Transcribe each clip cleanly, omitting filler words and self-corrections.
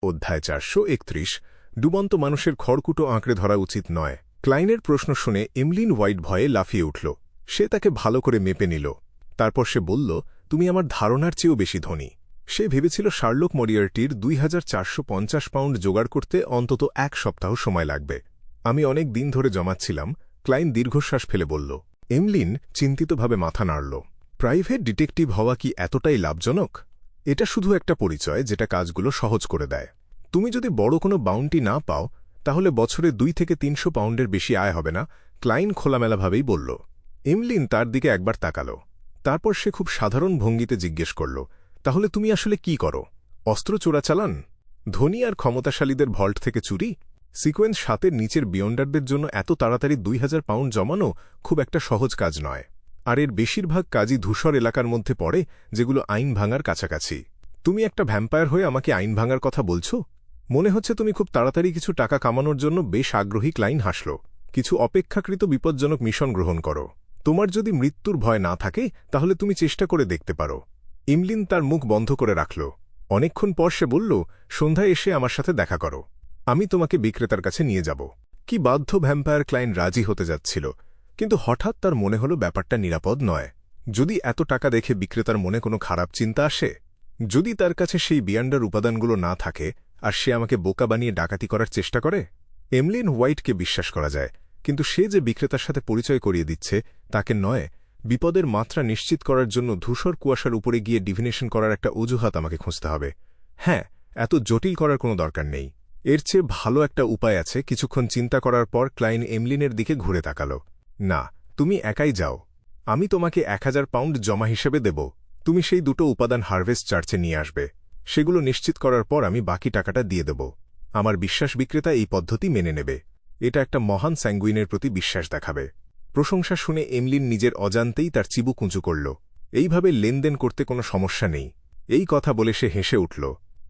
অধ্যায় 431 ডুবন্ত মানুষের খড়কুটো আঁকড়ে ধরা উচিত নয়। ক্লাইনের প্রশ্ন শুনে এমলিন হোয়াইট ভয়ে লাফিয়ে উঠল। সে তাকে ভালো করে মেপে নিল। তারপর সে বলল, তুমি আমার ধারণার চেয়েও বেশি ধনী। সে ভেবেছিল শার্লক মরিয়ার্টির 2450 পাউন্ড জোগাড় করতে অন্তত 1 সপ্তাহ সময় লাগবে। আমি অনেক দিন ধরে জমাচ্ছিলাম। ক্লাইন দীর্ঘশ্বাস ফেলে বলল। এমলিন চিন্তিতভাবে মাথা নাড়ল। প্রাইভেট ডিটেকটিভ হওয়া কি এতটাই লাভজনক? এটা শুধু একটা পরিচয় যেটা কাজগুলো সহজ করে দেয়। তুমি যদি বড় কোনো বাউন্টি না পাও তাহলে বছরে 2 থেকে 300 পাউন্ডের বেশি আয় হবে না, ক্লাইন খোলামেলাভাবেই বলল। এমলিন তার দিকে একবার তাকাল। তারপর সে খুব সাধারণ ভঙ্গিতে জিজ্ঞেস করল, তাহলে তুমি আসলে কি করো? অস্ত্র চোরাচালান? ধনী আর ক্ষমতাশালীদের ভল্ট থেকে চুরি? সিকোয়েন্স 7-এর নিচের বিয়ন্ডারদের জন্য এত তাড়াতাড়ি 2000 পাউন্ড জমানো খুব একটা সহজ কাজ নয়। আর এর বেশিরভাগ কাজই ধূসর এলাকার মধ্যে পড়ে, যেগুলো আইন ভাঙার কাছাকাছি। তুমি একটা ভ্যাম্পায়ার হয়ে আমাকে আইন ভাঙার কথা বলছো? মনে হচ্ছে তুমি খুব তাড়াতাড়ি কিছু টাকা কামানোর জন্য বেশ আগ্রহী। ক্লাইন হাসল। কিছু অপেক্ষাকৃত বিপজ্জনক মিশন গ্রহণ করো। তোমার যদি মৃত্যুর ভয় না থাকে তাহলে তুমি চেষ্টা করে দেখতে পারো। এমলিন তার মুখ বন্ধ করে রাখল। অনেকক্ষণ পর সে বলল, সন্ধ্যায় এসে আমার সাথে দেখা করো। আমি তোমাকে বিক্রেতার কাছে নিয়ে যাব। কি বাধ্য ভ্যাম্পায়ার! ক্লাইন রাজি হতে যাচ্ছিল, কিন্তু হঠাৎ তার মনে হল ব্যাপারটা নিরাপদ নয়। যদি এত টাকা দেখে বিক্রেতার মনে কোনো খারাপ চিন্তা আসে, যদি তার কাছে সেই বিয়ান্ডার উপাদানগুলো না থাকে আর সে আমাকে বোকা বানিয়ে ডাকাতি করার চেষ্টা করে। এমলিন হোয়াইটকে বিশ্বাস করা যায়, কিন্তু সে যে বিক্রেতার সাথে পরিচয় করিয়ে দিচ্ছে তাকে নয়। বিপদের মাত্রা নিশ্চিত করার জন্য ধূসর কুয়াশার উপরে গিয়ে ডিভিনেশন করার একটা অজুহাত আমাকে খুঁজতে হবে। হ্যাঁ, এত জটিল করার কোনো দরকার নেই। এর চেয়ে ভালো একটা উপায় আছে। কিছুক্ষণ চিন্তা করার পর ক্লাইন এমলিনের দিকে ঘুরে তাকাল। না, তুমি একাই যাও। আমি তোমাকে 1000 পাউন্ড জমা হিসেবে দেব। তুমি সেই 2টো উপাদান হারভেস্ট চার্চে নিয়ে আসবে। সেগুলো নিশ্চিত করার পর আমি বাকি টাকাটা দিয়ে দেব। আমার বিশ্বাস বিক্রেতা এই পদ্ধতি মেনে নেবে। এটা একটা মহান স্যাঙ্গুইনের প্রতি বিশ্বাস দেখাবে। প্রশংসা শুনে এমলিন নিজের অজান্তেই তার চিবুক উঁচু করল। এইভাবে লেনদেন করতে কোনো সমস্যা নেই। এই কথা বলে সে হেসে উঠল।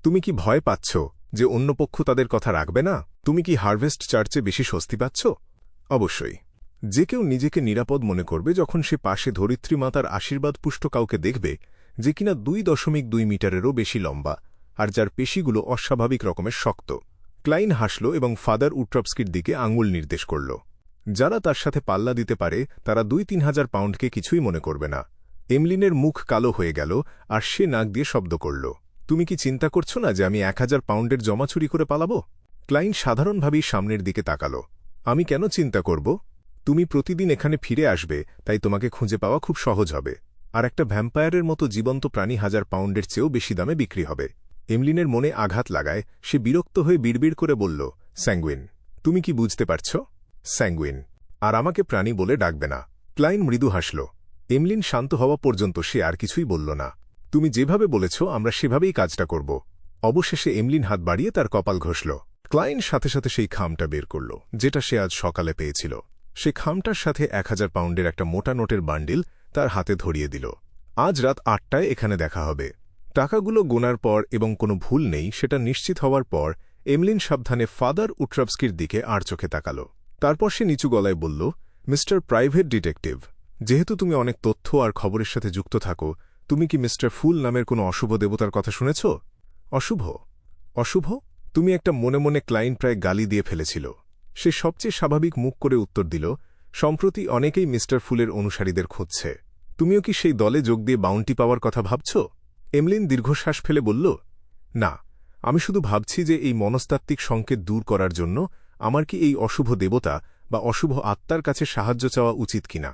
তুমি কি ভয় পাচ্ছ যে অন্য পক্ষ তাদের কথা রাখবে না? তুমি কি হারভেস্ট চার্চে বেশি স্বস্তি পাচ্ছ? অবশ্যই। যে কেউ নিজেকে নিরাপদ মনে করবে যখন সে পাশে ধরিত্রী মাতার আশীর্বাদপুষ্ট কাউকে দেখবে, যে কিনা 2.2 মিটারেরও বেশি লম্বা আর যার পেশিগুলো অস্বাভাবিক রকমের শক্ত। ক্লাইন হাসল এবং ফাদার উট্রপস্কির দিকে আঙুল নির্দেশ করল। যারা তার সাথে পাল্লা দিতে পারে তারা 2-3 হাজার পাউন্ডকে কিছুই মনে করবে না। এমলিনের মুখ কালো হয়ে গেল আর সে নাক দিয়ে শব্দ করল। তুমি কি চিন্তা করছো না যে আমি 1000 পাউন্ডের জমা চুরি করে পালাব? ক্লাইন সাধারণভাবেই সামনের দিকে তাকাল। আমি কেন চিন্তা করব? তুমি প্রতিদিন এখানে ফিরে আসবে, তাই তোমাকে খুঁজে পাওয়া খুব সহজ হবে। আর একটা ভ্যাম্পায়ারের মতো জীবন্ত প্রাণী 1000 পাউন্ডের চেয়েও বেশি দামে বিক্রি হবে। এমলিনের মনে আঘাত লাগায় সে বিরক্ত হয়ে বিড়বিড় করে বলল, স্যাঙ্গুইন। তুমি কি বুঝতে পারছ? স্যাঙ্গুইন। আর আমাকে প্রাণী বলে ডাকবে না। ক্লাইন মৃদু হাসল। এমলিন শান্ত হওয়া পর্যন্ত সে আর কিছুই বলল না। তুমি যেভাবে বলেছ আমরা সেভাবেই কাজটা করব। অবশেষে এমলিন হাত বাড়িয়ে তার কপাল ঘষল। ক্লাইন সাথে সাথে সেই খামটা বের করল যেটা সে আজ সকালে পেয়েছিল। সে খামটার সাথে 1000 পাউন্ডের একটা মোটা নোটের বান্ডিল তার হাতে ধরিয়ে দিল। আজ রাত 8টায় এখানে দেখা হবে। টাকাগুলো গোনার পর এবং কোনো ভুল নেই সেটা নিশ্চিত হওয়ার পর এমলিন সাবধানে ফাদার উট্রপস্কির দিকে আর চোখে তাকাল। তারপর সে নিচু গলায় বলল, মিস্টার প্রাইভেট ডিটেকটিভ, যেহেতু তুমি অনেক তথ্য আর খবরের সাথে যুক্ত থাকো, তুমি কি মিস্টার ফুল নামের কোনো অশুভ দেবতার কথা শুনেছ? অশুভ? অশুভ? তুমি একটা মনে মনে ক্লাইন প্রায় গালি দিয়ে ফেলেছিল। সে সবচেয়ে স্বাভাবিক মুখ করে উত্তর দিল, সম্প্রতি অনেকেই মিস্টার ফুলের অনুসারীদের খুঁজছে। তুমিও কি সেই দলে যোগ দিয়ে বাউন্টি পাওয়ার কথা ভাবছ? এমলিন দীর্ঘশ্বাস ফেলে বলল, না, আমি শুধু ভাবছি যে এই মনস্তাত্ত্বিক সংকেত দূর করার জন্য আমার কি এই অশুভ দেবতা বা অশুভ আত্মার কাছে সাহায্য চাওয়া উচিত কিনা।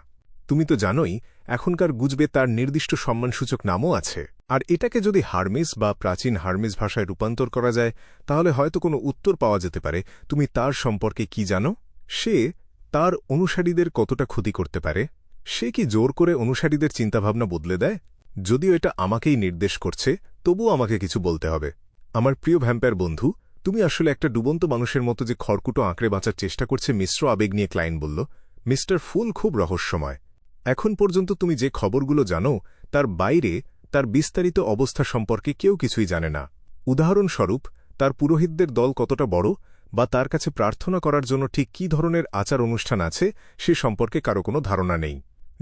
তুমি তো জানোই এখনকার গুজবে তার নির্দিষ্ট সম্মানসূচক নামও আছে। আর এটাকে যদি হার্মিস বা প্রাচীন হার্মিস ভাষায় রূপান্তর করা যায় তাহলে হয়তো কোনো উত্তর পাওয়া যেতে পারে। তুমি তার সম্পর্কে কি জানো? সে তার অনুসারীদের কতটা ক্ষতি করতে পারে? সে কি জোর করে অনুসারীদের চিন্তাভাবনা বদলে দেয়? যদিও এটা আমাকেই নির্দেশ করছে, তবুও আমাকে কিছু বলতে হবে। আমার প্রিয় ভ্যাম্পায়ার বন্ধু, তুমি আসলে একটা ডুবন্ত মানুষের মতো যে খড়কুটো আঁকড়ে বাঁচার চেষ্টা করছে মিশ্র আবেগ নিয়ে। ক্লাইন বলল, মিস্টার ফুল খুব রহস্যময়। এখন পর্যন্ত তুমি যে খবরগুলো জানো তার বাইরে তার বিস্তারিত অবস্থা সম্পর্কে কেউ কিছুই জানে না। উদাহরণস্বরূপ, তার পুরোহিতদের দল কতটা বড় বা তার কাছে প্রার্থনা করার জন্য ঠিক কী ধরনের আচার অনুষ্ঠান আছে সে সম্পর্কে কারো কোনো ধারণা নেই।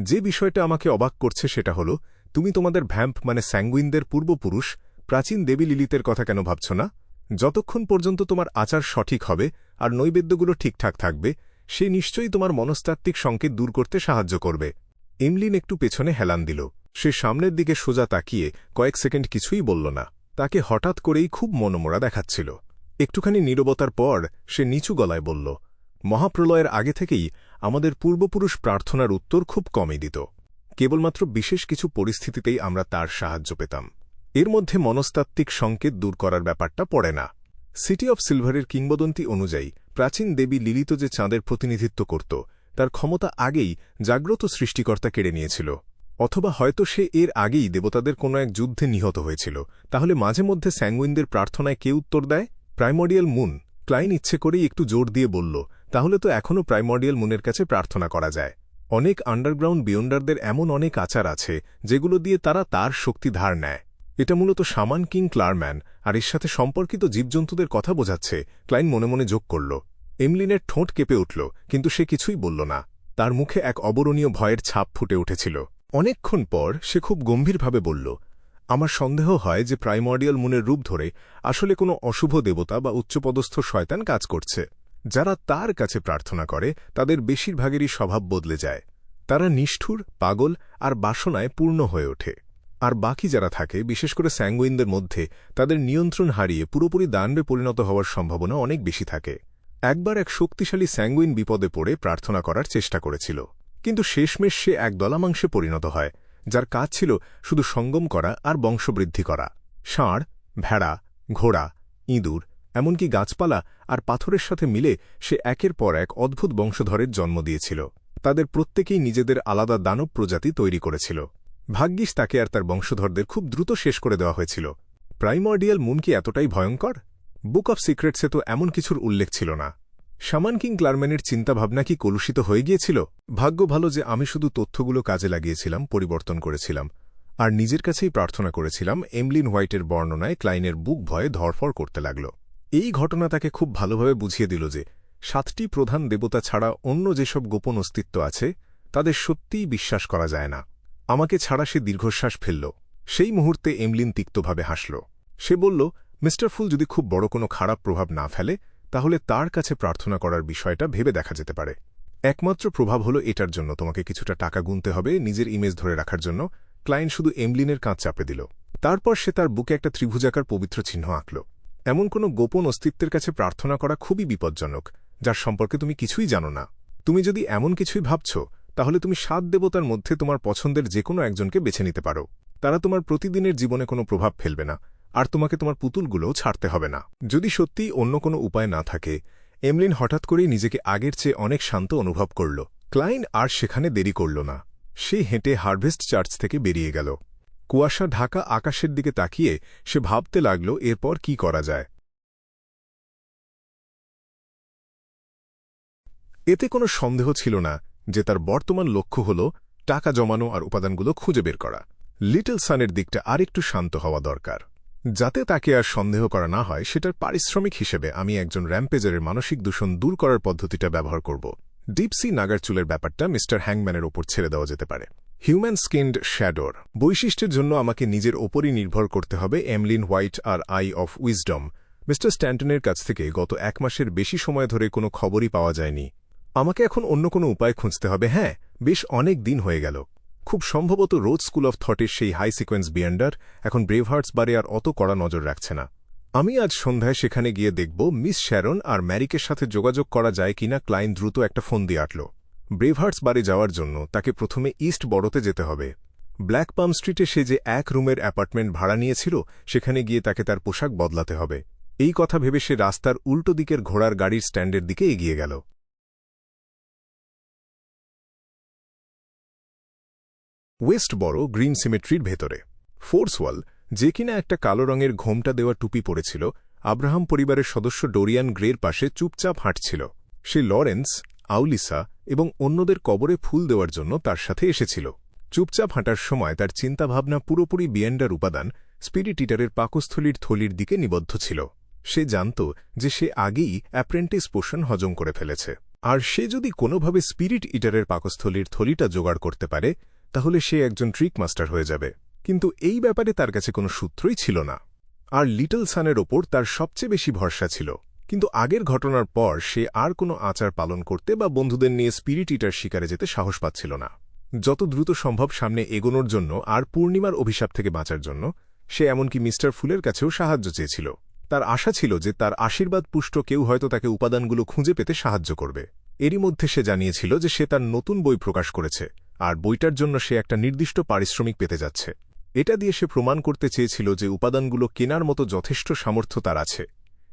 যে বিষয়টা আমাকে অবাক করছে সেটা হল, তুমি তোমাদের ভ্যাম্প মানে স্যাঙ্গুইনদের পূর্বপুরুষ প্রাচীন দেবী লিলিতের কথা কেন ভাবছ না? যতক্ষণ পর্যন্ত তোমার আচার সঠিক হবে আর নৈবেদ্যগুলো ঠিকঠাক থাকবে, সে নিশ্চয়ই তোমার মনস্তাত্ত্বিক সংকেত দূর করতে সাহায্য করবে। এমলিন একটু পেছনে হেলান দিল। সে সামনের দিকে সোজা তাকিয়ে কয়েক সেকেন্ড কিছুই বলল না। তাকে হঠাৎ করেই খুব মনোমরা দেখাচ্ছিল। একটুখানি নীরবতার পর সে নিচু গলায় বলল, মহাপ্রলয়ের আগে থেকেই আমাদের পূর্বপুরুষ প্রার্থনার উত্তর খুব কমই দিত। কেবলমাত্র বিশেষ কিছু পরিস্থিতিতেই আমরা তার সাহায্য পেতাম। এর মধ্যে মনস্তাত্ত্বিক সংকেত দূর করার ব্যাপারটা পড়ে না। সিটি অফ সিলভারের কিংবদন্তি অনুযায়ী প্রাচীন দেবী লিলিত যে চাঁদের প্রতিনিধিত্ব করত, তার ক্ষমতা আগেই জাগ্রত সৃষ্টিকর্তা কেড়ে নিয়েছিল। অথবা হয়তো সে এর আগেই দেবতাদের কোনো এক যুদ্ধে নিহত হয়েছিল। তাহলে মাঝে মধ্যে স্যাঙ্গুইনদের প্রার্থনায় কে উত্তর দেয়? Primordial moon. ক্লাইন ইচ্ছে করেই একটু জোর দিয়ে বলল, তাহলে তো এখনও প্রাইমর্ডিয়াল মুনের কাছে প্রার্থনা করা যায়। অনেক আন্ডারগ্রাউন্ড বিয়ন্ডারদের এমন অনেক আচার আছে যেগুলো দিয়ে তারা তার শক্তি ধার নেয়। এটা মূলত শামান কিং ক্লারম্যান আর এর সাথে সম্পর্কিত জীবজন্তুদের কথা বোঝাচ্ছে, ক্লাইন মনে মনে যোগ করল। এমলিনের ঠোঁট কেঁপে উঠল, কিন্তু সে কিছুই বলল না। তার মুখে এক অবরণীয় ভয়ের ছাপ ফুটে উঠেছিল। অনেকক্ষণ পর সে খুব গম্ভীরভাবে বলল, আমার সন্দেহ হয় যে প্রাইমর্ডিয়াল মুনের রূপ ধরে আসলে কোনো অশুভ দেবতা বা উচ্চপদস্থ শয়তান কাজ করছে। যারা তার কাছে প্রার্থনা করে তাদের বেশিরভাগেরই স্বভাব বদলে যায়। তারা নিষ্ঠুর, পাগল আর বাসনায় পূর্ণ হয়ে ওঠে। আর বাকি যারা থাকে, বিশেষ করে স্যাঙ্গুইনদের মধ্যে, তাদের নিয়ন্ত্রণ হারিয়ে পুরোপুরি দানবে পরিণত হওয়ার সম্ভাবনা অনেক বেশি থাকে। একবার এক শক্তিশালী স্যাঙ্গুইন বিপদে পড়ে প্রার্থনা করার চেষ্টা করেছিল, কিন্তু শেষমেশ সে এক দলামাংসে পরিণত হয়, যার কাজ ছিল শুধু সঙ্গম করা আর বংশবৃদ্ধি করা। ষাঁড়, ভেড়া, ঘোড়া, ইঁদুর, এমনকি গাছপালা আর পাথরের সাথে মিলে সে একের পর এক অদ্ভুত বংশধরের জন্ম দিয়েছিল। তাদের প্রত্যেকেই নিজেদের আলাদা দানব প্রজাতি তৈরি করেছিল। ভাগ্যিস তাকে আর তার বংশধরদের খুব দ্রুত শেষ করে দেওয়া হয়েছিল। প্রাইমর্ডিয়াল মুন কি এতটাই ভয়ঙ্কর? বুক অফ সিক্রেটসে তো এমন কিছুর উল্লেখ ছিল না। শামান কিং ক্লারম্যানের চিন্তাভাবনা কি কলুষিত হয়ে গিয়েছিল? ভাগ্য ভালো যে আমি শুধু তথ্যগুলো কাজে লাগিয়েছিলাম, পরিবর্তন করেছিলাম, আর নিজের কাছেই প্রার্থনা করেছিলাম। এমলিন হোয়াইটের বর্ণনায় ক্লাইনের বুক ভয়ে ধরফর করতে লাগল। এই ঘটনা তাকে খুব ভালোভাবে বুঝিয়ে দিল যে 7টি প্রধান দেবতা ছাড়া অন্য যেসব গোপন অস্তিত্ব আছে তাদের সত্যিই বিশ্বাস করা যায় না। আমাকে ছাড়া সে দীর্ঘশ্বাস ফেলল। সেই মুহূর্তে এমলিন তিক্তভাবে হাসল। সে বলল, মিস্টার ফুল যদি খুব বড় কোনো খারাপ প্রভাব না ফেলে, তাহলে তার কাছে প্রার্থনা করার বিষয়টা ভেবে দেখা যেতে পারে। একমাত্র প্রভাব হলো এটার জন্য তোমাকে কিছুটা টাকা গুনতে হবে নিজের ইমেজ ধরে রাখার জন্য। ক্লাইন শুধু এমলিনের কাঁধ চাপড়ে দিল। তারপর সে তার বুকে একটা ত্রিভুজাকার পবিত্র চিহ্ন আঁকল। এমন কোনো গোপন অস্তিত্বের কাছে প্রার্থনা করা খুবই বিপজ্জনক, যার সম্পর্কে তুমি কিছুই জানো না। তুমি যদি এমন কিছুই ভাবছ, তাহলে তুমি 7 দেবতার মধ্যে তোমার পছন্দের যে কোনো একজনকে বেছে নিতে পারো। তারা তোমার প্রতিদিনের জীবনে কোনো প্রভাব ফেলবে না, আর তোমাকে তোমার পুতুলগুলোও ছাড়তে হবে না। যদি সত্যিই অন্য কোনো উপায় না থাকে, এমলিন হঠাৎ করেই নিজেকে আগের চেয়ে অনেক শান্ত অনুভব করল। ক্লাইন আর সেখানে দেরি করল না। সে হেঁটে হারভেস্ট চার্চ থেকে বেরিয়ে গেল। কুয়াশা ঢাকা আকাশের দিকে তাকিয়ে সে ভাবতে লাগল এরপর কি করা যায়। এতে কোনো সন্দেহ ছিল না যে তার বর্তমান লক্ষ্য হল টাকা জমানো আর উপাদানগুলো খুঁজে বের করা। লিটল সানের দিকটা আরেকটু শান্ত হওয়া দরকার। যাতে তাকে আর সন্দেহ করা না হয়, সেটার পারিশ্রমিক হিসেবে আমি একজন র্যাম্পেজারের মানসিক দূষণ দূর করার পদ্ধতিটা ব্যবহার করব। ডিপসি নাগার চুলের ব্যাপারটা মিস্টার হ্যাংম্যানের ওপর ছেড়ে দেওয়া যেতে পারে। হিউম্যান স্কিন্ড শ্যাডোর বৈশিষ্ট্যের জন্য আমাকে নিজের ওপরই নির্ভর করতে হবে। এমলিন হোয়াইট আর আই অফ উইজডম। মিস্টার স্ট্যান্টনের কাছ থেকে গত 1 মাসের বেশি সময় ধরে কোনো খবরই পাওয়া যায়নি। আমাকে এখন অন্য কোনো উপায় খুঁজতে হবে। হ্যাঁ, বেশ অনেক দিন হয়ে গেল। খুব সম্ভবত রোজ স্কুল অফ থটের সেই হাই সিকোয়েন্স বিয়ান্ডার এখন ব্রেভহার্টস বারে আর অত কড়া নজর রাখছে না। আমি আজ সন্ধ্যায় সেখানে গিয়ে দেখব মিস শ্যারন আর ম্যারিকের সাথে যোগাযোগ করা যায় কিনা। ক্লাইন দ্রুত একটা ফোন দিয়ে আটল। ব্রেভহার্টস বারে যাওয়ার জন্য তাকে প্রথমে ইস্ট বড়োতে যেতে হবে। ব্ল্যাক পাম স্ট্রিটে সে যে 1 রুমের অ্যাপার্টমেন্ট ভাড়া নিয়েছিল, সেখানে গিয়ে তাকে তার পোশাক বদলাতে হবে। এই কথা ভেবে সে রাস্তার উল্টো দিকের ঘোড়ার গাড়ির স্ট্যান্ডের দিকে এগিয়ে গেল। ওয়েস্ট বড়ো গ্রিন সিমেট্রির ভেতরে ফোর্সওয়াল, যে কিনা একটা কালো রঙের ঘোমটা দেওয়া টুপি পরেছিল, আব্রাহাম পরিবারের সদস্য ডোরিয়ান গ্রের পাশে চুপচাপ হাঁটছিল। সে লরেন্স, আউলিসা এবং অন্যদের কবরে ফুল দেওয়ার জন্য তার সাথে এসেছিল। চুপচাপ হাঁটার সময় তার চিন্তাভাবনা পুরোপুরি বিয়েন্ডার উপাদান স্পিরিট ইটারের পাকস্থলীর থলির দিকে নিবদ্ধ ছিল। সে জানত যে সে আগেই অ্যাপ্রেন্টিস পোষণ হজম করে ফেলেছে, আর সে যদি কোনোভাবে স্পিরিট ইটারের পাকস্থলীর থলিটা জোগাড় করতে পারে, তাহলে সে একজন ট্রিক মাস্টার হয়ে যাবে। কিন্তু এই ব্যাপারে তার কাছে কোনো সূত্রই ছিল না। আর লিটল সানের ওপর তার সবচেয়ে বেশি ভরসা ছিল। কিন্তু আগের ঘটনার পর সে আর কোনো আচার পালন করতে বা বন্ধুদের নিয়ে স্পিরিট ইটার শিকারে যেতে সাহস পাচ্ছিল না। যত দ্রুত সম্ভব সামনে এগোনোর জন্য আর পূর্ণিমার অভিশাপ থেকে বাঁচার জন্য সে এমনকি মিস্টার ফুলের কাছেও সাহায্য চেয়েছিল। তার আশা ছিল যে তার আশীর্বাদ পুষ্ট কেউ হয়তো তাকে উপাদানগুলো খুঁজে পেতে সাহায্য করবে। এরই মধ্যে সে জানিয়েছিল যে সে তার নতুন বই প্রকাশ করেছে, আর বইটার জন্য সে একটা নির্দিষ্ট পারিশ্রমিক পেতে যাচ্ছে। এটা দিয়ে সে প্রমাণ করতে চেয়েছিল যে উপাদানগুলো কেনার মতো যথেষ্ট সামর্থ্য তার আছে।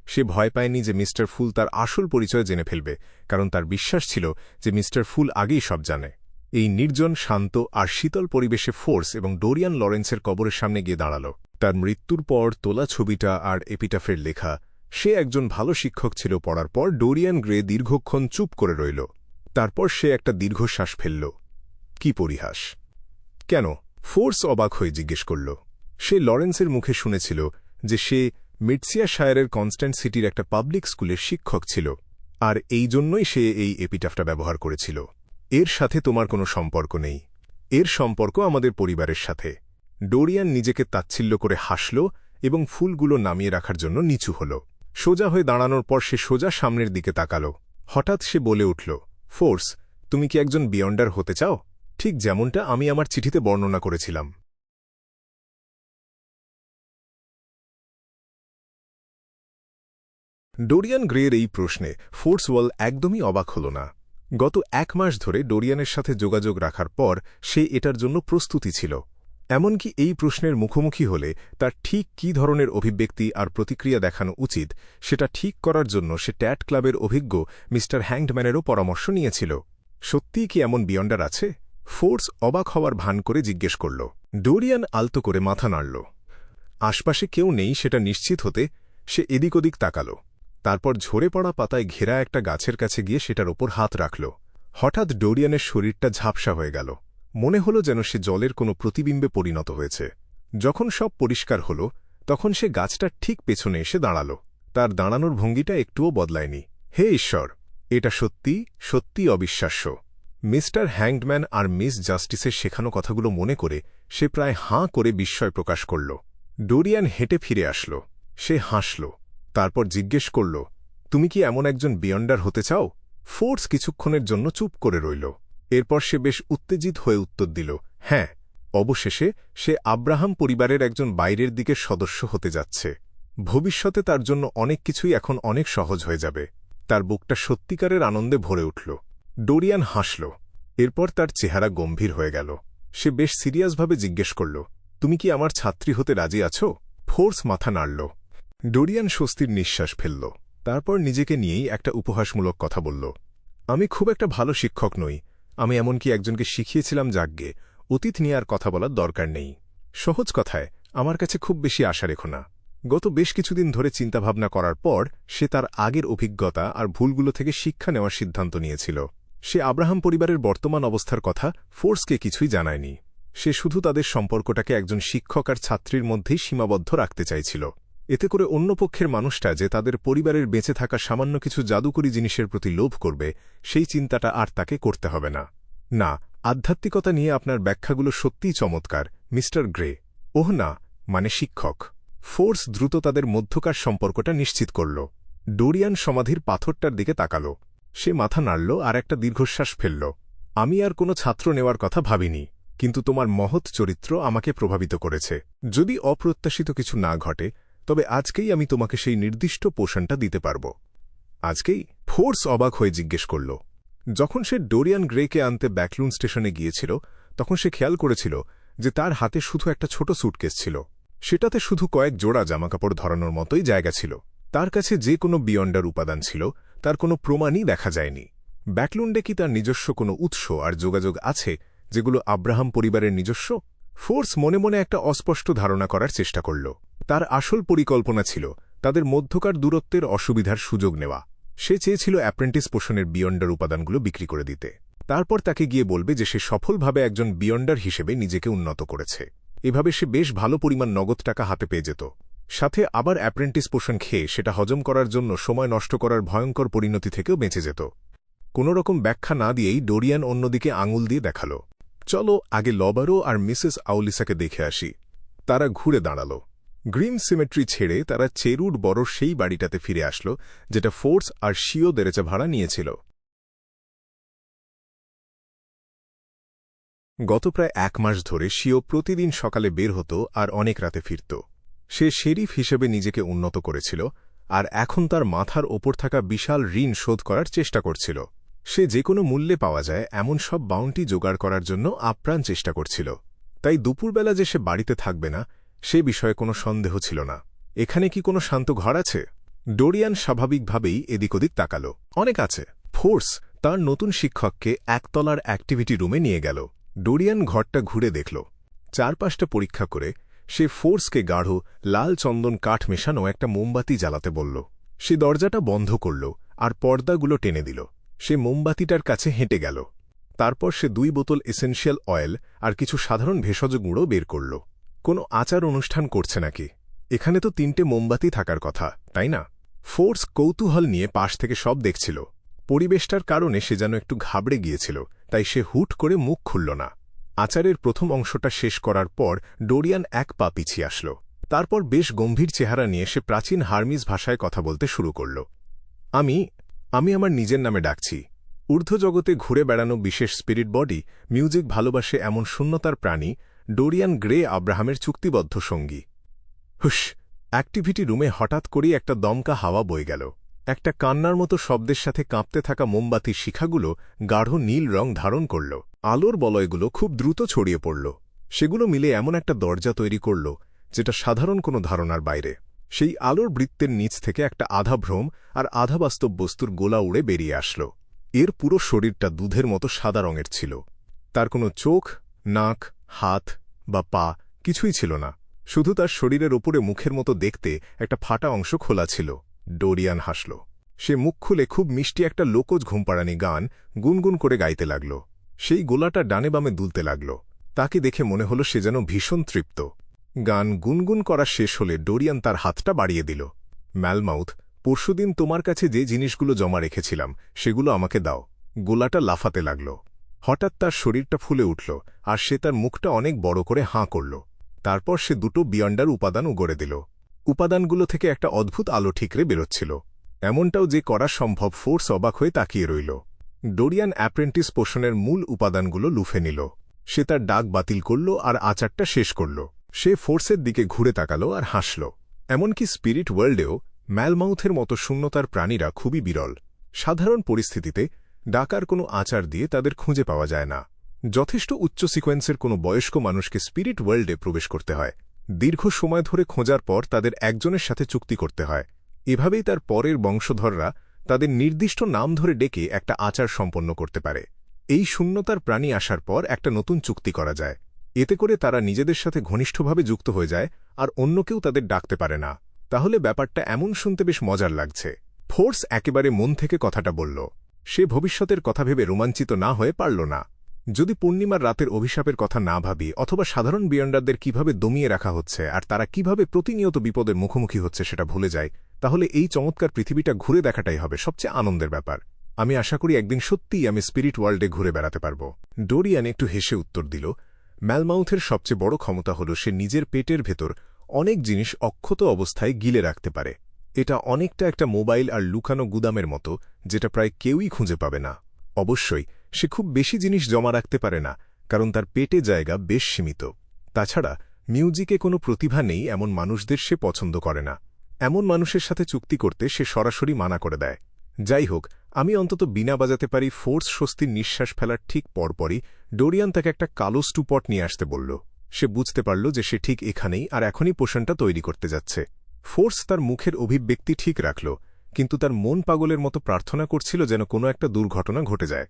সে ভয় পায়নি যে মিস্টার ফুল তার আসল পরিচয় জেনে ফেলবে, কারণ তার বিশ্বাস ছিল যে মিস্টার ফুল আগেই সব জানে। এই নির্জন, শান্ত আর শীতল পরিবেশে ফোর্স এবং ডোরিয়ান লরেন্সের কবরের সামনে গিয়ে দাঁড়াল। তার মৃত্যুর পর তোলা ছবিটা আর এপিটাফের লেখা, সে একজন ভালো শিক্ষক ছিল, পড়ার পর ডোরিয়ান গ্রে দীর্ঘক্ষণ চুপ করে রইল। তারপর সে একটা দীর্ঘশ্বাস ফেলল। কি পরিহাস! কেন? ফোর্স অবাক হয়ে জিজ্ঞেস করল। সে লরেন্সের মুখে শুনেছিল যে সে মিডসিয়াশায়ারের কনস্ট্যান্ট সিটির একটা পাবলিক স্কুলের শিক্ষক ছিল, আর এই জন্যই সে এই এপিটাফটা ব্যবহার করেছিল। এর সাথে তোমার কোনো সম্পর্ক নেই। এর সম্পর্ক আমাদের পরিবারের সাথে। ডোরিয়ান নিজেকে তাচ্ছিল্য করে হাসল এবং ফুলগুলো নামিয়ে রাখার জন্য নিচু হল। সোজা হয়ে দাঁড়ানোর পর সে সোজা সামনের দিকে তাকাল। হঠাৎ সে বলে উঠল, ফোর্স, তুমি কি একজন বিয়ন্ডার হতে চাও? ঠিক যেমনটা আমি আমার চিঠিতে বর্ণনা করেছিলাম। ডোরিয়ান গ্রের এই প্রশ্নে ফোর্স ওয়াল একদমই অবাক হল না। গত 1 মাস ধরে ডোরিয়ানের সাথে যোগাযোগ রাখার পর সে এটার জন্য প্রস্তুতি ছিল। এমনকি এই প্রশ্নের মুখোমুখি হলে তার ঠিক কী ধরনের অভিব্যক্তি আর প্রতিক্রিয়া দেখানো উচিত সেটা ঠিক করার জন্য সে ট্যাট ক্লাবের অভিজ্ঞ মিস্টার হ্যাংডম্যানেরও পরামর্শ নিয়েছিল। সত্যিই কি এমন বিয়ন্ডার আছে? ফোর্স অবাক হওয়ার ভান করে জিজ্ঞেস করল। ডোরিয়ান আলতো করে মাথা নাড়ল। আশপাশে কেউ নেই সেটা নিশ্চিত হতে সে এদিক ওদিক তাকাল। তারপর ঝরে পড়া পাতায় ঘেরা একটা গাছের কাছে গিয়ে সেটার ওপর হাত রাখল। হঠাৎ ডোরিয়ানের শরীরটা ঝাপসা হয়ে গেল। মনে হল যেন সে জলের কোনো প্রতিবিম্বে পরিণত হয়েছে। যখন সব পরিষ্কার হল তখন সে গাছটার ঠিক পেছনে এসে দাঁড়াল। তার দাঁড়ানোর ভঙ্গিটা একটুও বদলায়নি। হে ঈশ্বর, এটা সত্যি সত্যি অবিশ্বাস্য! মিস্টার হ্যাংডম্যান আর মিস জাস্টিসের শেখানো কথাগুলো মনে করে সে প্রায় হাঁ করে বিস্ময় প্রকাশ করল। ডোরিয়ান হেঁটে ফিরে আসল। সে হাসল। তারপর জিজ্ঞেস করল, তুমি কি এমন একজন বিয়ন্ডার হতে চাও? ফোর্স কিছুক্ষণের জন্য চুপ করে রইল। এরপর সে বেশ উত্তেজিত হয়ে উত্তর দিল, হ্যাঁ, অবশেষে সে আব্রাহাম পরিবারের একজন বাইরের দিকের সদস্য হতে যাচ্ছে। ভবিষ্যতে তার জন্য অনেক কিছুই এখন অনেক সহজ হয়ে যাবে। তার বুকটা সত্যিকারের আনন্দে ভরে উঠল। ডোরিয়ান হাসল। এরপর তার চেহারা গম্ভীর হয়ে গেল। সে বেশ সিরিয়াসভাবে জিজ্ঞেস করল, তুমি কি আমার ছাত্রী হতে রাজি আছো? ফোর্স মাথা নাড়ল। ডোরিয়ান স্বস্তির নিঃশ্বাস ফেলল। তারপর নিজেকে নিয়েই একটা উপহাসমূলক কথা বলল, আমি খুব একটা ভালো শিক্ষক নই। আমি এমনকি একজনকে শিখিয়েছিলাম যাজ্ঞে অতীত নিয়ে আর কথা বলার দরকার নেই। সহজ কথায়, আমার কাছে খুব বেশি আশা রেখো না। গত বেশ কিছুদিন ধরে চিন্তাভাবনা করার পর সে তার আগের অভিজ্ঞতা আর ভুলগুলো থেকে শিক্ষা নেওয়ার সিদ্ধান্ত নিয়েছিল। সে আব্রাহাম পরিবারের বর্তমান অবস্থার কথা ফোর্সকে কিছুই জানায়নি। সে শুধু তাদের সম্পর্কটাকে একজন শিক্ষক আর ছাত্রীর মধ্যেই সীমাবদ্ধ রাখতে চাইছিল। এতে করে অন্য পক্ষের মানুষটা যে তাদের পরিবারের বেঁচে থাকা সামান্য কিছু জাদুকরী জিনিসের প্রতি লোভ করবে, সেই চিন্তাটা আর তাকে করতে হবে না। না, আধ্যাত্মিকতা নিয়ে আপনার ব্যাখ্যাগুলো সত্যিই চমৎকার, মিস্টার গ্রে। ওহ না, মানে শিক্ষক। ফোর্স দ্রুত তাদের মধ্যকার সম্পর্কটা নিশ্চিত করল। ডোরিয়ান সমাধির পাথরটার দিকে তাকাল। সে মাথা নাড়ল আর একটা দীর্ঘশ্বাস ফেলল। আমি আর কোনো ছাত্র নেওয়ার কথা ভাবিনি, কিন্তু তোমার মহৎ চরিত্র আমাকে প্রভাবিত করেছে। যদি অপ্রত্যাশিত কিছু না ঘটে, তবে আজকেই আমি তোমাকে সেই নির্দিষ্ট পোষণটা দিতে পারব। আজকেই? ফোর্স অবাক হয়ে জিজ্ঞেস করল। যখন সে ডোরিয়ান গ্রেকে আনতে ব্যাকলুন স্টেশনে গিয়েছিল তখন সে খেয়াল করেছিল যে তার হাতে শুধু একটা ছোট স্যুটকেস ছিল। সেটাতে শুধু কয়েক জোড়া জামাকাপড় ধরানোর মতোই জায়গা ছিল। তার কাছে যে কোনো বিয়ন্ডার উপাদান ছিল তার কোনো প্রমাণই দেখা যায়নি। ব্যাকলুন্ডে কি তার নিজস্ব কোনো উৎস আর যোগাযোগ আছে যেগুলো আব্রাহাম পরিবারের নিজস্ব? ফোর্স মনে মনে একটা অস্পষ্ট ধারণা করার চেষ্টা করল। তার আসল পরিকল্পনা ছিল তাদের মধ্যকার দূরত্বের অসুবিধার সুযোগ নেওয়া। সে চেয়েছিল অ্যাপ্রেন্টিস পোষণের বিয়ন্ডার উপাদানগুলো বিক্রি করে দিতে। তারপর তাকে গিয়ে বলবে যে সে সফলভাবে একজন বিয়ন্ডার হিসেবে নিজেকে উন্নত করেছে। এভাবে সে বেশ ভালো পরিমাণ নগদ টাকা হাতে পেয়ে যেত। সাথে আবার অ্যাপ্রেন্টিস পোষণ খেয়ে সেটা হজম করার জন্য সময় নষ্ট করার ভয়ঙ্কর পরিণতি থেকেও বেঁচে যেত। কোনোরকম ব্যাখ্যা না দিয়েই ডোরিয়ান অন্যদিকে আঙুল দিয়ে দেখাল, চলো আগে লবারো আর মিসেস আউলিসাকে দেখে আসি। তারা ঘুরে দাঁড়াল। গ্রিম সিমেট্রি ছেড়ে তারা চেরুড বড় সেই বাড়িটাতে ফিরে আসলো যেটা ফোর্স আর শিও দেরেচা ভাড়া নিয়েছিল। গত প্রায় 1 মাস ধরে শিও প্রতিদিন সকালে বের হতো আর অনেক রাতে ফিরত। সে শেরিফ হিসেবে নিজেকে উন্নত করেছিল আর এখন তার মাথার ওপর থাকা বিশাল ঋণ শোধ করার চেষ্টা করছিল। সে যে কোনো মূল্যে পাওয়া যায় এমন সব বাউন্টি জোগাড় করার জন্য আপ্রাণ চেষ্টা করছিল। তাই দুপুরবেলা যে সে বাড়িতে থাকবে না সে বিষয়ে কোনো সন্দেহ ছিল না। এখানে কি কোনো শান্ত ঘর আছে? ডোরিয়ান স্বাভাবিকভাবেই এদিক ওদিক তাকাল। অনেক আছে। ফোর্স তার নতুন শিক্ষককে একতলার অ্যাক্টিভিটি রুমে নিয়ে গেল। ডোরিয়ান ঘরটা ঘুরে দেখল। চারপাশটা পরীক্ষা করে সে ফোর্সকে গাঢ় লাল চন্দন কাঠ মেশানো একটা মোমবাতি জ্বালাতে বলল। সে দরজাটা বন্ধ করল আর পর্দাগুলো টেনে দিল। সে মোমবাতিটার কাছে হেঁটে গেল। তারপর সে 2 বোতল এসেনশিয়াল অয়েল আর কিছু সাধারণ ভেষজ গুঁড়ো বের করল। কোনো আচার অনুষ্ঠান করছে নাকি? এখানে তো 3টে মোমবাতি থাকার কথা, তাই না? ফোর্স কৌতূহল নিয়ে পাশ থেকে সব দেখছিল। পরিবেশটার কারণে সে যেন একটু ঘাবড়ে গিয়েছিল, তাই সে হুট করে মুখ খুলল না। আচারের প্রথম অংশটা শেষ করার পর ডোরিয়ান 1 পা পিছিয়ে আসল। তারপর বেশ গম্ভীর চেহারা নিয়ে সে প্রাচীন হার্মিস ভাষায় কথা বলতে শুরু করল। আমি আমার নিজের নামে ডাকছি। ঊর্ধ্বজগতে ঘুরে বেড়ানো বিশেষ স্পিরিট বডি, মিউজিক ভালোবাসে এমন শূন্যতার প্রাণী ডোরিয়ান গ্রে আব্রাহামের চুক্তিবদ্ধ সঙ্গী। হুস! অ্যাক্টিভিটি রুমে হঠাৎ করেই একটা দমকা হাওয়া বয়ে গেল। একটা কান্নার মতো শব্দের সাথে কাঁপতে থাকা মোমবাতির শিখাগুলো গাঢ় নীল রং ধারণ করল। আলোর বলয়গুলো খুব দ্রুত ছড়িয়ে পড়ল। সেগুলো মিলে এমন একটা দরজা তৈরি করল যেটা সাধারণ কোনো ধারণার বাইরে। সেই আলোর বৃত্তের নিচ থেকে একটা আধা ভ্রম আর আধা বাস্তব বস্তুর গোলা উড়ে বেরিয়ে আসল। এর পুরো শরীরটা দুধের মতো সাদা রঙের ছিল। তার কোনো চোখ, নাক, হাত বা পা কিছুই ছিল না। শুধু তার শরীরের ওপরে মুখের মতো দেখতে একটা ফাটা অংশ খোলা ছিল। ডোরিয়ান হাসল। সে মুখ খুলে খুব মিষ্টি একটা লোকজ ঘুমপাড়ানি গান গুনগুন করে গাইতে লাগল। সেই গোলাটা ডানে বামে দুলতে লাগল। তাকে দেখে মনে হল সে যেন ভীষণ তৃপ্ত। গান গুনগুন করা শেষ হলে ডোরিয়ান তার হাতটা বাড়িয়ে দিল। ম্যালমাউথ, পরশুদিন তোমার কাছে যে জিনিসগুলো জমা রেখেছিলাম সেগুলো আমাকে দাও। গোলাটা লাফাতে লাগল। হঠাৎ তার শরীরটা ফুলে উঠল আর সে তার মুখটা অনেক বড় করে হাঁ করল। তারপর সে 2টো বিয়ন্ডার উপাদান উগড়ে দিল। উপাদানগুলো থেকে একটা অদ্ভুত আলো ঠিকরে বেরোচ্ছিল। এমনটাও যে করা সম্ভব। ফোর্স অবাক হয়ে তাকিয়ে রইল। ডোরিয়ান অ্যাপ্রেন্টিস পোষণের মূল উপাদানগুলো লুফে নিল। সে তার ডাক বাতিল করল আর আচারটা শেষ করল। সে ফোর্সের দিকে ঘুরে তাকাল আর হাসল। এমনকি স্পিরিট ওয়ার্ল্ডেও ম্যালমাউথের মতো শূন্যতার প্রাণীরা খুবই বিরল। সাধারণ পরিস্থিতিতে ডাকার কোনো আচার দিয়ে তাদের খুঁজে পাওয়া যায় না। যথেষ্ট উচ্চ সিকোয়েন্সের কোনো বয়স্ক মানুষকে স্পিরিট ওয়ার্ল্ডে প্রবেশ করতে হয়। দীর্ঘ সময় ধরে খোঁজার পর তাদের একজনের সাথে চুক্তি করতে হয়। এভাবেই তার পরের বংশধররা তাদের নির্দিষ্ট নাম ধরে ডেকে একটা আচার সম্পন্ন করতে পারে। এই শূন্যতার প্রাণী আসার পর একটা নতুন চুক্তি করা যায়। এতে করে তারা নিজেদের সাথে ঘনিষ্ঠভাবে যুক্ত হয়ে যায় আর অন্য কেউ তাদের ডাকতে পারে না। তাহলে ব্যাপারটা এমন শুনতে বেশ মজার লাগছে। ফোর্স একেবারে মন থেকে কথাটা বলল। সে ভবিষ্যতের কথা ভেবে রোমাঞ্চিত না হয়ে পারল না। যদি পূর্ণিমার রাতের অভিশাপের কথা না ভাবি অথবা সাধারণ বিয়ন্ডারদের কিভাবে দমিয়ে রাখা হচ্ছে আর তারা কিভাবে প্রতিনিয়ত বিপদের মুখোমুখি হচ্ছে সেটা ভুলে যায়, তাহলে এই চমৎকার পৃথিবীটা ঘুরে দেখাটাই হবে সবচেয়ে আনন্দের ব্যাপার। আমি আশা করি একদিন সত্যিই আমি স্পিরিট ওয়ার্ল্ডে ঘুরে বেড়াতে পারব। ডোরিয়ান একটু হেসে উত্তর দিল। ম্যালমাউথের সবচেয়ে বড় ক্ষমতা হল সে নিজের পেটের ভেতর অনেক জিনিস অক্ষত অবস্থায় গিলে রাখতে পারে। এটা অনেকটা একটা মোবাইল আর লুকানো গুদামের মতো, যেটা প্রায় কেউই খুঁজে পাবে না। অবশ্যই সে খুব বেশি জিনিস জমা রাখতে পারে না, কারণ তার পেটে জায়গা বেশ সীমিত। তাছাড়া মিউজিকে কোনো প্রতিভা নেই এমন মানুষদের সে পছন্দ করে না। এমন মানুষের সাথে চুক্তি করতে সে সরাসরি মানা করে দেয়। যাই হোক, আমি অন্তত বিনা বাজাতে পারি। ফোর্স স্বস্তির নিঃশ্বাস ফেলার ঠিক পরপরই ডোরিয়ান তাকে একটা কালো স্টুপট নিয়ে আসতে বলল। সে বুঝতে পারল যে সে ঠিক এখানেই আর এখনই পোষণটা তৈরি করতে যাচ্ছে। ফোর্স তার মুখের অভিব্যক্তি ঠিক রাখল, কিন্তু তার মন পাগলের মতো প্রার্থনা করছিল যেন কোনো একটা দুর্ঘটনা ঘটে যায়।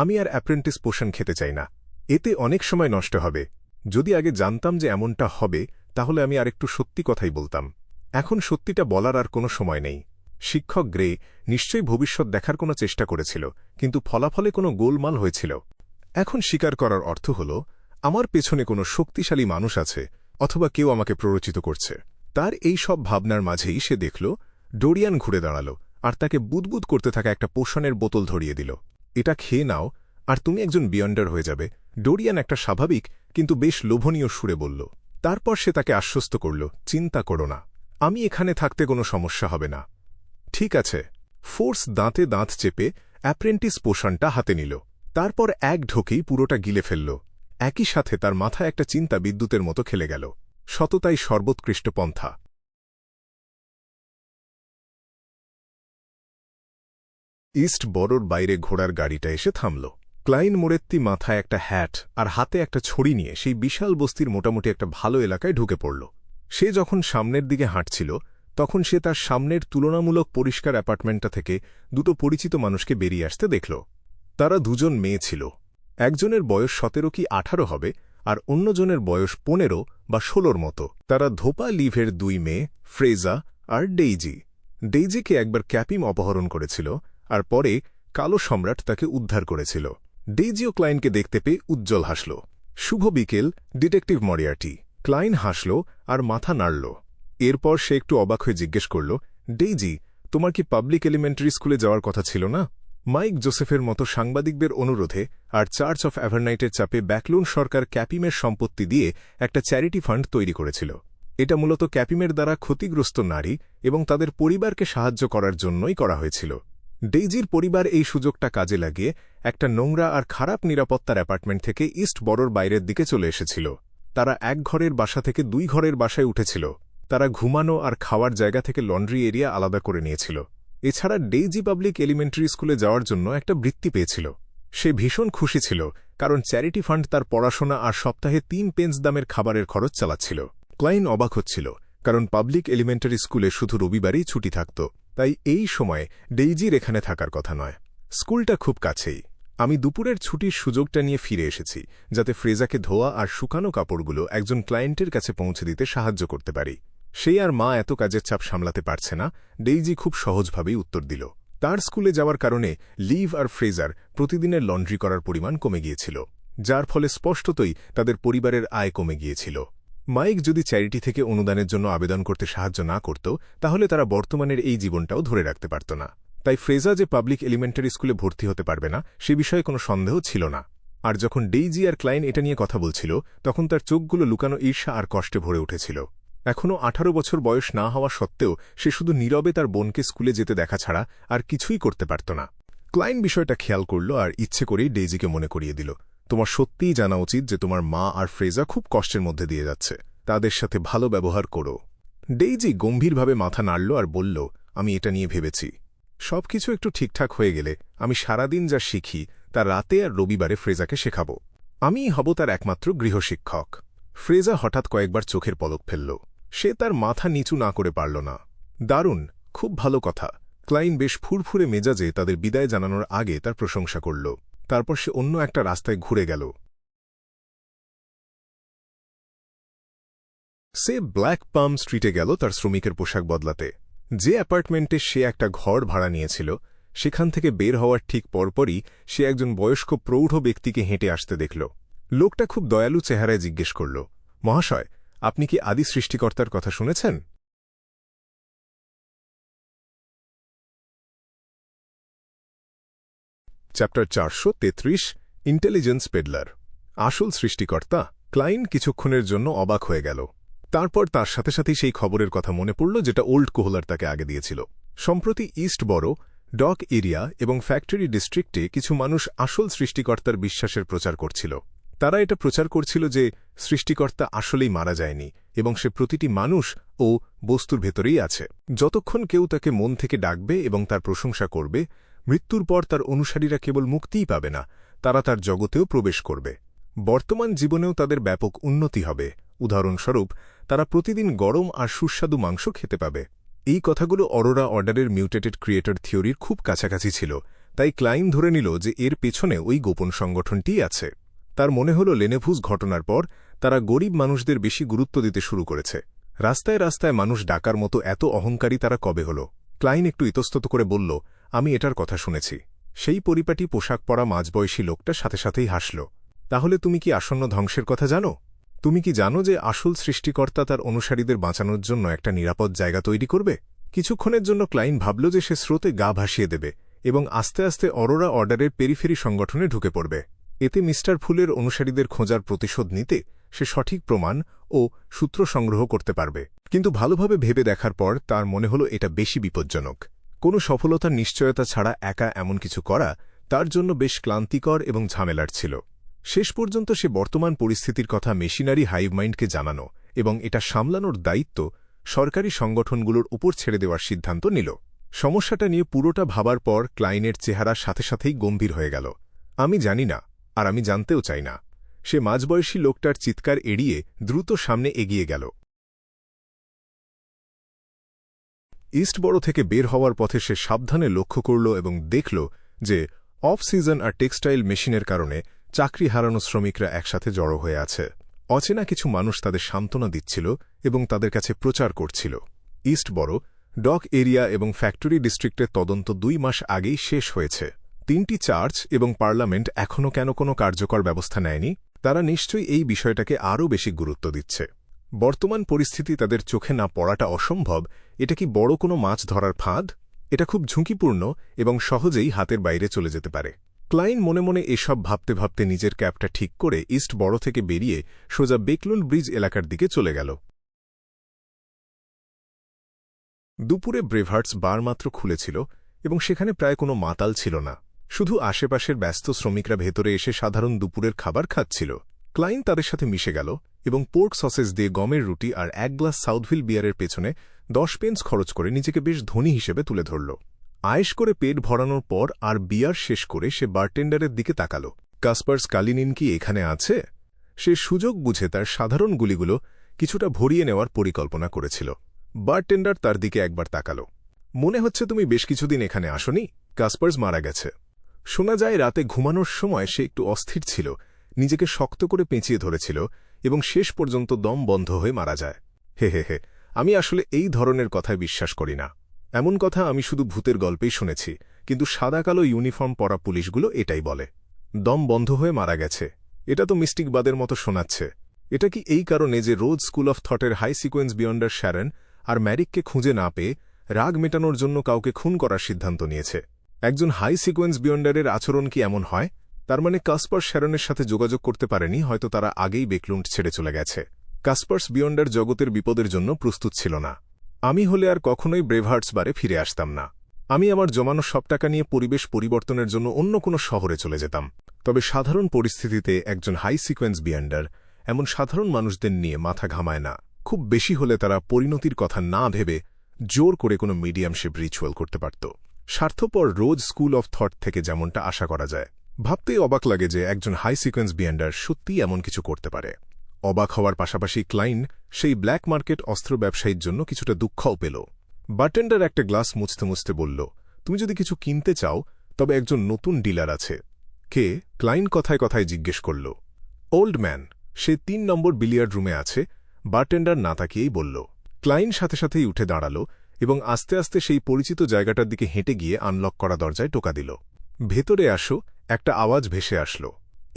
আমি আর অ্যাপ্রেন্টিস পোষণ খেতে চাই না। এতে অনেক সময় নষ্ট হবে। যদি আগে জানতাম যে এমনটা হবে তাহলে আমি আরেকটু সত্যি কথাই বলতাম। এখন সত্যিটা বলার আর কোনো সময় নেই। শিক্ষক গ্রে নিশ্চয়ই ভবিষ্যৎ দেখার কোনো চেষ্টা করেছিল, কিন্তু ফলাফলে কোনো গোলমাল হয়েছিল। এখন স্বীকার করার অর্থ হল আমার পেছনে কোনো শক্তিশালী মানুষ আছে অথবা কেউ আমাকে প্ররোচিত করছে। তার এই সব ভাবনার মাঝেই সে দেখল ডোরিয়ান ঘুরে দাঁড়াল আর তাকে বুদবুদ করতে থাকা একটা পোষণের বোতল ধরিয়ে দিল। এটা খেয়ে নাও আর তুমি একজন বিয়ন্ডার হয়ে যাবে। ডোরিয়ান একটা স্বাভাবিক কিন্তু বেশ লোভনীয় সুরে বলল। তারপর সে তাকে আশ্বস্ত করল, চিন্তা করো না, আমি এখানে থাকতে কোনো সমস্যা হবে না। ঠিক আছে। ফোর্স দাঁতে দাঁত চেপে অ্যাপ্রেন্টিস পোষণটা হাতে নিল। তারপর এক ঢোকেই পুরোটা গিলে ফেলল। একই সাথে তার মাথায় একটা চিন্তা বিদ্যুতের মতো খেলে গেল, সততাই সর্বোৎকৃষ্ট পন্থা। ইস্ট বরোর বাইরে ঘোড়ার গাড়িটা এসে থামল। ক্লাইন মোরেত্তি মাথায় একটা হ্যাট আর হাতে একটা ছড়ি নিয়ে সেই বিশাল বস্তির মোটামুটি একটা ভালো এলাকায় ঢুকে পড়ল। সে যখন সামনের দিকে হাঁটছিল তখন সে তার সামনের তুলনামূলক পরিষ্কার অ্যাপার্টমেন্টটা থেকে দুটো পরিচিত মানুষকে বেরিয়ে আসতে দেখল। তারা দুজন মেয়ে ছিল। একজনের বয়স 17 কি 18 হবে, আর অন্যজনের বয়স 15 বা 16 মতো। তারা ধোপা লিভের 2 মেয়ে, ফ্রেজা আর ডেইজি। ডেইজিকে একবার ক্যাপিম অপহরণ করেছিল, আর পরে কালো সম্রাট তাকে উদ্ধার করেছিল। ডেইজিও ক্লাইনকে দেখতে পেয়ে উজ্জ্বল হাসল। শুভ বিকেল, ডিটেকটিভ মরিয়ার্টি। ক্লাইন হাসল আর মাথা নাড়ল। এরপর সে একটু অবাক হয়ে জিজ্ঞেস করল, ডেইজি, তোমার কি পাবলিক এলিমেন্টারি স্কুলে যাওয়ার কথা ছিল না? মাইক জোসেফের মতো সাংবাদিকদের অনুরোধে আর চার্চ অফ অ্যাভারনাইটের চাপে ব্যাকলুন সরকার ক্যাপিমের সম্পত্তি দিয়ে একটা চ্যারিটি ফান্ড তৈরি করেছিল। এটা মূলত ক্যাপিমের দ্বারা ক্ষতিগ্রস্ত নারী এবং তাদের পরিবারকে সাহায্য করার জন্যই করা হয়েছিল। ডেইজির পরিবার এই সুযোগটা কাজে লাগিয়ে একটা নোংরা আর খারাপ নিরাপত্তার অ্যাপার্টমেন্ট থেকে ইস্ট বরোর বাইরের দিকে চলে এসেছিল। তারা এক ঘরের বাসা থেকে 2 ঘরের বাসায় উঠেছিল। তারা ঘুমানো আর খাওয়ার জায়গা থেকে লন্ড্রি এরিয়া আলাদা করে নিয়েছিল। এছাড়া ডেইজি পাবলিক এলিমেন্টারি স্কুলে যাওয়ার জন্য একটা বৃত্তি পেয়েছিল। সে ভীষণ খুশি ছিল, কারণ চ্যারিটি ফান্ড তার পড়াশোনা আর সপ্তাহে 3 পেন্স দামের খাবারের খরচ চালাচ্ছিল। ক্লাইন অবাক হচ্ছিল, কারণ পাবলিক এলিমেন্টারি স্কুলে শুধু রবিবারেই ছুটি থাকত। তাই এই সময়ে ডেইজির এখানে থাকার কথা নয়। স্কুলটা খুব কাছেই। আমি দুপুরের ছুটির সুযোগটা নিয়ে ফিরে এসেছি, যাতে ফ্রেজাকে ধোয়া আর শুকানো কাপড়গুলো একজন ক্লায়েন্টের কাছে পৌঁছে দিতে সাহায্য করতে পারি। সেই আর মা এত কাজের চাপ সামলাতে পারছে না, ডেইজি খুব সহজভাবেই উত্তর দিল। তার স্কুলে যাওয়ার কারণে লিভ আর ফ্রেজার প্রতিদিনের লন্ড্রি করার পরিমাণ কমে গিয়েছিল, যার ফলে স্পষ্টতই তাদের পরিবারের আয় কমে গিয়েছিল। মাইক যদি চ্যারিটি থেকে অনুদানের জন্য আবেদন করতে সাহায্য না করত, তাহলে তারা বর্তমানের এই জীবনটাও ধরে রাখতে পারত না। তাই ফ্রেজা যে পাবলিক এলিমেন্টারি স্কুলে ভর্তি হতে পারবে না সে বিষয়ে কোনো সন্দেহ ছিল না। আর যখন ডেইজি আর ক্লাইন এটা নিয়ে কথা বলছিল, তখন তার চোখগুলো লুকানো ঈর্ষা আর কষ্টে ভরে উঠেছিল। এখনও 18 বছর বয়স না হওয়া সত্ত্বেও সে শুধু নীরবে তার বোনকে স্কুলে যেতে দেখা ছাড়া আর কিছুই করতে পারত না। ক্লাইন বিষয়টা খেয়াল করল আর ইচ্ছে করেই ডেইজিকে মনে করিয়ে দিল, তোমার সত্যিই জানা উচিত যে তোমার মা আর ফ্রেজা খুব কষ্টের মধ্যে দিয়ে যাচ্ছে। তাদের সাথে ভালো ব্যবহার করো। ডেইজি গম্ভীরভাবে মাথা নাড়ল আর বলল, আমি এটা নিয়ে ভেবেছি। সবকিছু একটু ঠিকঠাক হয়ে গেলে আমি সারাদিন যা শিখি তা রাতে আর রবিবারে ফ্রেজাকে শেখাব। আমিই হব তার একমাত্র গৃহশিক্ষক। ফ্রেজা হঠাৎ কয়েকবার চোখের পলক ফেলল। সে তার মাথা নিচু না করে পারল না। দারুণ, খুব ভালো কথা। ক্লাইন বেশ ফুরফুরে মেজাজে তাদের বিদায় জানানোর আগে তার প্রশংসা করল। তারপর সে অন্য একটা রাস্তায় ঘুরে গেল। সে ব্ল্যাক পাম স্ট্রিটে গেল তার শ্রমিকের পোশাক বদলাতে। যে অ্যাপার্টমেন্টে সে একটা ঘর ভাড়া নিয়েছিল, সেখান থেকে বের হওয়ার ঠিক পরপরই সে একজন বয়স্ক প্রৌঢ় ব্যক্তিকে হেঁটে আসতে দেখল। লোকটা খুব দয়ালু চেহারায় জিজ্ঞেস করল, মহাশয়, আপনি কি আদি সৃষ্টিকর্তার কথা শুনেছেন? Chapter 433, intelligence peddler. আসল সৃষ্টিকর্তা? ক্লাইন কিছুক্ষণের জন্য অবাক হয়ে গেল। তারপর তার সাথে সাথেই সেই খবরের কথা মনে পড়ল যেটা ওল্ড কোহলার তাকে আগে দিয়েছিল। সম্প্রতি ইস্ট বরো, ডক এরিয়া এবং ফ্যাক্টরি ডিস্ট্রিক্টে কিছু মানুষ আসল সৃষ্টিকর্তার বিশ্বাসের প্রচার করছিল। তারা এটা প্রচার করছিল যে সৃষ্টিকর্তা আসলেই মারা যায়নি এবং সে প্রতিটি মানুষ ও বস্তুর ভেতরেই আছে। যতক্ষণ কেউ তাকে মন থেকে ডাকবে এবং তার প্রশংসা করবে, মৃত্যুর পর তার অনুসারীরা কেবল মুক্তিই পাবে না, তারা তার জগতেও প্রবেশ করবে। বর্তমান জীবনেও তাদের ব্যাপক উন্নতি হবে। উদাহরণস্বরূপ, তারা প্রতিদিন গরম আর সুস্বাদু মাংস খেতে পাবে। এই কথাগুলো অরোরা অর্ডারের মিউটেটেড ক্রিয়েটর থিওরির খুব কাছাকাছি ছিল, তাই ক্লাইন ধরে নিল যে এর পেছনে ওই গোপন সংগঠনটিই আছে। তার মনে হল লেনেভুজ ঘটনার পর তারা গরিব মানুষদের বেশি গুরুত্ব দিতে শুরু করেছে। রাস্তায় রাস্তায় মানুষ ডাকার মতো এত অহংকারী তারা কবে হল? ক্লাইন একটু ইতস্তত করে বলল, আমি এটার কথা শুনেছি। সেই পরিপাটি পোশাক পরা মাঝবয়সী লোকটা সাথে সাথেই হাসল। তাহলে তুমি কি আসন্ন ধ্বংসের কথা জানো? তুমি কি জানো যে আসল সৃষ্টিকর্তা তার অনুসারীদের বাঁচানোর জন্য একটা নিরাপদ জায়গা তৈরি করবে? কিছুক্ষণের জন্য ক্লাইন ভাবল যে সে স্রোতে গা ভাসিয়ে দেবে এবং আস্তে আস্তে অরোরা অর্ডারের পেরিফেরি সংগঠনে ঢুকে পড়বে। এতে মিস্টার ফুলের অনুসারীদের খোঁজার প্রতিশোধ নিতে সে সঠিক প্রমাণ ও সূত্র সংগ্রহ করতে পারবে। কিন্তু ভালোভাবে ভেবে দেখার পর তার মনে হল এটা বেশি বিপজ্জনক। কোনো সফলতার নিশ্চয়তা ছাড়া একা এমন কিছু করা তার জন্য বেশ ক্লান্তিকর এবং ঝামেলার ছিল। শেষ পর্যন্ত সে বর্তমান পরিস্থিতির কথা মেশিনারি হাইভ মাইন্ডকে জানানো এবং এটা সামলানোর দায়িত্ব সরকারি সংগঠনগুলোর উপর ছেড়ে দেওয়ার সিদ্ধান্ত নিল। সমস্যাটা নিয়ে পুরোটা ভাবার পর ক্লাইনের চেহারা সাথে সাথেই গম্ভীর হয়ে গেল। আমি জানি না, আর আমি জানতেও চাই না। সে মাঝবয়সী লোকটার চিৎকার এড়িয়ে দ্রুত সামনে এগিয়ে গেল। ইস্টবড়ো থেকে বের হওয়ার পথে সে সাবধানে লক্ষ্য করল এবং দেখল যে অফ সিজন আর টেক্সটাইল মেশিনের কারণে চাকরি হারানো শ্রমিকরা একসাথে জড়ো হয়ে আছে। অচেনা কিছু মানুষ তাদের সান্ত্বনা দিচ্ছিল এবং তাদের কাছে প্রচার করছিল। ইস্টবড়ো, ডক এরিয়া এবং ফ্যাক্টরি ডিস্ট্রিক্টের তদন্ত 2 মাস আগেই শেষ হয়েছে। 3টি চার্চ এবং পার্লামেন্ট এখনও কেন কোনো কার্যকর ব্যবস্থা নেয়নি? তারা নিশ্চয়ই এই বিষয়টাকে আরও বেশি গুরুত্ব দিচ্ছে। বর্তমান পরিস্থিতি তাদের চোখে না পড়াটা অসম্ভব। এটা কি বড় কোনো মাছ ধরার ফাঁদ? এটা খুব ঝুঁকিপূর্ণ এবং সহজেই হাতের বাইরে চলে যেতে পারে। ক্লাইন মনে মনে এসব ভাবতে ভাবতে নিজের ক্যাবটা ঠিক করে ইস্টবড়ো থেকে বেরিয়ে সোজা বেকলুন্ড ব্রিজ এলাকার দিকে চলে গেল। দুপুরে ব্রেভার্টস বার মাত্র খুলেছিল এবং সেখানে প্রায় কোনো মাতাল ছিল না। শুধু আশেপাশের ব্যস্ত শ্রমিকরা ভেতরে এসে সাধারণ দুপুরের খাবার খাচ্ছিল। ক্লাইন তাদের সাথে মিশে গেল এবং পোর্ক সসেজ দিয়ে গমের রুটি আর 1 গ্লাস সাউথভিল বিয়ারের পেছনে 10 পেন্স খরচ করে নিজেকে বেশ ধনী হিসেবে তুলে ধরল। আয়েশ করে পেট ভরানোর পর আর বিয়ার শেষ করে সে বারটেন্ডারের দিকে তাকাল। কাসপার স্কালিনিন কি এখানে আছে? সে সুযোগ বুঝে তার সাধারণ গুলিগুলো কিছুটা ভরিয়ে নেওয়ার পরিকল্পনা করেছিল। বারটেন্ডার তার দিকে একবার তাকাল। মনে হচ্ছে তুমি বেশ কিছুদিন এখানে আসনি। কাসপার্স মারা গেছে। শোনা যায় রাতে ঘুমানোর সময় সে একটু অস্থির ছিল, নিজেকে শক্ত করে পেঁচিয়ে ধরেছিল এবং শেষ পর্যন্ত দম বন্ধ হয়ে মারা যায়। হে হে হে, আমি আসলে এই ধরনের কথায় বিশ্বাস করি না। এমন কথা আমি শুধু ভূতের গল্পেই শুনেছি, কিন্তু সাদা কালো ইউনিফর্ম পরা পুলিশগুলো এটাই বলে। দম বন্ধ হয়ে মারা গেছে, এটা তো মিস্টিকবাদের মতো শোনাচ্ছে। এটা কি এই কারণে যে রোজ স্কুল অফ থটের হাই সিকোয়েন্স বিয়ন্ডার শ্যারন আর ম্যারিককে খুঁজে না পেয়ে রাগ মেটানোর জন্য কাউকে খুন করার সিদ্ধান্ত নিয়েছে? একজন হাই সিকোয়েন্স বিয়ন্ডারের আচরণ কি এমন হয়? তার মানে কাসপার শ্যারনের সাথে যোগাযোগ করতে পারেনি, হয়তো তারা আগেই বেকলুন্ড ছেড়ে চলে গেছে। কাসপার্স বিয়ন্ডার জগতের বিপদের জন্য প্রস্তুত ছিল না। আমি হলে আর কখনোই ব্রেভার্টস বারে ফিরে আসতাম না। আমি আমার জমানো সব টাকা নিয়ে পরিবেশ পরিবর্তনের জন্য অন্য কোনো শহরে চলে যেতাম। তবে সাধারণ পরিস্থিতিতে একজন হাই সিকোয়েন্স বিয়ন্ডার এমন সাধারণ মানুষদের নিয়ে মাথা ঘামায় না। খুব বেশি হলে তারা পরিণতির কথা না ভেবে জোর করে কোনো মিডিয়ামশিপ রিচুয়াল করতে পারত। স্বার্থপর রোজ স্কুল অফ থট থেকে যেমনটা আশা করা যায়। ভাবতেই অবাক লাগে যে একজন হাই সিকোয়েন্স বিয়ন্ডার সত্যিই এমন কিছু করতে পারে। অবাক হওয়ার পাশাপাশি ক্লাইন সেই ব্ল্যাক মার্কেট অস্ত্র ব্যবসায়ীর জন্য কিছুটা দুঃখও পেল। বারটেন্ডার একটা গ্লাস মুছতে মুছতে বলল, তুমি যদি কিছু কিনতে চাও তবে একজন নতুন ডিলার আছে। কে? ক্লাইন কথায় কথায় জিজ্ঞেস করল। ওল্ড ম্যান, সে 3 নম্বর বিলিয়ার্ড রুমে আছে। বারটেন্ডার না তাকিয়েই বলল। ক্লাইন সাথে সাথেই উঠে দাঁড়াল এবং আস্তে আস্তে সেই পরিচিত জায়গাটার দিকে হেঁটে গিয়ে আনলক করা দরজায় টোকা দিল। ভেতরে আসো, একটা আওয়াজ ভেসে আসল।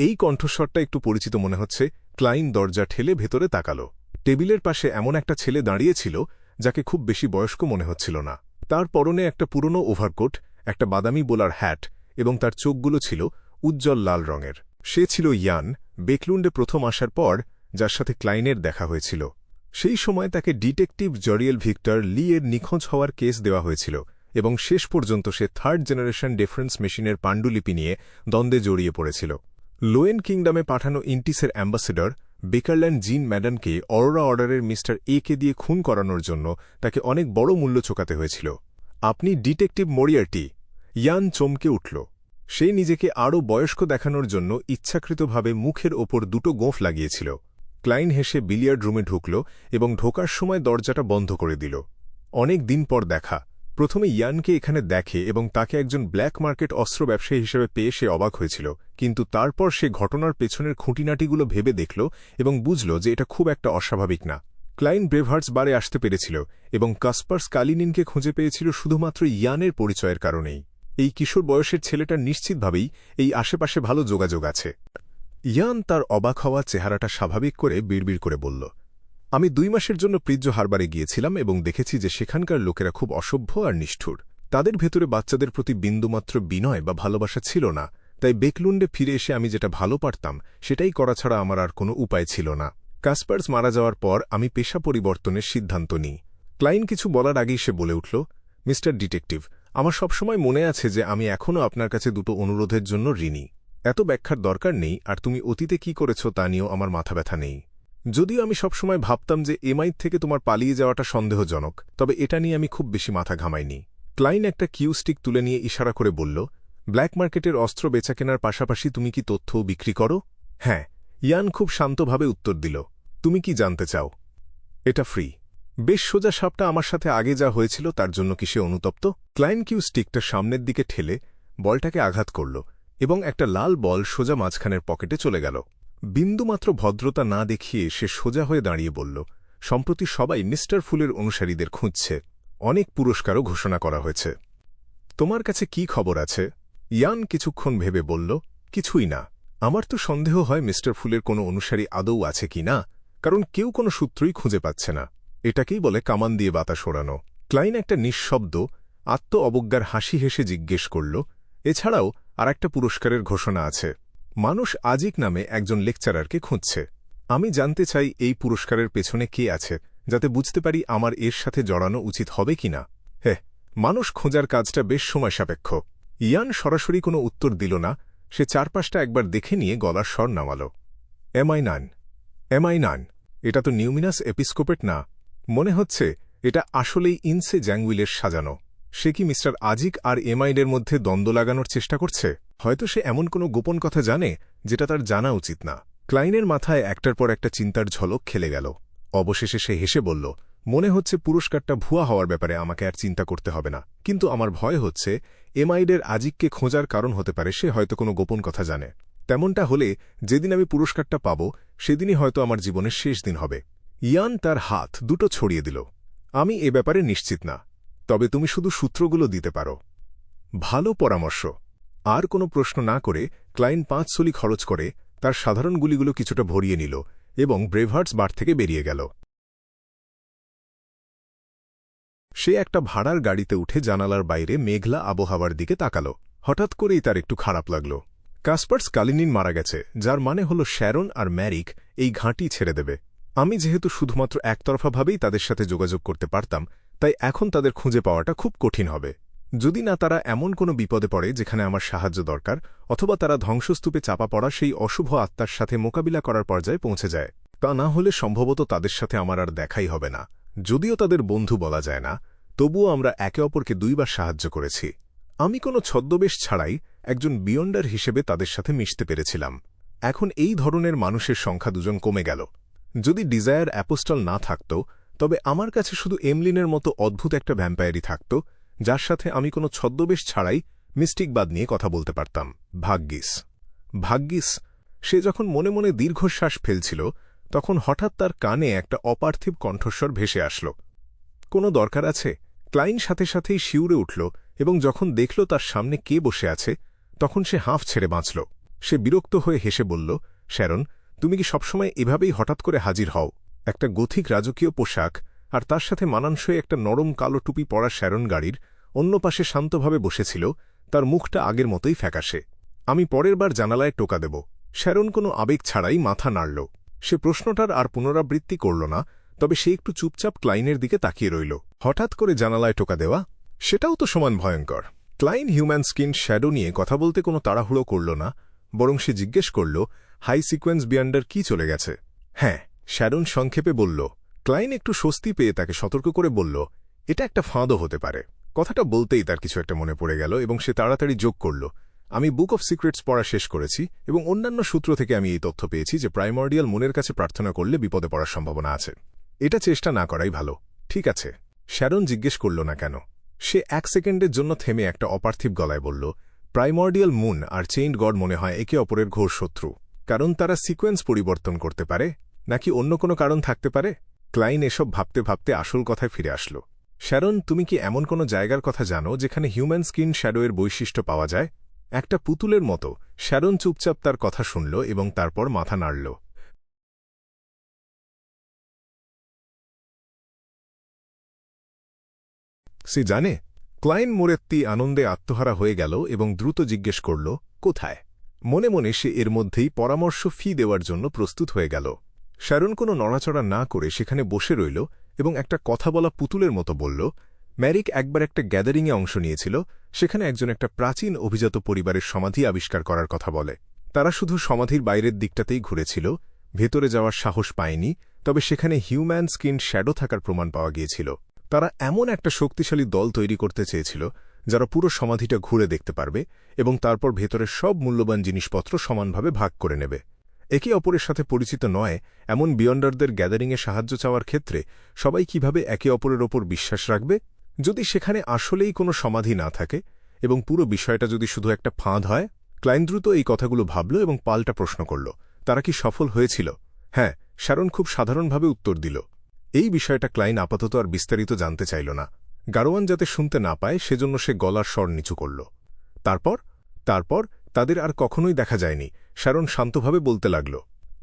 এই কণ্ঠস্বরটা একটু পরিচিত মনে হচ্ছে। ক্লাইন দরজা ঠেলে ভেতরে তাকাল। টেবিলের পাশে এমন একটা ছেলে দাঁড়িয়েছিল যাকে খুব বেশি বয়স্ক মনে হচ্ছিল না। তার পরনে একটা পুরনো ওভারকোট, একটা বাদামি বোলার হ্যাট এবং তার চোখগুলো ছিল উজ্জ্বল লাল রঙের। সে ছিল ইয়ান, বেকলুন্ডে প্রথম আসার পর যার সাথে ক্লাইনের দেখা হয়েছিল। সেই সময় তাকে ডিটেকটিভ জরিয়েল ভিক্টর লি এর নিখোঁজ হওয়ার কেস দেওয়া হয়েছিল এবং শেষ পর্যন্ত সে 3rd জেনারেশন ডিফারেন্স মেশিনের পাণ্ডুলিপি নিয়ে দ্বন্দ্বে জড়িয়ে পড়েছিল। লোয়েন কিংডমে পাঠানো ইন্টিসের অ্যাম্বাসেডর বেকারল্যান্ড জিন ম্যাডানকে অরোরা অর্ডারের মিস্টার একে দিয়ে খুন করানোর জন্য তাকে অনেক বড় মূল্য চোকাতে হয়েছিল। আপনি ডিটেকটিভ মরিয়ার্টি? ইয়ান চমকে উঠল। সে নিজেকে আরও বয়স্ক দেখানোর জন্য ইচ্ছাকৃতভাবে মুখের ওপর 2টো গোঁফ লাগিয়েছিল। ক্লাইন হেসে বিলিয়ার্ড রুমে ঢুকল এবং ঢোকার সময় দরজাটা বন্ধ করে দিল। অনেক দিন পর দেখা। প্রথমে ইয়ানকে এখানে দেখে এবং তাকে একজন ব্ল্যাক মার্কেট অস্ত্র ব্যবসায়ী হিসেবে পেয়ে সে অবাক হয়েছিল, কিন্তু তারপর সে ঘটনার পেছনের খুঁটিনাটিগুলো ভেবে দেখল এবং বুঝল যে এটা খুব একটা অস্বাভাবিক না। ক্লাইন ব্রেভার্টস বারে আসতে পেরেছিল এবং কাসপার স্কালিনিনকে খুঁজে পেয়েছিল শুধুমাত্র ইয়ানের পরিচয়ের কারণেই। এই কিশোর বয়সের ছেলেটা নিশ্চিতভাবেই এই আশেপাশে ভালো যোগাযোগ আছে। ইয়ান তার অবাক হওয়া চেহারাটা স্বাভাবিক করে বিড়বিড় করে বলল, আমি 2 মাসের জন্য প্রিজ্জ হারবারে গিয়েছিলাম এবং দেখেছি যে সেখানকার লোকেরা খুব অসভ্য আর নিষ্ঠুর। তাদের ভেতরে বাচ্চাদের প্রতি বিন্দুমাত্র বিনয় বা ভালোবাসা ছিল না। তাই বেকলুন্ডে ফিরে এসে আমি যেটা ভালো পারতাম সেটাই করা ছাড়া আমার আর কোনো উপায় ছিল না। কাসপার্স মারা যাওয়ার পর আমি পেশা পরিবর্তনের সিদ্ধান্ত নিই। ক্লাইন কিছু বলার আগেই সে বলে উঠল, মিস্টার ডিটেকটিভ, আমার সবসময় মনে আছে যে আমি এখনও আপনার কাছে দুটো অনুরোধের জন্য ঋণী। এত ব্যাখ্যার দরকার নেই, আর তুমি অতীতে কি করেছ তা নিয়েও আমার মাথা ব্যথা নেই। যদিও আমি সবসময় ভাবতাম যে এমআই থেকে তোমার পালিয়ে যাওয়াটা সন্দেহজনক, তবে এটা নিয়ে আমি খুব বেশি মাথা ঘামাইনি। ক্লাইন একটা কিউ স্টিক তুলে নিয়ে ইশারা করে বলল, ব্ল্যাক মার্কেটের অস্ত্র বেচাকেনার পাশাপাশি তুমি কি তথ্যও বিক্রি করো? হ্যাঁ। ইয়ান খুব শান্তভাবে উত্তর দিল, তুমি কি জানতে চাও? এটা ফ্রি। বেশ সোজা সাপটা আমার সাথে আগে যা হয়েছিল তার জন্য কি সে অনুতপ্ত? ক্লাইন কিউ স্টিকটা সামনের দিকে ঠেলে বলটাকে আঘাত করল এবং একটা লাল বল সোজা মাঝখানের পকেটে চলে গেল। বিন্দুমাত্র ভদ্রতা না দেখিয়ে সে সোজা হয়ে দাঁড়িয়ে বলল, সম্প্রতি সবাই মিস্টার ফুলের অনুসারীদের খুঁজছে। অনেক পুরস্কারও ঘোষণা করা হয়েছে। তোমার কাছে কি খবর আছে? ইয়ান কিছুক্ষণ ভেবে বলল, কিছুই না। আমার তো সন্দেহ হয় মিস্টার ফুলের কোনো অনুসারী আদৌ আছে কি না, কারণ কেউ কোনো সূত্রই খুঁজে পাচ্ছে না। এটাকেই বলে কামান দিয়ে বাতাস ওড়ানো। ক্লাইন একটা নিঃশব্দ আত্ম অবজ্ঞার হাসি হেসে জিজ্ঞেস করল, এছাড়াও আর একটা পুরস্কারের ঘোষণা আছে। মানুষ আজিক নামে একজন লেকচারারকে খুঁজছে। আমি জানতে চাই এই পুরস্কারের পেছনে কে আছে, যাতে বুঝতে পারি আমার এর সাথে জড়ানো উচিত হবে কিনা। হ্যাঁ, মানুষ খোঁজার কাজটা বেশ সময় সাপেক্ষ। ইয়ান সরাসরি কোনো উত্তর দিল না। সে চারপাশটা একবার দেখে নিয়ে গলার স্বর নামাল। এমআই9। এটা তো নিউমিনাস এপিস্কোপেট না। মনে হচ্ছে এটা আসলেই ইনসে জ্যাংউইলের সাজানো। সে কি মিস্টার আজিক আর এমআইনের মধ্যে দ্বন্দ্ব লাগানোর চেষ্টা করছে? হয়তো সে এমন কোনো গোপন কথা জানে যেটা তার জানা উচিত না। ক্লাইনের মাথায় একটার পর একটা চিন্তার ঝলক খেলে গেল। অবশেষে সে হেসে বলল, মনে হচ্ছে পুরস্কারটা ভুয়া হওয়ার ব্যাপারে আমাকে আর চিন্তা করতে হবে না, কিন্তু আমার ভয় হচ্ছে এমআইডের আজিককে খোঁজার কারণ হতে পারে সে হয়তো কোনো গোপন কথা জানে। তেমনটা হলে যেদিন আমি পুরস্কারটা পাব সেদিনই হয়তো আমার জীবনের শেষ দিন হবে। ইয়ান তার হাত দুটো ছড়িয়ে দিল। আমি এ ব্যাপারে নিশ্চিত না, তবে তুমি শুধু সূত্রগুলো দিতে পারো। ভালো পরামর্শ। আর কোনো প্রশ্ন না করে ক্লাইন 5 সলি খরচ করে তার সাধারণ গুলিগুলো কিছুটা ভরিয়ে নিল এবং ব্রেভার্টস বার থেকে বেরিয়ে গেল। সে একটা ভাড়ার গাড়িতে উঠে জানালার বাইরে মেঘলা আবহাওয়ার দিকে তাকাল। হঠাৎ করেই তার একটু খারাপ লাগল। কাসপার্স কালিনিন মারা গেছে, যার মানে হল শ্যারন আর ম্যারিক এই ঘাঁটি ছেড়ে দেবে। আমি যেহেতু শুধুমাত্র একতরফাভাবেই তাদের সাথে যোগাযোগ করতে পারতাম, তাই এখন তাদের খুঁজে পাওয়াটা খুব কঠিন হবে। যদি না তারা এমন কোনো বিপদে পড়ে যেখানে আমার সাহায্য দরকার, অথবা তারা ধ্বংসস্তূপে চাপা পড়া সেই অশুভ আত্মার সাথে মোকাবিলা করার পর্যায়ে পৌঁছে যায়, তা না হলে সম্ভবত তাদের সাথে আমার আর দেখাই হবে না। যদিও তাদের বন্ধু বলা যায় না, তবুও আমরা একে অপরকে 2 বার সাহায্য করেছি। আমি কোনো ছদ্মবেশ ছাড়াই একজন বিয়ন্ডার হিসেবে তাদের সাথে মিশতে পেরেছিলাম। এখন এই ধরনের মানুষের সংখ্যা 2 জন কমে গেল। যদি ডিজায়ার অ্যাপোস্টল না থাকত, তবে আমার কাছে শুধু এমলিনের মতো অদ্ভুত একটা ভ্যাম্পায়ারই থাকত, যার সাথে আমি কোনো ছদ্মবেশ ছাড়াই মিস্টিকবাদ নিয়ে কথা বলতে পারতাম। ভাগ্যিস সে যখন মনে মনে দীর্ঘশ্বাস ফেলছিল, তখন হঠাৎ তার কানে একটা অপার্থিব কণ্ঠস্বর ভেসে আসল। কোনো দরকার আছে? ক্লাইন সাথে সাথেই শিউরে উঠল এবং যখন দেখল তার সামনে কে বসে আছে, তখন সে হাঁফ ছেড়ে বাঁচল। সে বিরক্ত হয়ে হেসে বলল, শ্যারন, তুমি কি সবসময় এভাবেই হঠাৎ করে হাজির হও? একটা গথিক রাজকীয় পোশাক আর তার সাথে মানানসই একটা নরম কালো টুপি পরা শ্যারন গাড়ির অন্য পাশে শান্তভাবে বসেছিল, তার মুখটা আগের মতোই ফ্যাকাশে। আমি পরের বার জানালায় টোকা দেব। শ্যারন কোনো আবেগ ছাড়াই মাথা নাড়ল। সে প্রশ্নটার আর পুনরাবৃত্তি করল না, তবে সে একটু চুপচাপ ক্লাইনের দিকে তাকিয়ে রইল। হঠাৎ করে জানালায় টোকা দেওয়া, সেটাও তো সমান ভয়ঙ্কর। ক্লাইন হিউম্যান স্কিন শ্যাডো নিয়ে কথা বলতে কোনো তাড়াহুড়ো করল না, বরং সে জিজ্ঞেস করল, হাই সিকোয়েন্স বিয়ান্ডার কি চলে গেছে? হ্যাঁ, শ্যারন সংক্ষেপে বলল। ক্লাইন একটু স্বস্তি পেয়ে তাকে সতর্ক করে বলল, এটা একটা ফাঁদও হতে পারে। কথাটা বলতেই তার কিছু একটা মনে পড়ে গেল এবং সে তাড়াতাড়ি যোগ করল, আমি বুক অফ সিক্রেটস পড়া শেষ করেছি এবং অন্যান্য সূত্র থেকে আমি এই তথ্য পেয়েছি যে প্রাইমর্ডিয়াল মুনের কাছে প্রার্থনা করলে বিপদে পড়ার সম্ভাবনা আছে। এটা চেষ্টা না করাই ভালো। ঠিক আছে। শ্যারন জিজ্ঞেস করল না কেন। সে 1 সেকেন্ডের জন্য থেমে একটা অপার্থিব গলায় বলল, প্রাইমর্ডিয়াল মুন আর চেইন্ড গড মনে হয় একে অপরের ঘোর শত্রু। কারণ তারা সিকোয়েন্স পরিবর্তন করতে পারে, নাকি অন্য কোনো কারণ থাকতে পারে? ক্লাইন এসব ভাবতে ভাবতে আসল কথায় ফিরে আসল। শ্যারন, তুমি কি এমন কোনো জায়গার কথা জানো যেখানে হিউম্যান স্কিন শ্যাডোয়ের বৈশিষ্ট্য পাওয়া যায়? একটা পুতুলের মতো শ্যারন চুপচাপ তার কথা শুনল এবং তারপর মাথা নাড়ল। সে জানে। ক্লাইন মোরেত্তি আনন্দে আত্মহারা হয়ে গেল এবং দ্রুত জিজ্ঞেস করল, কোথায়? মনে মনে সে এর মধ্যেই পরামর্শ ফি দেওয়ার জন্য প্রস্তুত হয়ে গেল। শ্যারন কোনো নড়াচড়া না করে সেখানে বসে রইল এবং একটা কথা বলা পুতুলের মতো বলল, ম্যারিক একবার একটা গ্যাদারিংয়ে অংশ নিয়েছিল, সেখানে একজন একটা প্রাচীন অভিজাত পরিবারের সমাধি আবিষ্কার করার কথা বলে। তারা শুধু সমাধির বাইরের দিকটাতেই ঘুরেছিল, ভেতরে যাওয়ার সাহস পায়নি, তবে সেখানে হিউম্যান স্কিন শ্যাডো থাকার প্রমাণ পাওয়া গিয়েছিল। তারা এমন একটা শক্তিশালী দল তৈরি করতে চেয়েছিল যারা পুরো সমাধিটা ঘুরে দেখতে পারবে এবং তারপর ভেতরের সব মূল্যবান জিনিসপত্র সমানভাবে ভাগ করে নেবে। একে অপরের সাথে পরিচিত নয় এমন বিয়ন্ডারদের গ্যাদারিংয়ে সাহায্য চাওয়ার ক্ষেত্রে সবাই কিভাবে একে অপরের ওপর বিশ্বাস রাখবে? যদি সেখানে আসলেই কোনো সমাধি না থাকে এবং পুরো বিষয়টা যদি শুধু একটা ফাঁদ হয়? ক্লাইন দ্রুত এই কথাগুলো ভাবল এবং পাল্টা প্রশ্ন করল, তারা কি সফল হয়েছিল? হ্যাঁ, শ্যারন খুব সাধারণভাবে উত্তর দিল। এই বিষয়টা ক্লাইন আপাতত আর বিস্তারিত জানতে চাইল না। গারোয়ান যাতে শুনতে না পায় সেজন্য সে গলার স্বর নিচু করল। তারপর তাদের আর কখনোই দেখা যায়নি। শ্যারন শান্তভাবে বলতে লাগল,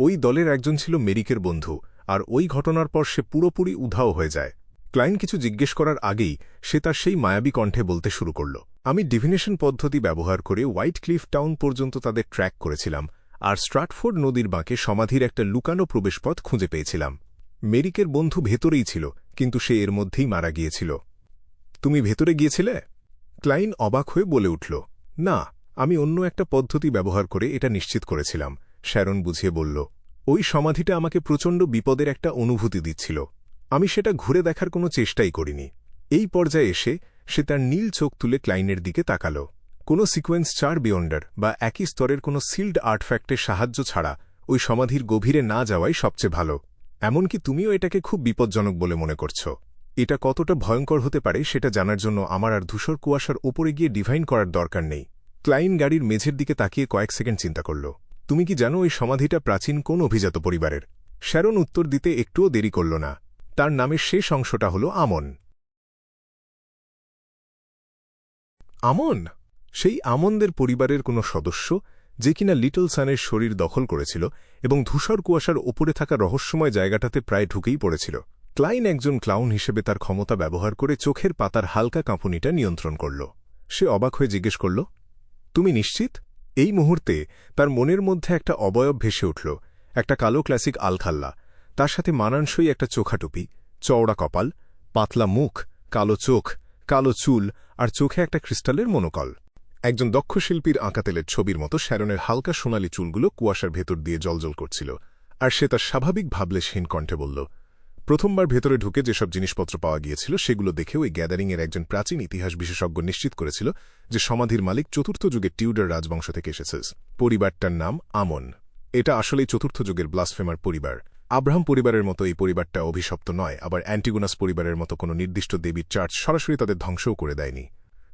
ওই দলের একজন ছিল মেরিকের বন্ধু, আর ওই ঘটনার পর সে পুরোপুরি উধাও হয়ে যায়। ক্লাইন কিছু জিজ্ঞেস করার আগেই সে তার সেই মায়াবী কণ্ঠে বলতে শুরু করল, আমি ডিভিনেশন পদ্ধতি ব্যবহার করে হোয়াইট ক্লিফ টাউন পর্যন্ত তাদের ট্র্যাক করেছিলাম, আর স্ট্রাটফোর্ড নদীর বাঁকে সমাধির একটা লুকানো প্রবেশপথ খুঁজে পেয়েছিলাম। মেরিকের বন্ধু ভেতরেই ছিল, কিন্তু সে এর মধ্যেই মারা গিয়েছিল। তুমি ভেতরে গিয়েছিলে? ক্লাইন অবাক হয়ে বলে উঠল, না, আমি অন্য একটা পদ্ধতি ব্যবহার করে এটা নিশ্চিত করেছিলাম। শ্যারন বুঝিয়ে বলল, ওই সমাধিটা আমাকে প্রচণ্ড বিপদের একটা অনুভূতি দিচ্ছিল। আমি সেটা ঘুরে দেখার কোনো চেষ্টাই করিনি। এই পর্যায়ে এসে সে তার নীল চোখ তুলে ক্লাইনের দিকে তাকাল। কোনো সিকোয়েন্স 4 বিয়ন্ডার বা একই স্তরের কোনো সিল্ড আর্টফ্যাক্টের সাহায্য ছাড়া ওই সমাধির গভীরে না যাওয়াই সবচেয়ে ভালো। এমনকি তুমিও এটাকে খুব বিপজ্জনক বলে মনে করছ। এটা কতটা ভয়ঙ্কর হতে পারে সেটা জানার জন্য আমার আর ধূসর কুয়াশার ওপরে গিয়ে ডিভাইন করার দরকার নেই। ক্লাইন গাড়ির মেঝের দিকে তাকিয়ে কয়েক সেকেন্ড চিন্তা করল। তুমি কি জানো ওই সমাধিটা প্রাচীন কোন অভিজাত পরিবারের? শ্যারন উত্তর দিতে একটুও দেরি করল না। তার নামের শেষ অংশটা হল আমন। আমন? সেই আমনদের পরিবারের কোনো সদস্য, যে কিনা লিটল সানের শরীর দখল করেছিল এবং ধূসর কুয়াশার ওপরে থাকা রহস্যময় জায়গাটাতে প্রায় ঢুকেই পড়েছিল। ক্লাইন একজন ক্লাউন হিসেবে তার ক্ষমতা ব্যবহার করে চোখের পাতার হালকা কাঁপুনিটা নিয়ন্ত্রণ করল। সে অবাক হয়ে জিজ্ঞেস করল, তুমি নিশ্চিত? এই মুহূর্তে তার মনের মধ্যে একটা অবয়ব ভেসে উঠল, একটা কালো ক্লাসিক আলখাল্লা, তার সাথে মানানসই একটা চোখাটুপি, চওড়া কপাল, পাতলা মুখ, কালো চোখ, কালো চুল আর চোখে একটা ক্রিস্টালের মনোকল। একজন দক্ষ শিল্পীর আঁকাতেলের ছবির মতো শ্যারনের হালকা সোনালি চুলগুলো কুয়াশার ভেতর দিয়ে জ্বলজ্বল করছিল, আর সে তার স্বাভাবিক ভাবলেশহীন কণ্ঠে বলল, প্রথমবার ভেতরে ঢুকে যেসব জিনিসপত্র পাওয়া গিয়েছিল সেগুলো দেখেও এই গ্যাদারিংয়ের একজন প্রাচীন ইতিহাস বিশেষজ্ঞ নিশ্চিত করেছিল যে সমাধির মালিক চতুর্থ যুগের টিউডার রাজবংশ থেকে এসেছে। পরিবারটার নাম আমন। এটা আসলেই চতুর্থ যুগের ব্লাসফেমার পরিবার। আব্রাহাম পরিবারের মতো এই পরিবারটা অভিশপ্ত নয়, আবার অ্যান্টিগোনাস পরিবারের মতো কোনো নির্দিষ্ট দেবীর চার্চ সরাসরি তাদের ধ্বংসও করে দেয়নি।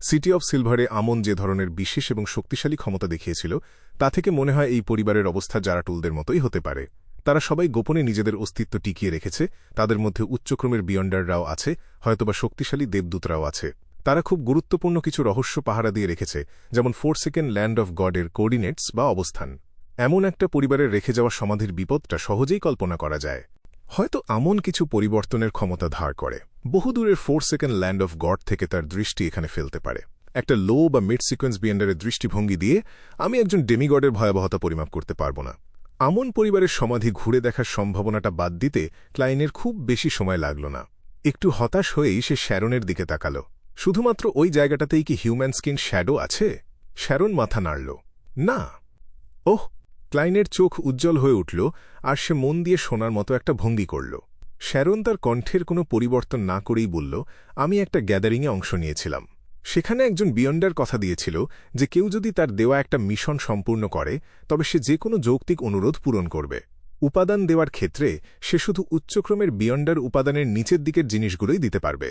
সিটি অফ সিলভারে আমন যে ধরনের বিশেষ এবং শক্তিশালী ক্ষমতা দেখিয়েছিল তা থেকে মনে হয় এই পরিবারের অবস্থা জারাটুলদের মতোই হতে পারে। তারা সবাই গোপনে নিজেদের অস্তিত্ব টিকিয়ে রেখেছে, তাদের মধ্যে উচ্চক্রমের বিয়ন্ডাররাও আছে, হয়তোবা শক্তিশালী দেবদূতরাও আছে। তারা খুব গুরুত্বপূর্ণ কিছু রহস্য পাহারা দিয়ে রেখেছে, যেমন ফোরসেকেন ল্যান্ড অফ গডের কোঅর্ডিনেটস বা অবস্থান। এমন একটা পরিবারের রেখে যাওয়া সমাধির বিপদটা সহজেই কল্পনা করা যায়। হয়তো আমন কিছু পরিবর্তনের ক্ষমতা ধার করে, বহুদূরের ফোরসেকেন ল্যান্ড অফ গড থেকে তার দৃষ্টি এখানে ফেলতে পারে। একটা লো বা মিড সিকোয়েন্স বিয়ন্ডারের দৃষ্টিভঙ্গি দিয়ে আমি একজন ডেমিগডের ভয়াবহতা পরিমাপ করতে পারব না। আমন পরিবারের সমাধি ঘুরে দেখার সম্ভাবনাটা বাদ দিতে ক্লাইনের খুব বেশি সময় লাগল না। একটু হতাশ হয়েই সে শ্যারনের দিকে তাকাল। শুধুমাত্র ওই জায়গাটাতেই কি হিউম্যান স্কিন শ্যাডো আছে? শ্যারন মাথা নাড়ল, না। ওহ! ক্লাইনের চোখ উজ্জ্বল হয়ে উঠল, আর সে মন দিয়ে শোনার মতো একটা ভঙ্গি করল। শ্যারন তার কণ্ঠের কোনো পরিবর্তন না করেই বলল, আমি একটা গ্যাদারিংয়ে অংশ নিয়েছিলাম। সেখানে একজন বিয়ন্ডার কথা দিয়েছিল যে কেউ যদি তার দেওয়া একটা মিশন সম্পূর্ণ করে তবে সে যে কোনো যৌক্তিক অনুরোধ পূরণ করবে। উপাদান দেওয়ার ক্ষেত্রে সে শুধু উচ্চক্রমের বিয়ন্ডার উপাদানের নিচের দিকের জিনিসগুলোই দিতে পারবে।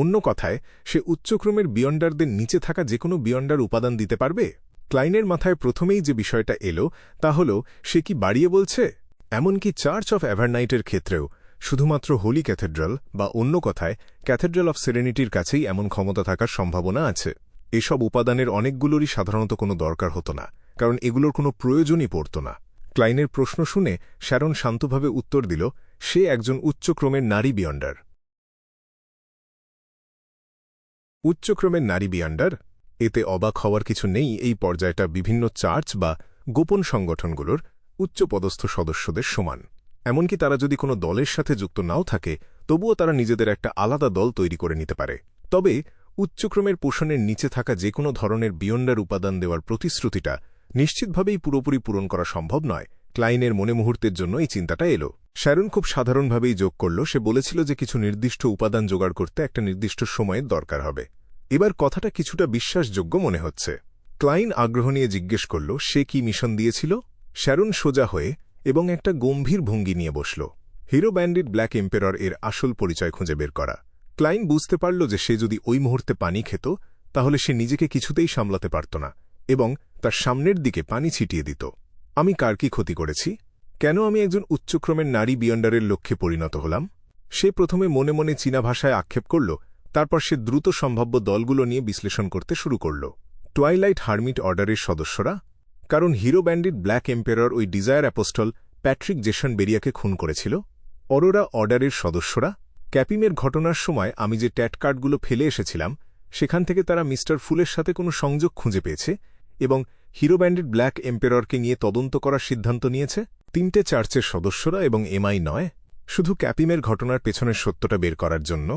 অন্য কথায়, সে উচ্চক্রমের বিয়ন্ডারদের নিচে থাকা যে কোনো বিয়ন্ডার উপাদান দিতে পারবে। ক্লাইনের মাথায় প্রথমেই যে বিষয়টা এলো তা হল, সে কি বাড়িয়ে বলছে? এমনকি চার্চ অফ এভারনাইটের ক্ষেত্রেও শুধুমাত্র হোলি ক্যাথেড্রাল বা অন্য কথায় ক্যাথেড্রাল অফ সেরেনিটির কাছেই এমন ক্ষমতা থাকার সম্ভাবনা আছে। এসব উপাদানের অনেকগুলোরই সাধারণত কোনো দরকার হতো না, কারণ এগুলোর কোনো প্রয়োজনই পড়ত না। ক্লাইনের প্রশ্ন শুনে শ্যারন শান্তভাবে উত্তর দিল, সে একজন উচ্চক্রমের নারী বিয়ন্ডার। উচ্চক্রমের নারী বিয়ন্ডার? এতে অবাক হওয়ার কিছু নেই। এই পর্যায়টা বিভিন্ন চার্চ বা গোপন সংগঠনগুলোর উচ্চপদস্থ সদস্যদের সমান। এমনকি তারা যদি কোনো দলের সাথে যুক্ত নাও থাকে তবুও তারা নিজেদের একটা আলাদা দল তৈরি করে নিতে পারে। তবে উচ্চক্রমের পোষণের নিচে থাকা যে কোনো ধরনের বিয়ন্ডার উপাদান দেওয়ার প্রতিশ্রুতিটা নিশ্চিতভাবেই পুরোপুরি পূরণ করা সম্ভব নয়। ক্লাইনের মনে মুহূর্তের জন্য এই চিন্তাটা এলো। শ্যারন খুব সাধারণভাবেই যোগ করল, সে বলেছিল যে কিছু নির্দিষ্ট উপাদান জোগাড় করতে একটা নির্দিষ্ট সময়ের দরকার হবে। এবার কথাটা কিছুটা বিশ্বাসযোগ্য মনে হচ্ছে। ক্লাইন আগ্রহ নিয়ে জিজ্ঞেস করল সে কি মিশন দিয়েছিল। শ্যারন সোজা হয়ে এবং একটা গম্ভীর ভঙ্গি নিয়ে বসল। হিরো ব্যান্ডিট ব্ল্যাক এম্পেরর এর আসল পরিচয় খুঁজে বের করা। ক্লাইন বুঝতে পারল যে সে যদি ওই মুহূর্তে পানি খেত তাহলে সে নিজেকে কিছুতেই সামলাতে পারত না এবং তার সামনের দিকে পানি ছিটিয়ে দিত। আমি কার কি ক্ষতি করেছি? কেন আমি একজন উচ্চক্রমের নারী বিয়ন্ডারের লক্ষ্যে পরিণত হলাম? সে প্রথমে মনে মনে চীনা ভাষায় আক্ষেপ করল, তারপর সে দ্রুত সম্ভাব্য দলগুলো নিয়ে বিশ্লেষণ করতে শুরু করল। টুয়াইলাইট হারমিট অর্ডারের সদস্যরা, কারণ হিরো ব্যান্ডিট ব্ল্যাক এম্পেরর ওই ডিজায়ার অ্যাপোস্টল প্যাট্রিক জেসন বেরিয়াকে খুন করেছিল। অরোরা অর্ডারের সদস্যরা, ক্যাপিমের ঘটনার সময় আমি যে ট্যাট কার্ডগুলো ফেলে এসেছিলাম সেখান থেকে তারা মিস্টার ফুলের সাথে কোনো সংযোগ খুঁজে পেয়েছে এবং হিরো ব্যান্ডিট ব্ল্যাক এম্পেররকে নিয়ে তদন্ত করার সিদ্ধান্ত নিয়েছে। 3টে চার্চের সদস্যরা এবং এমআই নয়, শুধু ক্যাপিমের ঘটনার পেছনের সত্যটা বের করার জন্য।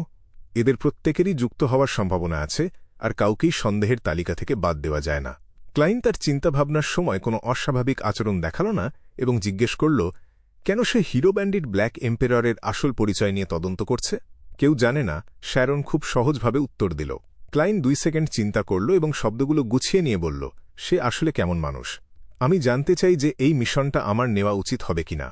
এদের প্রত্যেকেরই যুক্ত হওয়ার সম্ভাবনা আছে আর কাউকেই সন্দেহের তালিকা থেকে বাদ দেওয়া যায় না। ক্লাইন তার চিন্তাভাবনার সময় কোনো অস্বাভাবিক আচরণ দেখাল না এবং জিজ্ঞেস করল কেন সে হিরো ব্যান্ডিট ব্ল্যাক এম্পেররের আসল পরিচয় নিয়ে তদন্ত করছে। কেউ জানে না, শ্যারন খুব সহজভাবে উত্তর দিল। ক্লাইন 2 সেকেন্ড চিন্তা করল এবং শব্দগুলো গুছিয়ে নিয়ে বলল, সে আসলে কেমন মানুষ? আমি জানতে চাই যে এই মিশনটা আমার নেওয়া উচিত হবে কিনা।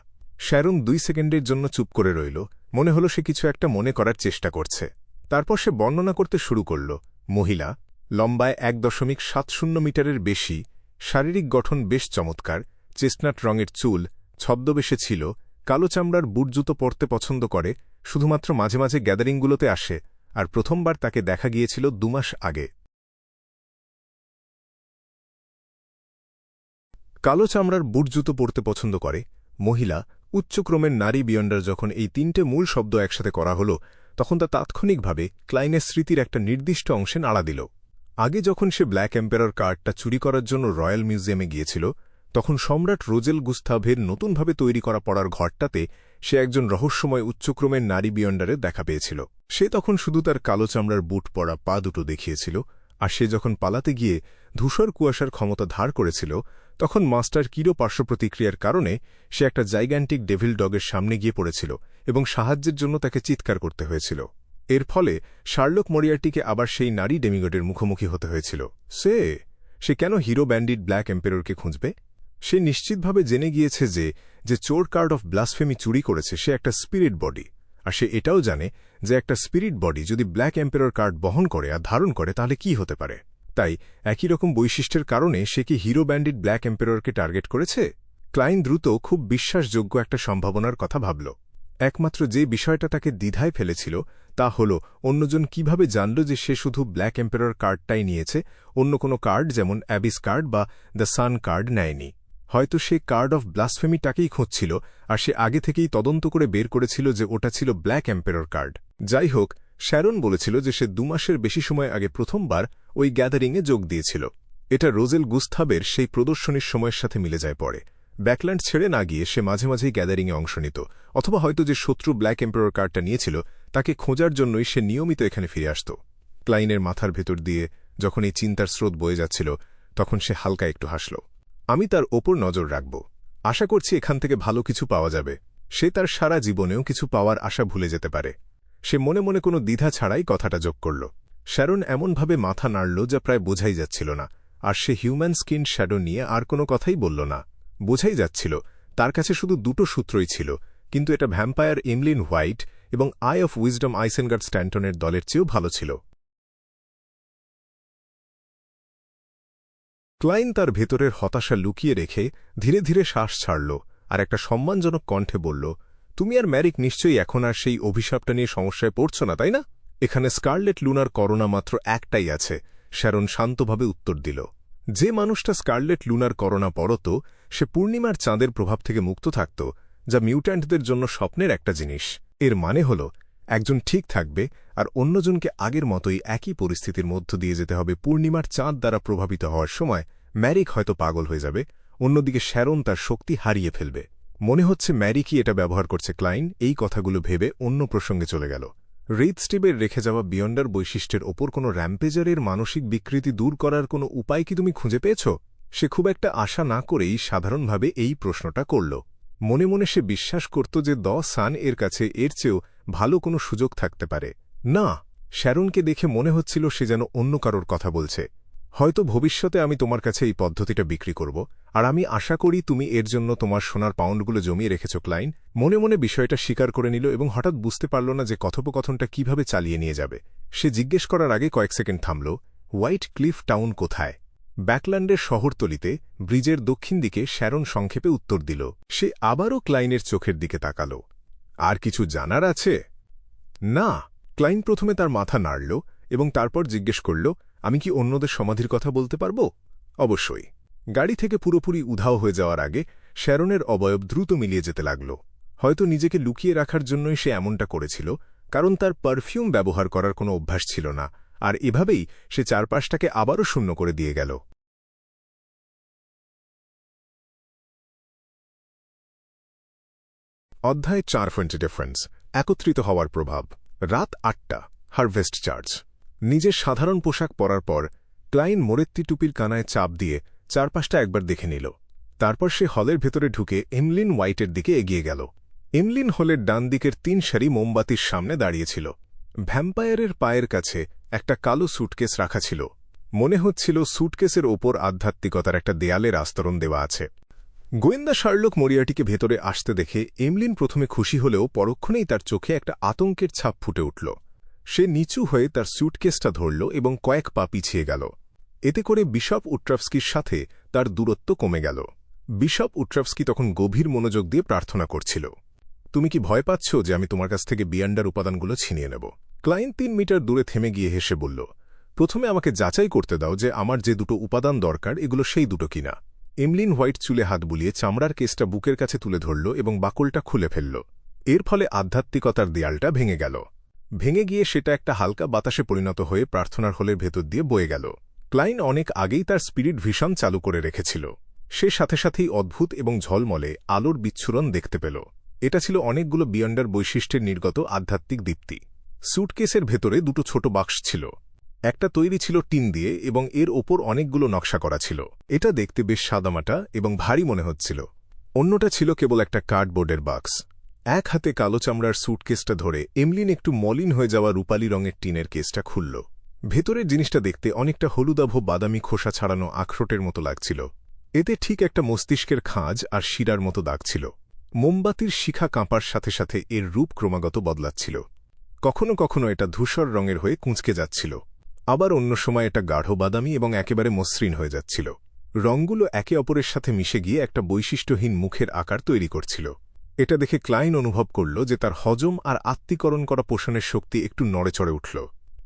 শ্যারন 2 সেকেন্ডের জন্য চুপ করে রইল। মনে হলো সে কিছু একটা মনে করার চেষ্টা করছে। তারপর সে বর্ণনা করতে শুরু করল। মহিলা, লম্বায় 1.70 মিটারের বেশি, শারীরিক গঠন বেশ চমৎকার, চেস্টনাট রঙের চুল, ছদ্মবেশে ছিল, কালো চামড়ার বুট জুতো পরতে পছন্দ করে, শুধুমাত্র মাঝে মাঝে গ্যাদারিংগুলোতে আসে, আর প্রথমবার তাকে দেখা গিয়েছিল 2 মাস আগে। কালো চামড়ার বুট জুতো পরতে পছন্দ করে, মহিলা, উচ্চক্রমের নারী বিয়ন্ডার। যখন এই 3টে মূল শব্দ একসাথে করা হল তখন তা তাৎক্ষণিকভাবে ক্লাইনের স্মৃতির একটা নির্দিষ্ট অংশে নাড়া দিল। আগে যখন সে ব্ল্যাক এম্পেরর কার্ডটা চুরি করার জন্য রয়্যাল মিউজিয়ামে গিয়েছিল তখন সম্রাট রোজেল গুস্তাভের নতুনভাবে তৈরি করা পড়ার ঘরটাতে সে একজন রহস্যময় উচ্চক্রমের নারী বিয়ন্ডারের দেখা পেয়েছিল। সে তখন শুধু তার কালো চামড়ার বুট পরা পা দুটো দেখিয়েছিল, আর সে যখন পালাতে গিয়ে ধূসর কুয়াশার ক্ষমতা ধার করেছিল তখন মাস্টার কিরো পার্শ্বপ্রতিক্রিয়ার কারণে সে একটা জাইগ্যান্টিক ডেভিল ডগের সামনে গিয়ে পড়েছিল এবং সাহায্যের জন্য তাকে চিৎকার করতে হয়েছিল। এর ফলে শার্লক মরিয়ার্টিকে আবার সেই নারী ডেমিগডের মুখোমুখি হতে হয়েছিল। সে কেন হিরো ব্যান্ডিট ব্ল্যাক এম্পেররকে খুঁজবে? সে নিশ্চিতভাবে জেনে গিয়েছে যে চোর কার্ড অফ ব্লাসফেমি চুরি করেছে সে একটা স্পিরিট বডি, আর সে এটাও জানে যে একটা স্পিরিট বডি যদি ব্ল্যাক এম্পেরর কার্ড বহন করে আর ধারণ করে তাহলে কি হতে পারে। তাই একই রকম বৈশিষ্ট্যের কারণে সে কি হিরো ব্যান্ডিট ব্ল্যাক এম্পেররকে টার্গেট করেছে? ক্লাইন দ্রুত খুব বিশ্বাসযোগ্য একটা সম্ভাবনার কথা ভাবল। একমাত্র যে বিষয়টা তাকে দ্বিধায় ফেলেছিল তা হল অন্যজন কিভাবে জানল যে সে শুধু ব্ল্যাক এম্পেরর কার্ডটাই নিয়েছে, অন্য কোনো কার্ড যেমন অ্যাবিস কার্ড বা দ্য সান কার্ড নেয়নি। হয়তো সে কার্ড অফ ব্লাসফেমিটাকেই খুঁজছিল আর সে আগে থেকেই তদন্ত করে বের করেছিল যে ওটা ছিল ব্ল্যাক এম্পেরর কার্ড। যাই হোক, শ্যারন বলেছিল যে সে 2 মাসের বেশি সময় আগে প্রথমবার ওই গ্যাদারিংয়ে যোগ দিয়েছিল। এটা রোজেল গুস্তাভের সেই প্রদর্শনীর সময়ের সাথে মিলে যায়। পরে ব্যাকল্যান্ড ছেড়ে না গিয়ে সে মাঝে মাঝেই গ্যাদারিংয়ে অংশ নিত, অথবা হয়তো যে শত্রু ব্ল্যাক এম্পেরর কার্ডটা নিয়েছিল তাকে খোঁজার জন্যই সে নিয়মিত এখানে ফিরে আসত। ক্লাইনের মাথার ভেতর দিয়ে যখন এই চিন্তার স্রোত বয়ে যাচ্ছিল তখন সে হালকা একটু হাসল। আমি তার ওপর নজর রাখব, আশা করছি এখান থেকে ভালো কিছু পাওয়া যাবে। সে তার সারা জীবনেও কিছু পাওয়ার আশা ভুলে যেতে পারে। সে মনে মনে কোনো দ্বিধা ছাড়াই কথাটা যোগ করল। শ্যারন এমনভাবে মাথা নাড়ল যা প্রায় বোঝাই যাচ্ছিল না, আর সে হিউম্যান স্কিন শ্যাডো নিয়ে আর কোনো কথাই বলল না। বোঝাই যাচ্ছিল তার কাছে শুধু 2টো সূত্রই ছিল, কিন্তু এটা ভ্যাম্পায়ার এমলিন হোয়াইট এবং আই অফ উইজডম আইসেনগার্ড স্ট্যান্টনের দলের চেয়েও ভালো ছিল। ক্লাইন তার ভেতরের হতাশা লুকিয়ে রেখে ধীরে ধীরে শ্বাস ছাড়ল আর একটা সম্মানজনক কণ্ঠে বলল, তুমি আর ম্যারিক নিশ্চয়ই এখন আর সেই অভিশাপটা নিয়ে সমস্যায় পড়ছ না, তাই না? এখানে স্কারলেট লুনার করোনা মাত্র একটাই আছে, শ্যারন শান্তভাবে উত্তর দিল। যে মানুষটা স্কারলেট লুনার করোনা পড়ত সে পূর্ণিমার চাঁদের প্রভাব থেকে মুক্ত থাকত, যা মিউট্যান্টদের জন্য স্বপ্নের একটা জিনিস। এর মানে হল একজন ঠিক থাকবে আর অন্যজনকে আগের মতোই একই পরিস্থিতির মধ্য দিয়ে যেতে হবে। পূর্ণিমার চাঁদ দ্বারা প্রভাবিত হওয়ার সময় ম্যারিক হয়তো পাগল হয়ে যাবে, অন্যদিকে শ্যারন তার শক্তি হারিয়ে ফেলবে। মনে হচ্ছে ম্যারি কি এটা ব্যবহার করছে। ক্লাইন এই কথাগুলো ভেবে অন্য প্রসঙ্গে চলে গেল। রিড স্টিভের রেখে যাওয়া বিয়ন্ডার বৈশিষ্ট্যের ওপর কোনো র্যাম্পেজারের মানসিক বিকৃতি দূর করার কোনো উপায় কি তুমি খুঁজে পেয়েছ? সে খুব একটা আশা না করেই সাধারণভাবে এই প্রশ্নটা করল। মনে মনে সে বিশ্বাস করত যে সান এর কাছে এর চেয়েও ভালো কোনো সুযোগ থাকতে পারে। না, শ্যারনকে দেখে মনে হচ্ছিল সে যেন অন্য কারোর কথা বলছে। হয়তো ভবিষ্যতে আমি তোমার কাছে এই পদ্ধতিটা বিক্রি করব, আর আমি আশা করি তুমি এর জন্য তোমার সোনার পাউন্ডগুলো জমিয়ে রেখেছ। ক্লাইন মনে মনে বিষয়টা স্বীকার করে নিল এবং হঠাৎ বুঝতে পারল না যে কথোপকথনটা কিভাবে চালিয়ে নিয়ে যাবে। সে জিজ্ঞেস করার আগে কয়েক সেকেন্ড থামল, হোয়াইট ক্লিফ টাউন কোথায়? ব্যাকল্যান্ডের শহরতলিতে, ব্রিজের দক্ষিণ দিকে। শ্যারন সংক্ষেপে উত্তর দিল। সে আবারও ক্লাইনের চোখের দিকে তাকাল। আর কিছু জানার আছে? না। ক্লাইন প্রথমে তার মাথা নাড়ল এবং তারপর জিজ্ঞেস করল, আমি কি অন্যদের সমাধির কথা বলতে পারব? অবশ্যই। গাড়ি থেকে পুরোপুরি উধাও হয়ে যাওয়ার আগে শ্যারনের অবয়ব দ্রুত মিলিয়ে যেতে লাগল। হয়তো নিজেকে লুকিয়ে রাখার জন্যই সে এমনটা করেছিল, কারণ তার পারফিউম ব্যবহার করার কোনো অভ্যাস ছিল না, আর এভাবেই সে চারপাশটাকে আবারও শূন্য করে দিয়ে গেল। অধ্যায় 4 ডিফারেন্স, একত্রিত হওয়ার প্রভাব। রাত 8টা, হারভেস্ট চার্চ। নিজের সাধারণ পোশাক পরার পর ক্লাইন মোরেত্তি টুপির কানায় চাপ দিয়ে চারপাশটা একবার দেখে নিল। তারপর সে হলের ভেতরে ঢুকে এমলিন হোয়াইটের দিকে এগিয়ে গেল। এমলিন হলের ডান দিকের 3 সারি মোমবাতির সামনে দাঁড়িয়েছিল। ভ্যাম্পায়ারের পায়ের কাছে একটা কালো স্যুটকেস রাখা ছিল। মনে হচ্ছিল স্যুটকেসের ওপর আধ্যাত্মিকতার একটা দেয়ালের আস্তরণ দেওয়া আছে। গোয়েন্দা শার্লক মরিয়াটিকে ভেতরে আসতে দেখে এমলিন প্রথমে খুশি হলেও পরক্ষণেই তার চোখে একটা আতঙ্কের ছাপ ফুটে উঠল। সে নিচু হয়ে তার স্যুটকেসটা ধরল এবং কয়েক পা পিছিয়ে গেল। এতে করে বিশপ উট্রাভস্কির সাথে তার দূরত্ব কমে গেল। বিশপ উট্রাভস্কি তখন গভীর মনোযোগ দিয়ে প্রার্থনা করছিল। তুমি কি ভয় পাচ্ছ যে আমি তোমার কাছ থেকে বিয়ান্ডার উপাদানগুলো ছিনিয়ে নেব? ক্লাইন 3 মিটার দূরে থেমে গিয়ে হেসে বলল, প্রথমে আমাকে যাচাই করতে দাও যে আমার যে দুটো উপাদান দরকার এগুলো সেই দুটো কিনা। এমলিন হোয়াইট চুলে হাত বুলিয়ে চামড়ার কেসটা বুকের কাছে তুলে ধরল এবং বাকলটা খুলে ফেলল। এর ফলে আধ্যাত্মিকতার দেয়ালটা ভেঙে গেল। ভেঙে গিয়ে সেটা একটা হালকা বাতাসে পরিণত হয়ে প্রার্থনার হলের ভেতর দিয়ে বয়ে গেল। ক্লাইন অনেক আগেই তার স্পিরিট ভিশন চালু করে রেখেছিল। সে সাথে সাথেই অদ্ভুত এবং ঝলমলে আলোর বিচ্ছুরণ দেখতে পেল। এটা ছিল অনেকগুলো বিয়ন্ডার বৈশিষ্ট্যের নির্গত আধ্যাত্মিক দীপ্তি। স্যুটকেসের ভেতরে দুটো ছোট বাক্স ছিল। একটা তৈরি ছিল টিন দিয়ে এবং এর ওপর অনেকগুলো নকশা করা ছিল। এটা দেখতে বেশ সাদামাটা এবং ভারী মনে হচ্ছিল। অন্যটা ছিল কেবল একটা কার্ডবোর্ডের বাক্স। এক হাতে কালো চামড়ার স্যুটকেসটা ধরে এমলিন একটু মলিন হয়ে যাওয়া রূপালী রঙের টিনের কেসটা খুলল। ভেতরের জিনিসটা দেখতে অনেকটা হলুদাভ বাদামি খোসা ছাড়ানো আখরোটের মতো লাগছিল। এতে ঠিক একটা মস্তিষ্কের খাঁজ আর শিরার মতো দাগ ছিল। মোমবাতির শিখা কাঁপার সাথে সাথে এর রূপ ক্রমাগত বদলাচ্ছিল। কখনো কখনো এটা ধূসর রঙের হয়ে কুঁচকে যাচ্ছিল, আবার অন্য সময় এটা গাঢ় বাদামি এবং একেবারে মসৃণ হয়ে যাচ্ছিল। রঙগুলো একে অপরের সাথে মিশে গিয়ে একটা বৈশিষ্ট্যহীন মুখের আকার তৈরি করছিল। এটা দেখে ক্লাইন অনুভব করল যে তার হজম আর আত্মীকরণ করা পোষণের শক্তি একটু নড়েচড়ে উঠল,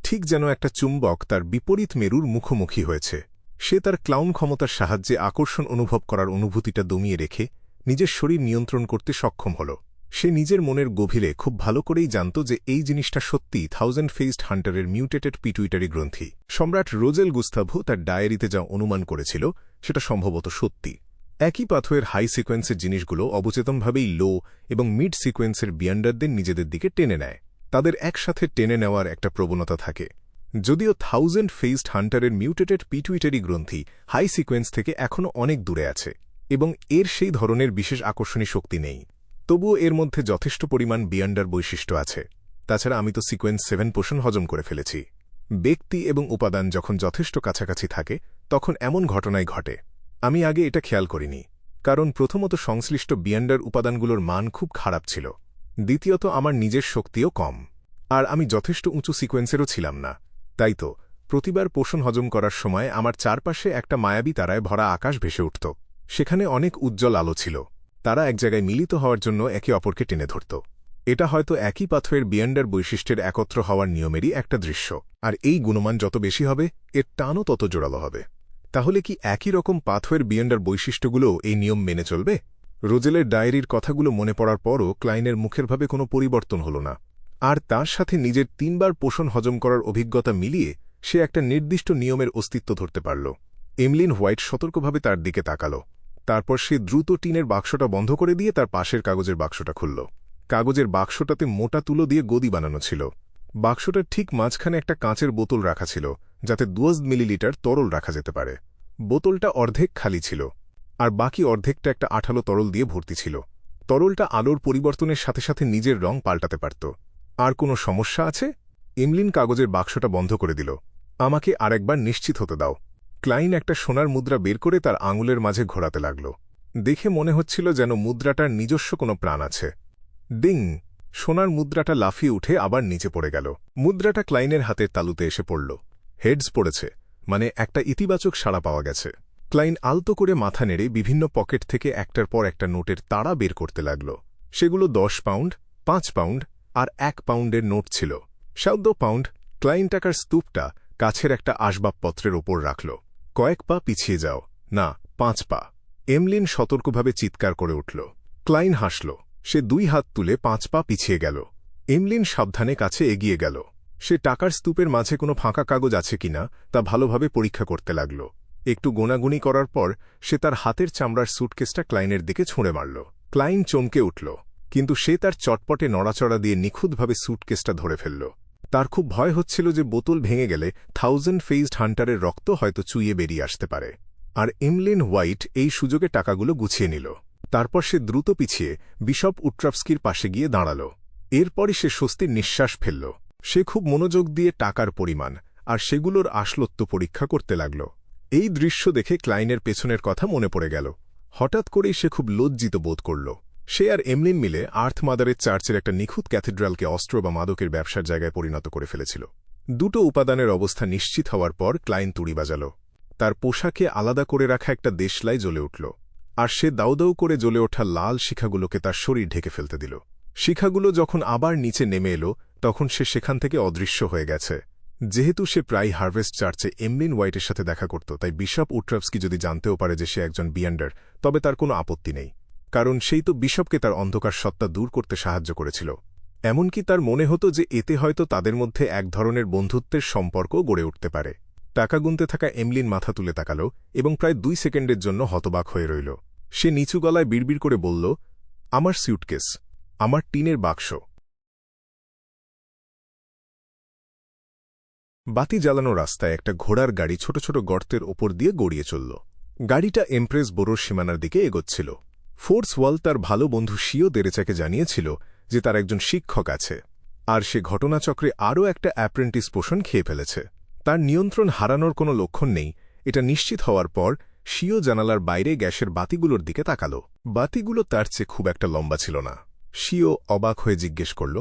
ঠিক যেন একটা চুম্বক তার বিপরীত মেরুর মুখোমুখি হয়েছে। সে তার ক্লাউন ক্ষমতার সাহায্যে আকর্ষণ অনুভব করার অনুভূতিটা দমিয়ে রেখে নিজের শরীর নিয়ন্ত্রণ করতে সক্ষম হল। সে নিজের মনের গভীরে খুব ভালো করেই জানত যে এই জিনিসটা সত্যি 1000 ফেসড হান্টারের মিউটেটেড পিটুইটারি গ্রন্থি। সম্রাট রোজেল গুস্তাভো তার ডায়েরিতে যা অনুমান করেছিল সেটা সম্ভবত সত্যি। একই পাথরের হাই সিকোয়েন্সের জিনিসগুলো অবচেতনভাবেই লো এবং মিড সিকোয়েন্সের বিয়ান্ডারদের নিজেদের দিকে টেনে নেয়। তাদের একসাথে টেনে নেওয়ার একটা প্রবণতা থাকে। যদিও 1000 ফেসড হান্টারের মিউটেটেড পিটুইটারি গ্রন্থি হাই সিকোয়েন্স থেকে এখনও অনেক দূরে আছে এবং এর সেই ধরনের বিশেষ আকর্ষণী শক্তি নেই, তবুও এর মধ্যে যথেষ্ট পরিমাণ বিয়ান্ডার বৈশিষ্ট্য আছে। তাছাড়া আমি তো সিকোয়েন্স 7 পোষণ হজম করে ফেলেছি। ব্যক্তি এবং উপাদান যখন যথেষ্ট কাছাকাছি থাকে তখন এমন ঘটনাই ঘটে। আমি আগে এটা খেয়াল করিনি, কারণ প্রথমত সংশ্লিষ্ট বিয়ান্ডার উপাদানগুলোর মান খুব খারাপ ছিল, দ্বিতীয়ত আমার নিজের শক্তিও কম, আর আমি যথেষ্ট উঁচু সিকোয়েন্সেরও ছিলাম না। তাই তো প্রতিবার পোষণ হজম করার সময় আমার চারপাশে একটা মায়াবী তারায় ভরা আকাশ ভেসে উঠত। সেখানে অনেক উজ্জ্বল আলো ছিল। তারা এক জায়গায় মিলিত হওয়ার জন্য একে অপরকে টেনে ধরত। এটা হয়তো একই পাথরের বিয়ান্ডার বৈশিষ্ট্যের একত্র হওয়ার নিয়মেরই একটা দৃশ্য, আর এই গুণমান যত বেশি হবে এর টানও তত জোরালো হবে। তাহলে কি একই রকম পাথরের বিয়ান্ডার বৈশিষ্ট্যগুলোও এই নিয়ম মেনে চলবে? রোজেলের ডায়েরির কথাগুলো মনে পড়ার পরও ক্লাইনের মুখের ভাবে কোনো পরিবর্তন হল না, আর তার সাথে নিজের 3 বার পোষণ হজম করার অভিজ্ঞতা মিলিয়ে সে একটা নির্দিষ্ট নিয়মের অস্তিত্ব ধরতে পারল। এমলিন হোয়াইট সতর্কভাবে তার দিকে তাকাল। তারপর সে দ্রুত টিনের বাক্সটা বন্ধ করে দিয়ে তার পাশের কাগজের বাক্সটা খুলল। কাগজের বাক্সটাতে মোটা তুলো দিয়ে গদি বানানো ছিল। বাক্সটার ঠিক মাঝখানে একটা কাঁচের বোতল রাখা ছিল, যাতে 10 মিলিলিটার তরল রাখা যেতে পারে। বোতলটা অর্ধেক খালি ছিল, আর বাকি অর্ধেকটা একটা আঠালো তরল দিয়ে ভর্তি ছিল। তরলটা আলোর পরিবর্তনের সাথে সাথে নিজের রং পাল্টাতে পারত। আর কোনো সমস্যা আছে? এমলিন কাগজের বাক্সটা বন্ধ করে দিল। আমাকে আরেকবার নিশ্চিত হতে দাও। ক্লাইন একটা সোনার মুদ্রা বের করে তার আঙুলের মাঝে ঘোরাতে লাগল। দেখে মনে হচ্ছিল যেন মুদ্রাটার নিজস্ব কোনো প্রাণ আছে। ডিং! সোনার মুদ্রাটা লাফিয়ে উঠে আবার নিচে পড়ে গেল। মুদ্রাটা ক্লাইনের হাতের তালুতে এসে পড়ল। হেডস পড়েছে, মানে একটা ইতিবাচক সাড়া পাওয়া গেছে। ক্লাইন আলতো করে মাথা নেড়ে বিভিন্ন পকেট থেকে একটার পর একটা নোটের তাড়া বের করতে লাগল। সেগুলো 10 পাউন্ড, 5 পাউন্ড আর 1 পাউন্ডের নোট ছিল। 7 পাউন্ড। ক্লাইন টাকার স্তূপটা কাছের একটা আসবাবপত্রের ওপর রাখল। কয়েক পা পিছিয়ে যাও। না, 5 পা। এমলিন সতর্কভাবে চিৎকার করে উঠল। ক্লাইন হাসল। সে 2 হাত তুলে 5 পা পিছিয়ে গেল। এমলিন সাবধানে কাছে এগিয়ে গেল। সে টাকার স্তূপের মাঝে কোনো ফাঁকা কাগজ আছে কিনা তা ভালোভাবে পরীক্ষা করতে লাগল। একটু গোনাগুনি করার পর সে তার হাতের চামড়ার স্যুটকেসটা ক্লাইনের দিকে ছুঁড়ে মারল। ক্লাইন চমকে উঠল, কিন্তু সে তার চটপটে নড়াচড়া দিয়ে নিখুঁতভাবে স্যুটকেসটা ধরে ফেলল। তার খুব ভয় হচ্ছিল যে বোতল ভেঙে গেলে 1000 ফেইজড হান্টারের রক্ত হয়তো চুইয়ে বেরিয়ে আসতে পারে। আর এমলিন হোয়াইট এই সুযোগে টাকাগুলো গুছিয়ে নিল। তারপর সে দ্রুত পিছিয়ে বিশপ উট্রাভস্কির পাশে গিয়ে দাঁড়াল। এরপরই সে স্বস্তির নিঃশ্বাস ফেলল। সে খুব মনোযোগ দিয়ে টাকার পরিমাণ আর সেগুলোর আসলত্ব পরীক্ষা করতে লাগল। এই দৃশ্য দেখে ক্লাইনের পেছনের কথা মনে পড়ে গেল। হঠাৎ করেই সে খুব লজ্জিত বোধ করল। সে আর এমলিন মিলে আর্থ মাদারের চার্চের একটা নিখুঁত ক্যাথেড্রালকে অস্ত্র বা মাদকের ব্যবসার জায়গায় পরিণত করে ফেলেছিল। দুটো উপাদানের অবস্থা নিশ্চিত হওয়ার পর ক্লাইন তুড়ি বাজাল। তার পোশাকে আলাদা করে রাখা একটা দেশলাই জ্বলে উঠল, আর সে দাউ করে জ্বলে ওঠা লাল শিখাগুলোকে তার শরীর ঢেকে ফেলতে দিল। শিখাগুলো যখন আবার নিচে নেমে এলো, তখন সে সেখান থেকে অদৃশ্য হয়ে গেছে। যেহেতু সে প্রায় হারভেস্ট চার্চে এমলিন হোয়াইটের সাথে দেখা করত, তাই বিশপ উট্রাভস্কি যদি জানতেও পারে যে সে একজন বিয়ান্ডার, তবে তার কোনো আপত্তি নেই, কারণ সেই তো বিশপকে তার অন্ধকার সত্তা দূর করতে সাহায্য করেছিল। এমনকি তার মনে হতো যে এতে হয়তো তাদের মধ্যে এক ধরনের বন্ধুত্বের সম্পর্ক গড়ে উঠতে পারে। টাকা গুনতে থাকা এমলিন মাথা তুলে তাকাল এবং প্রায় 2 সেকেন্ডের জন্য হতবাক হয়ে রইল। সে নিচু গলায় বিড়বিড় করে বলল, আমার স্যুটকেস, আমার টিনের বাক্স। বাতি জ্বালানো রাস্তায় একটা ঘোড়ার গাড়ি ছোট ছোট গর্তের ওপর দিয়ে গড়িয়ে চলল। গাড়িটা এমপ্রেস বোরোর সীমানার দিকে এগোচ্ছিল। ফোর্স ওয়াল তার ভালো বন্ধু শিও দেরেচাকে জানিয়েছিল যে তার একজন শিক্ষক আছে, আর সে ঘটনাচক্রে আরও একটা অ্যাপ্রেন্টিস পোষণ খেয়ে ফেলেছে। তার নিয়ন্ত্রণ হারানোর কোনো লক্ষণ নেই, এটা নিশ্চিত হওয়ার পর শিও জানালার বাইরে গ্যাসের বাতিগুলোর দিকে তাকাল। বাতিগুলো তার চেয়ে খুব একটা লম্বা ছিল না। শিও অবাক হয়ে জিজ্ঞেস করল,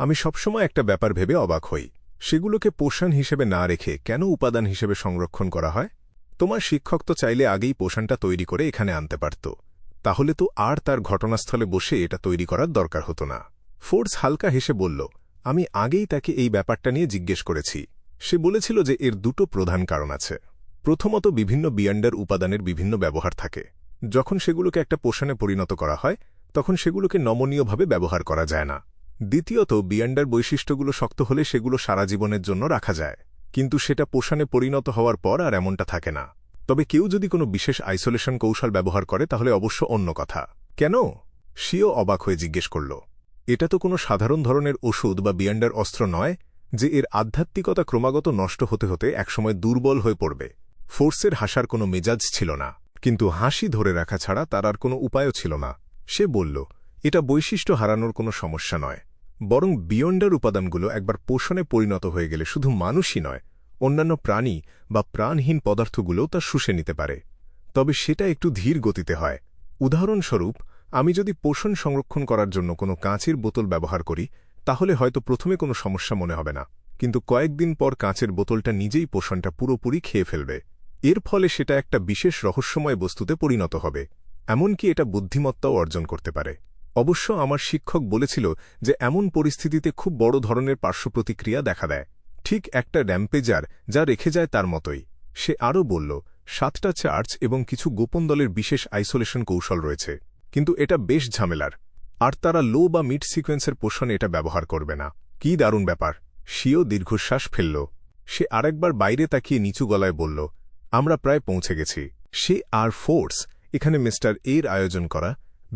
আমি সবসময় একটা ব্যাপার ভেবে অবাক হই, সেগুলোকে পোষণ হিসেবে না রেখে কেন উপাদান হিসেবে সংরক্ষণ করা হয়? তোমার শিক্ষক তো চাইলে আগেই পোষণটা তৈরি করে এখানে আনতে পারত, তাহলে তো আর তার ঘটনাস্থলে বসে এটা তৈরি করার দরকার হতো না। ফোর্স হালকা হেসে বলল, আমি আগেই তাকে এই ব্যাপারটা নিয়ে জিজ্ঞেস করেছি। সে বলেছিল যে এর দুটো প্রধান কারণ আছে। প্রথমত, বিভিন্ন বিয়ান্ডার উপাদানের বিভিন্ন ব্যবহার থাকে। যখন সেগুলোকে একটা পোষণে পরিণত করা হয়, তখন সেগুলোকে নমনীয়ভাবে ব্যবহার করা যায় না। দ্বিতীয়ত, বিয়ান্ডার বৈশিষ্ট্যগুলো শক্ত হলে সেগুলো সারা জীবনের জন্য রাখা যায়, কিন্তু সেটা পোষণে পরিণত হওয়ার পর আর এমনটা থাকে না। তবে কেউ যদি কোনো বিশেষ আইসোলেশন কৌশল ব্যবহার করে তাহলে অবশ্য অন্য কথা। কেন? শিও অবাক হয়ে জিজ্ঞেস করল। এটা তো কোনো সাধারণ ধরনের ওষুধ বা বিয়ান্ডার অস্ত্র নয় যে এর আধ্যাত্মিকতা ক্রমাগত নষ্ট হতে হতে একসময় দুর্বল হয়ে পড়বে। ফোর্সের হাসার কোনো মেজাজ ছিল না, কিন্তু হাসি ধরে রাখা ছাড়া তার আর কোনো উপায়ও ছিল না। সে বলল, এটা বৈশিষ্ট্য হারানোর কোনো সমস্যা নয়, বরং বিয়ন্ডার উপাদানগুলো একবার পোষণে পরিণত হয়ে গেলে শুধু মানুষই নয়, অন্যান্য প্রাণী বা প্রাণহীন পদার্থগুলোও তা শুষে নিতে পারে। তবে সেটা একটু ধীর গতিতে হয়। উদাহরণস্বরূপ, আমি যদি পোষণ সংরক্ষণ করার জন্য কোনো কাঁচের বোতল ব্যবহার করি, তাহলে হয়তো প্রথমে কোনো সমস্যা মনে হবে না, কিন্তু কয়েকদিন পর কাঁচের বোতলটা নিজেই পোষণটা পুরোপুরি খেয়ে ফেলবে। এর ফলে সেটা একটা বিশেষ রহস্যময় বস্তুতে পরিণত হবে, এমনকি এটা বুদ্ধিমত্তাও অর্জন করতে পারে। অবশ্য আমার শিক্ষক বলেছিল যে এমন পরিস্থিতিতে খুব বড় ধরনের পার্শ্বপ্রতিক্রিয়া দেখা দেয়, ঠিক একটা র্যাম্পেজার যা রেখে যায় তার মতোই। সে আরও বলল, 7টা চার্চ এবং কিছু গোপন দলের বিশেষ আইসোলেশন কৌশল রয়েছে, কিন্তু এটা বেশ ঝামেলার, আর তারা লো বা মিড সিকোয়েন্সের পোষণে এটা ব্যবহার করবে না। কি দারুণ ব্যাপার! শিও দীর্ঘশ্বাস ফেলল। সে আরেকবার বাইরে তাকিয়ে নিচু গলায় বলল, আমরা প্রায় পৌঁছে গেছি। সে আর ফোর্স এখানে মিস্টার এর আয়োজন করা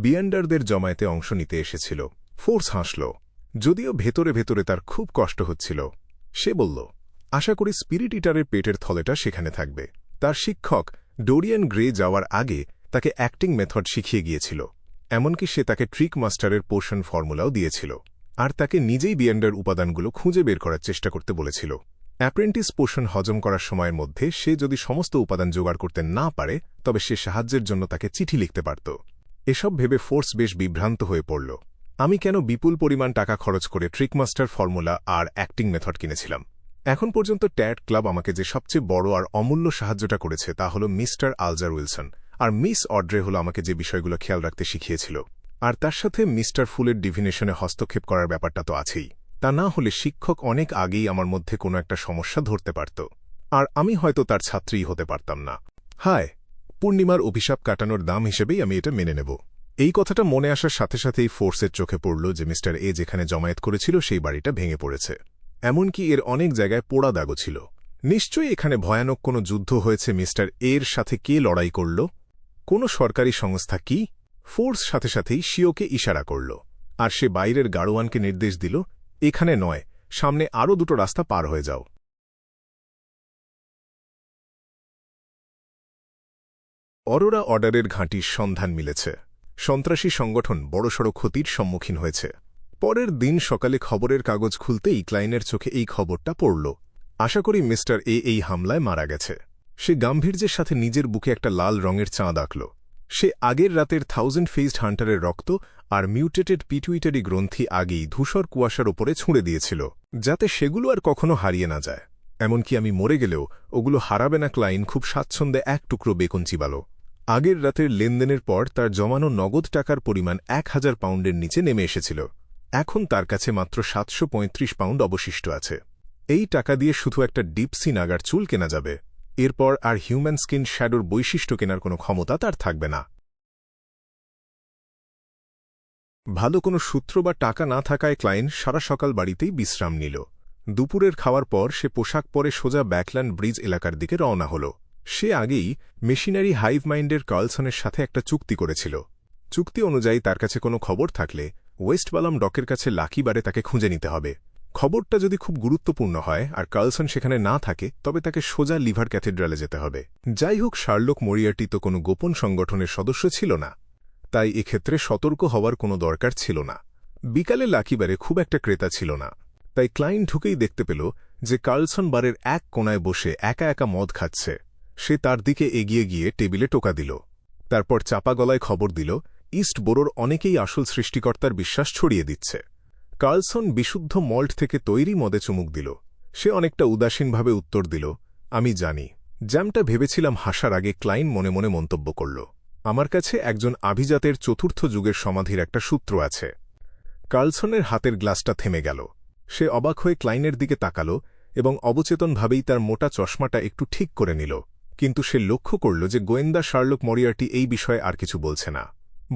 বিয়ান্ডারদের জমায়েতে অংশ নিতে এসেছিল। ফোর্স হাসল, যদিও ভেতরে ভেতরে তার খুব কষ্ট হচ্ছিল। সে বলল, আশা করি স্পিরিট ইটারের পেটের থলেটা সেখানে থাকবে। তার শিক্ষক ডোরিয়ান গ্রে যাওয়ার আগে তাকে অ্যাক্টিং মেথড শিখিয়ে গিয়েছিল, এমনকি সে তাকে ট্রিক মাস্টারের পোষণ ফর্মুলাও দিয়েছিল, আর তাকে নিজেই বিয়ান্ডার উপাদানগুলো খুঁজে বের করার চেষ্টা করতে বলেছিল। অ্যাপ্রেন্টিস পোষণ হজম করার সময়ের মধ্যে সে যদি সমস্ত উপাদান জোগাড় করতে না পারে তবে সে সাহায্যের জন্য তাকে চিঠি লিখতে পারত। এসব ভেবে ফোর্স বেশ বিভ্রান্ত হয়ে পড়ল। আমি কেন বিপুল পরিমাণ টাকা খরচ করে ট্রিকমাস্টার ফর্মুলা আর অ্যাক্টিং মেথড কিনেছিলাম? এখন পর্যন্ত ট্যাট ক্লাব আমাকে যে সবচেয়ে বড় আর অমূল্য সাহায্যটা করেছে তা হল মিস্টার আলজার উইলসন, আর মিস অড্রে হল আমাকে যে বিষয়গুলো খেয়াল রাখতে শিখিয়েছিল। আর তার সাথে মিস্টার ফুলের ডিভিনেশনে হস্তক্ষেপ করার ব্যাপারটা তো আছেই। তা না হলে শিক্ষক অনেক আগেই আমার মধ্যে কোনো একটা সমস্যা ধরতে পারত, আর আমি হয়তো তার ছাত্রীই হতে পারতাম না। হায়, পূর্ণিমার অভিশাপ কাটানোর দাম হিসেবেই আমি এটা মেনে নেব। এই কথাটা মনে আসার সাথে সাথেই ফোর্সের চোখে পড়ল যে মিস্টার এ যেখানে জমায়েত করেছিল সেই বাড়িটা ভেঙে পড়েছে, এমনকি এর অনেক জায়গায় পোড়া দাগও ছিল। নিশ্চয়ই এখানে ভয়ানক কোনো যুদ্ধ হয়েছে। মিস্টার এর সাথে কে লড়াই করল? কোনো সরকারি সংস্থা কি? ফোর্স সাথে সাথেই শিওকে ইশারা করল, আর সে বাইরের গাড়োয়ানকে নির্দেশ দিল, এখানে নয়, সামনে আরও দুটো রাস্তা পার হয়ে যাও। অরোরা অর্ডারের ঘাঁটির সন্ধান মিলেছে। সন্ত্রাসী সংগঠন বড়সড় ক্ষতির সম্মুখীন হয়েছে। পরের দিন সকালে খবরের কাগজ খুলতেই ক্লাইনের চোখে এই খবরটা পড়ল। আশা করি মিস্টার এ এই হামলায় মারা গেছে। সে গাম্ভীর্যের সাথে নিজের বুকে একটা লাল রঙের চাঁদ আঁকল। সে আগের রাতের 1000 ফেসড হান্টারের রক্ত আর মিউটেটেড পিটুইটারি গ্রন্থি আগেই ধূসর কুয়াশার ওপরে ছুঁড়ে দিয়েছিল, যাতে সেগুলো আর কখনো হারিয়ে না যায়। এমনকি আমি মরে গেলেও ওগুলো হারাবে না। ক্লাইন খুব স্বাচ্ছন্দ্যে এক টুকরো বেকন চিবাল। আগের রাতের লেনদেনের পর তার জমানো নগদ টাকার পরিমাণ 1000 পাউন্ডের নিচে নেমে এসেছিল। এখন তার কাছে মাত্র 735 পাউন্ড অবশিষ্ট আছে। এই টাকা দিয়ে শুধু একটা ডিপসি নাগার চুল কেনা যাবে। এরপর আর হিউম্যান স্কিন শ্যাডোর বৈশিষ্ট্য কেনার কোনো ক্ষমতা তার থাকবে না। ভালো কোনো সূত্র বা টাকা না থাকায় ক্লাইন সারা সকাল বাড়িতেই বিশ্রাম নিল। দুপুরের খাওয়ার পর সে পোশাক পরে সোজা ব্যাকল্যান্ড ব্রিজ এলাকার দিকে রওনা হল। সে আগেই মেশিনারি হাইভ মাইন্ডের কার্লসনের সাথে একটা চুক্তি করেছিল। চুক্তি অনুযায়ী তার কাছে কোনো খবর থাকলে ওয়েস্টবালাম ডকের কাছে লাকি বারে তাকে খুঁজে নিতে হবে। খবরটা যদি খুব গুরুত্বপূর্ণ হয় আর কার্লসন সেখানে না থাকে তবে তাকে সোজা লিভার ক্যাথেড্রালে যেতে হবে। যাই হোক, শার্লক মরিয়ার্টি তো কোনো গোপন সংগঠনের সদস্য ছিল না, তাই এক্ষেত্রে সতর্ক হওয়ার কোনো দরকার ছিল না। বিকালে লাকিবারে খুব একটা ক্রেতা ছিল না, তাই ক্লাইন ঢুকেই দেখতে পেল যে কার্লসন বারের এক কোনায় বসে একা একা মদ খাচ্ছে। সে তার দিকে এগিয়ে গিয়ে টেবিলে টোকা দিল। তারপর চাপা গলায় খবর দিল, ইস্ট বোরোর অনেকেই আসল সৃষ্টিকর্তার বিশ্বাস ছড়িয়ে দিচ্ছে। কার্লসন বিশুদ্ধ মল্ট থেকে তৈরি মদে চুমুক দিল। সে অনেকটা উদাসীনভাবে উত্তর দিল, আমি জানি। যেমটা ভেবেছিলাম হাসার আগে ক্লাইন মনে মনে মন্তব্য করল, আমার কাছে একজন আভিজাতের চতুর্থ যুগের সমাধির একটা সূত্র আছে। কার্লসনের হাতের গ্লাসটা থেমে গেল। সে অবাক হয়ে ক্লাইনের দিকে তাকাল এবং অবচেতনভাবেই তার মোটা চশমাটা একটু ঠিক করে নিল। কিন্তু সে লক্ষ্য করল যে গোয়েন্দা শার্লক মরিয়ার্টি এই বিষয়ে আর কিছু বলছে না,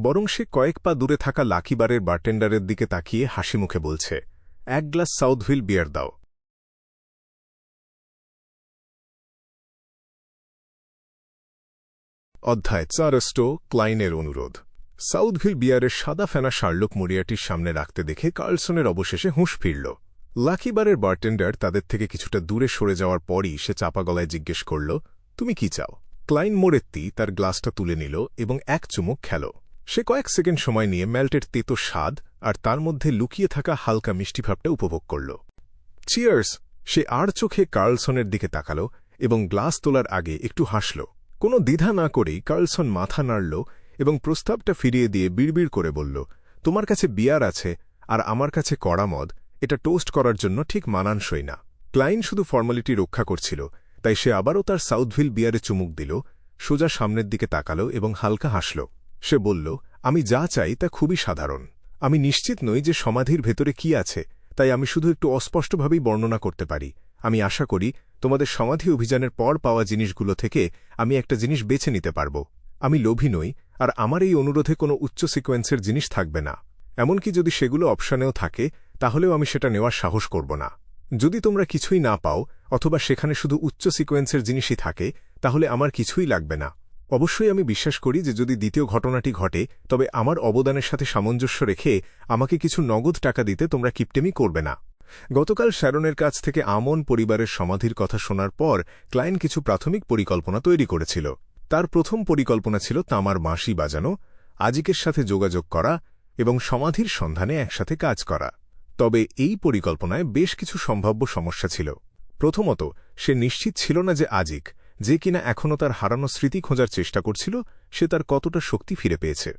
বরং সে কয়েক পা দূরে থাকা লাকিবারের বারটেন্ডারের দিকে তাকিয়ে হাসি মুখে বলছে, এক গ্লাস সাউথভিল বিয়ার দাও। অধ্যায় 4 ক্লাইনের অনুরোধ। সাউথভিল বিয়ারের সাদা ফেনা শার্লক মরিয়ার্টির সামনে রাখতে দেখে কার্লসনের অবশেষে হুঁশ ফিরল। লাকিবারের বারটেন্ডার তাদের থেকে কিছুটা দূরে সরে যাওয়ার পরই সে চাপা গলায় জিজ্ঞেস করল, তুমি কি চাও? ক্লাইন মোরেত্তি তার গ্লাসটা তুলে নিল এবং এক চুমুক খেল। সে কয়েক সেকেন্ড সময় নিয়ে ম্যাল্টের তেতো স্বাদ আর তার মধ্যে লুকিয়ে থাকা হালকা মিষ্টিভাবটা উপভোগ করল। চিয়ার্স! সে আর চোখে কার্লসনের দিকে তাকাল এবং গ্লাস তোলার আগে একটু হাসল। কোনো দ্বিধা না করেই কার্লসন মাথা নাড়ল এবং প্রস্তাবটা ফিরিয়ে দিয়ে বিড়বিড় করে বলল, তোমার কাছে বিয়ার আছে আর আমার কাছে কড়া মদ, এটা টোস্ট করার জন্য ঠিক মানানসই না। ক্লাইন শুধু ফর্মালিটি রক্ষা করছিল, তাই সে আবারও তার সাউথভিল বিয়ারে চুমুক দিল, সোজা সামনের দিকে তাকাল এবং হালকা হাসল। সে বলল, আমি যা চাই তা খুবই সাধারণ। আমি নিশ্চিত নই যে সমাধির ভেতরে কি আছে, তাই আমি শুধু একটু অস্পষ্টভাবেই বর্ণনা করতে পারি। আমি আশা করি তোমাদের সমাধি অভিযানের পর পাওয়া জিনিসগুলো থেকে আমি একটা জিনিস বেছে নিতে পারব। আমি লোভী নই, আর আমার এই অনুরোধে কোনো উচ্চ সিকোয়েন্সের জিনিস থাকবে না। এমনকি যদি সেগুলো অপশনেও থাকে তাহলেও আমি সেটা নেওয়ার সাহস করব না। যদি তোমরা কিছুই না পাও অথবা সেখানে শুধু উচ্চ সিকোয়েন্সের জিনিসই থাকে তাহলে আমার কিছুই লাগবে না। অবশ্যই আমি বিশ্বাস করি যে যদি দ্বিতীয় ঘটনাটি ঘটে তবে আমার অবদানের সাথে সামঞ্জস্য রেখে আমাকে কিছু নগদ টাকা দিতে তোমরা কিপটেমি করবে না। গতকাল শ্যারনের কাছ থেকে আমন পরিবারের সমাধির কথা শোনার পর ক্লায়েন্ট কিছু প্রাথমিক পরিকল্পনা তৈরি করেছিল। তার প্রথম পরিকল্পনা ছিল তামার বাঁশি বাজানো, আজিকের সাথে যোগাযোগ করা এবং সমাধির সন্ধানে একসাথে কাজ করা। তবে এই পরিকল্পনায় বেশ কিছু সম্ভাব্য সমস্যা ছিল। প্রথমত, সে নিশ্চিত ছিল না যে আজিক, যে কিনা এখনও তার হারানো স্মৃতি খোঁজার চেষ্টা করছিল, সে তার কতটা শক্তি ফিরে পেয়েছে।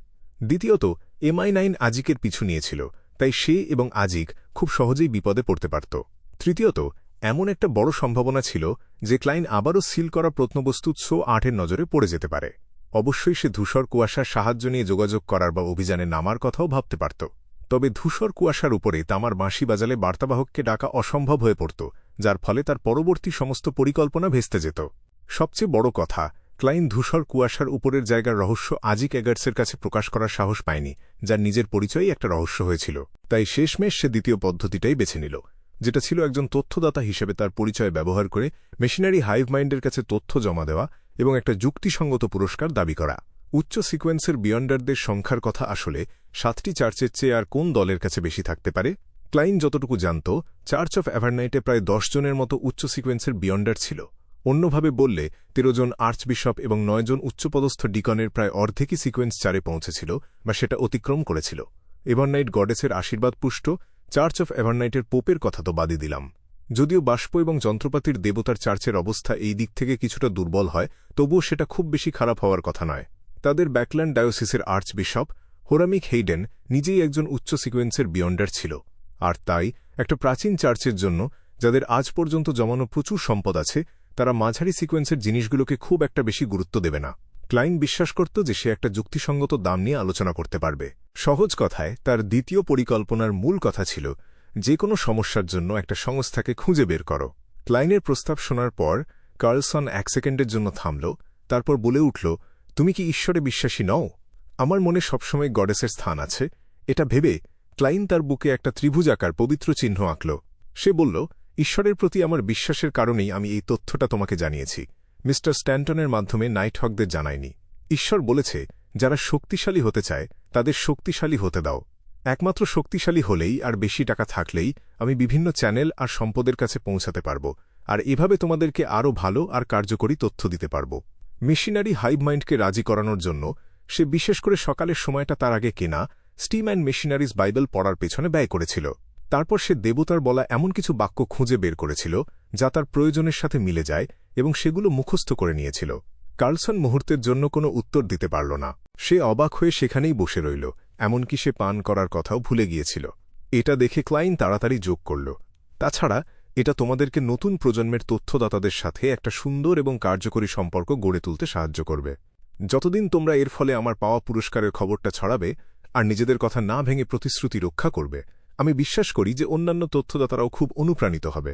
দ্বিতীয়ত, MI9 আজিকের পিছু নিয়েছিল, তাই সে এবং আজিক খুব সহজেই বিপদে পড়তে পারত। তৃতীয়ত, এমন একটা বড় সম্ভাবনা ছিল যে ক্লায়েন্ট আবারও সিল করা প্রত্নবস্তু SO8-এর নজরে পড়ে যেতে পারে। অবশ্যই সে ধূসর কুয়াশার সাহায্য নিয়ে যোগাযোগ করার বা অভিযানে নামার কথাও ভাবতে পারত। তবে ধূসর কুয়াশার উপরে তামার বাঁশি বাজালে বার্তাবাহককে ডাকা অসম্ভব হয়ে পড়ত, যার ফলে তার পরবর্তী সমস্ত পরিকল্পনা ভেস্তে যেত। সবচেয়ে বড় কথা, ক্লায়েন্ট ধূসর কুয়াশার উপরের জায়গার রহস্য আজিক এগার্টসের কাছে প্রকাশ করার সাহস পায়নি, যার নিজের পরিচয়ই একটা রহস্য হয়েছিল। তাই শেষমেশ সে দ্বিতীয় পদ্ধতিটাই বেছে নিল, যেটা ছিল একজন তথ্যদাতা হিসেবে তার পরিচয় ব্যবহার করে মেশিনারি হাইভ মাইন্ডের কাছে তথ্য জমা দেওয়া এবং একটা যুক্তিসঙ্গত পুরস্কার দাবি করা। উচ্চ সিকোয়েন্সের বিয়ন্ডারদের সংখ্যার কথা আসলে 7টি চার্চের চেয়ে আর কোন দলের কাছে বেশি থাকতে পারে? ক্লায়েন্ট যতটুকু জানত, চার্চ অফ অ্যাভারনাইটে প্রায় 10 জনের মতো উচ্চ সিকোয়েন্সের বিয়ন্ডার ছিল। অন্যভাবে বললে 13 জন আর্চবিশপ এবং 9 জন উচ্চপদস্থ ডিকনের প্রায় অর্ধেকই সিকোয়েন্স 4-এ পৌঁছেছিল বা সেটা অতিক্রম করেছিল। এভারনাইট গডেসের আশীর্বাদ পুষ্ট চার্চ অফ এভারনাইটের পোপের কথা তো বাদই দিলাম। যদিও বাষ্প এবং যন্ত্রপাতির দেবতার চার্চের অবস্থা এই দিক থেকে কিছুটা দুর্বল হয়, তবুও সেটা খুব বেশি খারাপ হওয়ার কথা নয়। তাদের ব্যাকল্যান্ড ডায়োসিসের আর্চবিশপ হোরামিক হেইডেন নিজেই একজন উচ্চ সিকোয়েন্সের বিয়ন্ডার ছিল, আর তাই একটা প্রাচীন চার্চের জন্য, যাদের আজ পর্যন্ত জমানো প্রচুর সম্পদ আছে, তারা মাঝারি সিকোয়েন্সের জিনিসগুলোকে খুব একটা বেশি গুরুত্ব দেবে না। ক্লায়েন্ট বিশ্বাস করত যে সে একটা যুক্তিসঙ্গত দাম নিয়ে আলোচনা করতে পারবে। সহজ কথায়, তার দ্বিতীয় পরিকল্পনার মূল কথা ছিল যে কোনো সমস্যার জন্য একটা সংস্থাকে খুঁজে বের করো। ক্লায়েন্টের প্রস্তাব শোনার পর কার্লসন 1 সেকেন্ডের জন্য থামল, তারপর বলে উঠল, তুমি কি ঈশ্বরে বিশ্বাসী নও? আমার মনে সবসময় গডেসের স্থান আছে, এটা ভেবে ক্লায়েন্ট তার বুকে একটা ত্রিভুজাকার পবিত্র চিহ্ন আঁকল। সে বলল, ঈশ্বরের প্রতি আমার বিশ্বাসের কারণেই আমি এই তথ্যটা তোমাকে জানিয়েছি। মিস্টার স্ট্যান্টনের মাধ্যমে নাইটহকদের জানায়নি। ঈশ্বর বলেছে, যারা শক্তিশালী হতে চায় তাদের শক্তিশালী হতে দাও। একমাত্র শক্তিশালী হলেই আর বেশি টাকা থাকলেই আমি বিভিন্ন চ্যানেল আর সম্পদের কাছে পৌঁছাতে পারব, আর এভাবে তোমাদেরকে আরও ভালো আর কার্যকরী তথ্য দিতে পারব। মেশিনারি হাইভ মাইন্ডকে রাজি করানোর জন্য সে বিশেষ করে সকালের সময়টা তার আগে কেনা স্টিম অ্যান্ড মেশিনারিজ বাইবেল পড়ার পেছনে ব্যয় করেছিল। তারপর সে দেবতার বলা এমন কিছু বাক্য খুঁজে বের করেছিল যা তার প্রয়োজনের সাথে মিলে যায় এবং সেগুলো মুখস্থ করে নিয়েছিল। কার্লসন মুহূর্তের জন্য কোনো উত্তর দিতে পারল না। সে অবাক হয়ে সেখানেই বসে রইল, এমনকি সে পান করার কথাও ভুলে গিয়েছিল। এটা দেখে ক্লায়েন্ট তাড়াতাড়ি যোগ করল, তাছাড়া এটা তোমাদেরকে নতুন প্রজন্মের তথ্যদাতাদের সাথে একটা সুন্দর এবং কার্যকরী সম্পর্ক গড়ে তুলতে সাহায্য করবে। যতদিন তোমরা এর ফলে আমার পাওয়া পুরস্কারের খবরটা ছড়াবে আর নিজেদের কথা না ভেঙে প্রতিশ্রুতি রক্ষা করবে, আমি বিশ্বাস করি যে অন্যান্য তথ্যদাতারাও খুব অনুপ্রাণিত হবে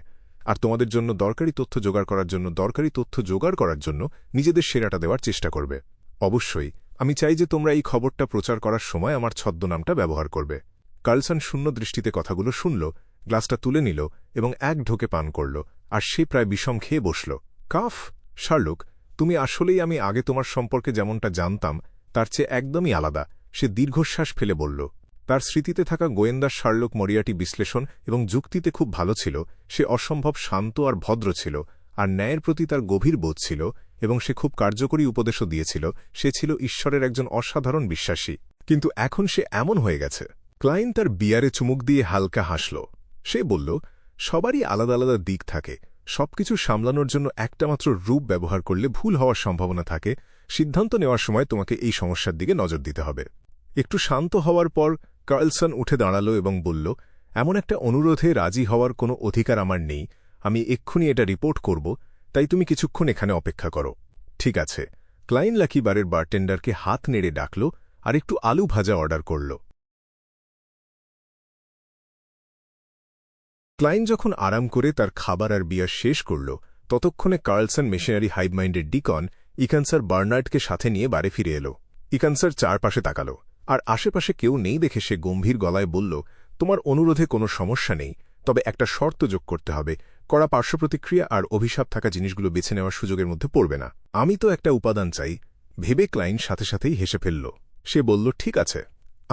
আর তোমাদের জন্য দরকারি তথ্য জোগাড় করার জন্য নিজেদের সেরাটা দেওয়ার চেষ্টা করবে। অবশ্যই আমি চাই যে তোমরা এই খবরটা প্রচার করার সময় আমার ছদ্মনামটা ব্যবহার করবে। কার্লসন শূন্য দৃষ্টিতে কথাগুলো শুনল, গ্লাসটা তুলে নিল এবং এক ঢোকে পান করল, আর সে প্রায় বিষম খেয়ে বসল। কাফ, শার্লক, তুমি আসলেই আমি আগে তোমার সম্পর্কে যেমনটা জানতাম তার চেয়ে একদমই আলাদা, সে দীর্ঘশ্বাস ফেলে বলল। তার স্মৃতিতে থাকা গোয়েন্দা শার্লক মরিয়াটি বিশ্লেষণ এবং যুক্তিতে খুব ভালো ছিল, সে অসম্ভব শান্ত আর ভদ্র ছিল, আর ন্যায়ের প্রতি তার গভীর বোধ ছিল, এবং সে খুব কার্যকরী উপদেশও দিয়েছিল। সে ছিল ঈশ্বরের একজন অসাধারণ বিশ্বাসী। কিন্তু এখন সে এমন হয়ে গেছে। ক্লায়েন্ট তার বিয়ারে চুমুক দিয়ে হালকা হাসল। সে বলল, সবারই আলাদা আলাদা দিক থাকে, সবকিছু সামলানোর জন্য একটা মাত্র রূপ ব্যবহার করলে ভুল হওয়ার সম্ভাবনা থাকে। সিদ্ধান্ত নেওয়ার সময় তোমাকে এই সমস্যার দিকে নজর দিতে হবে। একটু শান্ত হওয়ার পর কার্লসন উঠে দাঁড়াল এবং বলল, এমন একটা অনুরোধে রাজি হওয়ার কোনো অধিকার আমার নেই। আমি এক্ষুনি এটা রিপোর্ট করব, তাই তুমি কিছুক্ষণ এখানে অপেক্ষা করো। ঠিক আছে। ক্লায়েন্ট লাকি বারের বারটেন্ডারকে হাত নেড়ে ডাকল আর একটু আলু ভাজা অর্ডার করল। ক্লায়েন্ট যখন আরাম করে তার খাবার আর বিয়ার শেষ করল, ততক্ষণে কার্লসন মেশিনারি হাইভ মাইন্ডের ডিকন ইকানসার বার্নার্ডকে সাথে নিয়ে বাড়ি ফিরে এল। ইকানসার চারপাশে তাকাল, আর আশেপাশে কেউ নেই দেখে সে গম্ভীর গলায় বলল, তোমার অনুরোধে কোনো সমস্যা নেই, তবে একটা শর্ত যোগ করতে হবে। কড়া পার্শ্বপ্রতিক্রিয়া আর অভিশাপ থাকা জিনিসগুলো বেছে নেওয়ার সুযোগের মধ্যে পড়বে না। আমি তো একটা উপাদান চাই। ভেবে ক্লাইন সাথে সাথেই হেসে ফেলল। সে বলল, ঠিক আছে,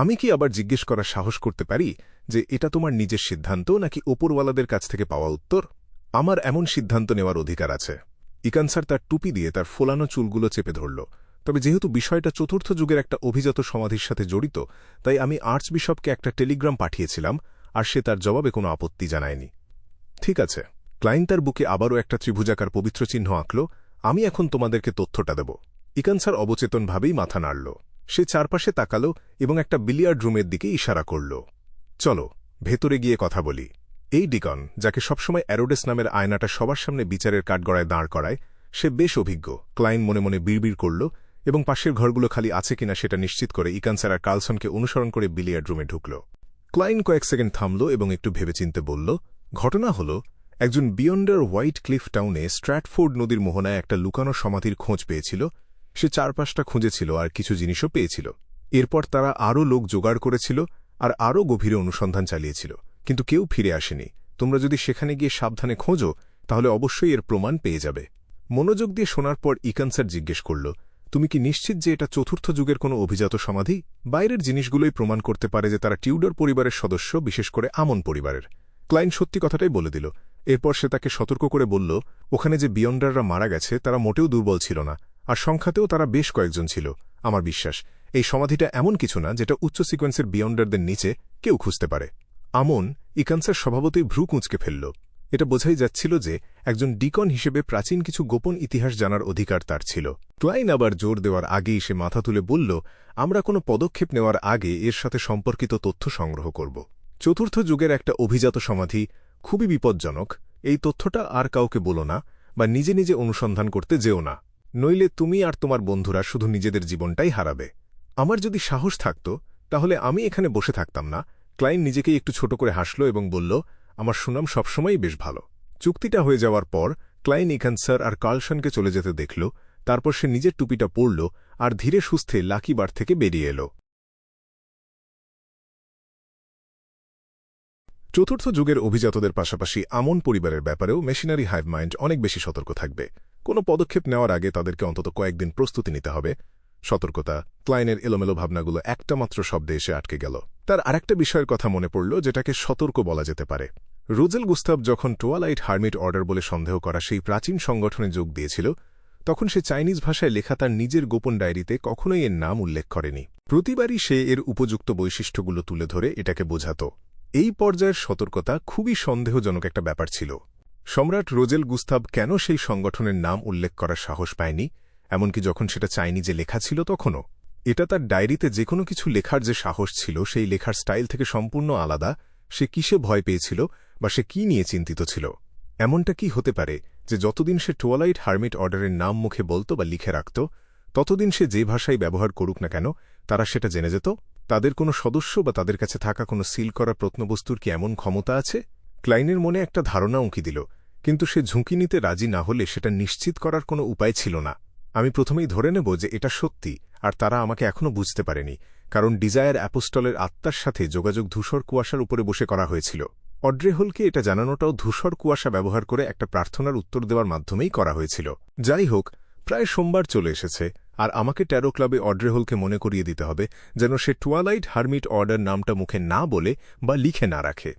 আমি কি আবার জিজ্ঞেস করার সাহস করতে পারি যে এটা তোমার নিজের সিদ্ধান্ত নাকি ওপরওয়ালাদের কাছ থেকে পাওয়া উত্তর? আমার এমন সিদ্ধান্ত নেওয়ার অধিকার আছে। ইকানসার তার টুপি দিয়ে তার ফোলানো চুলগুলো চেপে ধরল। তবে যেহেতু বিষয়টা চতুর্থ যুগের একটা অভিজাত সমাধির সাথে জড়িত, তাই আমি আর্চবিশপকে একটা টেলিগ্রাম পাঠিয়েছিলাম, আর সে তার জবাবে কোনো আপত্তি জানায়নি। ঠিক আছে। ক্লাইন তার বুকে আবারও একটা ত্রিভুজাকার পবিত্র চিহ্ন আঁকল। আমি এখন তোমাদেরকে তথ্যটা দেব। ইকানসার অবচেতনভাবেই মাথা নাড়ল। সে চারপাশে তাকাল এবং একটা বিলিয়ার্ড রুমের দিকে ইশারা করল। চলো, ভেতরে গিয়ে কথা বলি। এই ডিকন, যাকে সবসময় অ্যারোডেস নামের আয়নাটা সবার সামনে বিচারের কাঠগড়ায় দাঁড় করায়, সে বেশ অভিজ্ঞ। ক্লাইন মনে মনে বিড়বিড় করল এবং পাশের ঘরগুলো খালি আছে কিনা সেটা নিশ্চিত করে ইকানসার আর কার্লসনকে অনুসরণ করে বিলিয়ার্ড রুমে ঢুকল। ক্লাইন কয়েক সেকেন্ড থামল এবং একটু ভেবেচিন্তে বলল, ঘটনা হল, একজন বিয়ন্ডার হোয়াইট ক্লিফ টাউনে স্ট্র্যাটফোর্ড নদীর মোহনায় একটা লুকানো সমাধির খোঁজ পেয়েছিল। সে চারপাশটা খুঁজেছিল আর কিছু জিনিসও পেয়েছিল। এরপর তারা আরও লোক জোগাড় করেছিল আর আরও গভীরে অনুসন্ধান চালিয়েছিল, কিন্তু কেউ ফিরে আসেনি। তোমরা যদি সেখানে গিয়ে সাবধানে খোঁজো তাহলে অবশ্যই এর প্রমাণ পেয়ে যাবে। মনোযোগ দিয়ে শোনার পর ইকানসার জিজ্ঞেস করল, তুমি কি নিশ্চিত যে এটা চতুর্থ যুগের কোনো অভিজাত সমাধি? বাইরের জিনিসগুলোই প্রমাণ করতে পারে যে তারা টিউডর পরিবারের সদস্য, বিশেষ করে আমন পরিবারের। ক্লাইন সত্যি কথাটাই বলে দিল। এরপর সে তাকে সতর্ক করে বলল, ওখানে যে বিয়ন্ডাররা মারা গেছে তারা মোটেও দুর্বল ছিল না, আর সংখ্যাতেও তারা বেশ কয়েকজন ছিল। আমার বিশ্বাস, এই সমাধিটা এমন কিছু না যেটা উচ্চ সিকোয়েন্সের বিয়ন্ডারদের নিচে কেউ খুঁজতে পারে। আমন ইকানসার স্বভাবতই ভ্রু কুঁচকে ফেলল। এটা বোঝাই যাচ্ছিল যে একজন ডিকন হিসেবে প্রাচীন কিছু গোপন ইতিহাস জানার অধিকার তার ছিল। ক্লাইন আবার জোর দেওয়ার আগেই সে মাথা তুলে বলল, আমরা কোনো পদক্ষেপ নেওয়ার আগে এর সাথে সম্পর্কিত তথ্য সংগ্রহ করব। চতুর্থ যুগের একটা অভিজাত সমাধি খুবই বিপজ্জনক। এই তথ্যটা আর কাউকে বলো না, বা নিজে নিজে অনুসন্ধান করতে যেও না, নইলে তুমি আর তোমার বন্ধুরা শুধু নিজেদের জীবনটাই হারাবে। আমার যদি সাহস থাকত তাহলে আমি এখানে বসে থাকতাম না। ক্লাইন নিজেকেই একটু ছোট করে হাসল এবং বলল, আমার সুনাম সবসময়ই বেশ ভালো। চুক্তিটা হয়ে যাওয়ার পর ক্লাইন ইকানসার আর কার্লসনকে চলে যেতে দেখল। তারপর সে নিজের টুপিটা পরল আর ধীরে সুস্থে লাকি বার থেকে বেরিয়ে এল। চতুর্থ যুগের অভিজাতদের পাশাপাশি আমন পরিবারের ব্যাপারেও মেশিনারি হাইভ মাইন্ড অনেক বেশি সতর্ক থাকবে। কোনো পদক্ষেপ নেওয়ার আগে তাদেরকে অন্তত কয়েকদিন প্রস্তুতি নিতে হবে। সতর্কতা। ক্লাইনের এলোমেলো ভাবনাগুলো একটা মাত্র শব্দে এসে আটকে গেল। তার আরেকটা বিষয়ের কথা মনে পড়ল যেটাকে সতর্ক বলা যেতে পারে। রোজেল গুস্তাভ যখন টোয়ালাইট হার্মিট অর্ডার বলে সন্দেহ করা সেই প্রাচীন সংগঠনে যোগ দিয়েছিল, তখন সে চাইনিজ ভাষায় লেখা তার নিজের গোপন ডায়েরিতে কখনোই এর নাম উল্লেখ করেনি। প্রতিবারই সে এর উপযুক্ত বৈশিষ্ট্যগুলো তুলে ধরে এটাকে বোঝাত। এই পর্যায়ের সতর্কতা খুবই সন্দেহজনক একটা ব্যাপার ছিল। সম্রাট রোজেল গুস্তাভ কেন সেই সংগঠনের নাম উল্লেখ করার সাহস পায়নি, এমনকি যখন সেটা চাইনিজে লেখা ছিল তখনও? এটা তার ডায়েরিতে যে কোনো কিছু লেখার যে সাহস ছিল সেই লেখার স্টাইল থেকে সম্পূর্ণ আলাদা। সে কিসে ভয় পেয়েছিল বা সে কি নিয়ে চিন্তিত ছিল? এমনটা কি হতে পারে যে যতদিন সে টোয়ালাইট হার্মিট অর্ডারের নাম মুখে বলত বা লিখে রাখত, ততদিন সে যে ভাষাই ব্যবহার করুক না কেন তারা সেটা জেনে যেত? তাদের কোনো সদস্য বা তাদের কাছে থাকা কোনো সিল করা প্রত্নবস্তুর কি এমন ক্ষমতা আছে? ক্লাইনের মনে একটা ধারণা উঁকি দিল, কিন্তু সে ঝুঁকি নিতে রাজি না হলে সেটা নিশ্চিত করার কোনো উপায় ছিল না। আমি প্রথমেই ধরে নেব যে এটা সত্যি, আর তারা আমাকে এখনও বুঝতে পারেনি, কারণ ডিজায়ার অ্যাপোস্টলের আত্মার সাথে যোগাযোগ ধূসর কুয়াশার উপরে বসে করা হয়েছিল। অড্রে হলকে এটা জানানোটাও ধূসর কুয়াশা ব্যবহার করে একটা প্রার্থনার উত্তর দেওয়ার মাধ্যমেই করা হয়েছিল। যাই হোক, প্রায় সোমবার চলে এসেছে, আর আমাকে ট্যারো ক্লাবে অড্রে হলকে মনে করিয়ে দিতে হবে যেন সে টোয়ালাইট হার্মিট অর্ডার নামটা মুখে না বলে বা লিখে না রাখে।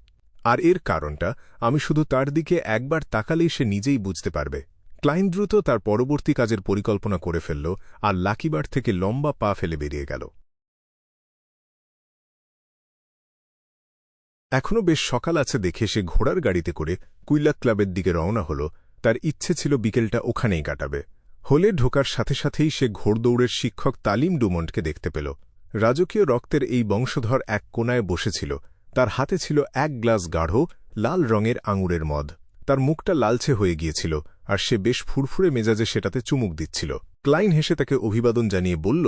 আর এর কারণটা আমি শুধু তার দিকে একবার তাকালেই সে নিজেই বুঝতে পারবে। ক্লাইন দ্রুত তার পরবর্তী কাজের পরিকল্পনা করে ফেলল আর লাকিবার থেকে লম্বা পা ফেলে বেরিয়ে গেল। এখনও বেশ সকাল আছে দেখে সে ঘোড়ার গাড়িতে করে কুইল্লাক ক্লাবের দিকে রওনা হল। তার ইচ্ছে ছিল বিকেলটা ওখানেই কাটাবে। হলে ঢোকার সাথে সাথেই সে ঘোড়দৌড়ের শিক্ষক তালিম ডুমন্টকে দেখতে পেল। রাজকীয় রক্তের এই বংশধর এক কোনায় বসেছিল। তার হাতে ছিল এক গ্লাস গাঢ় লাল রঙের আঙুরের মদ। তার মুখটা লালচে হয়ে গিয়েছিল, আর সে বেশ ফুরফুরে মেজাজে সেটাতে চুমুক দিচ্ছিল। ক্লাইন হেসে তাকে অভিবাদন জানিয়ে বলল,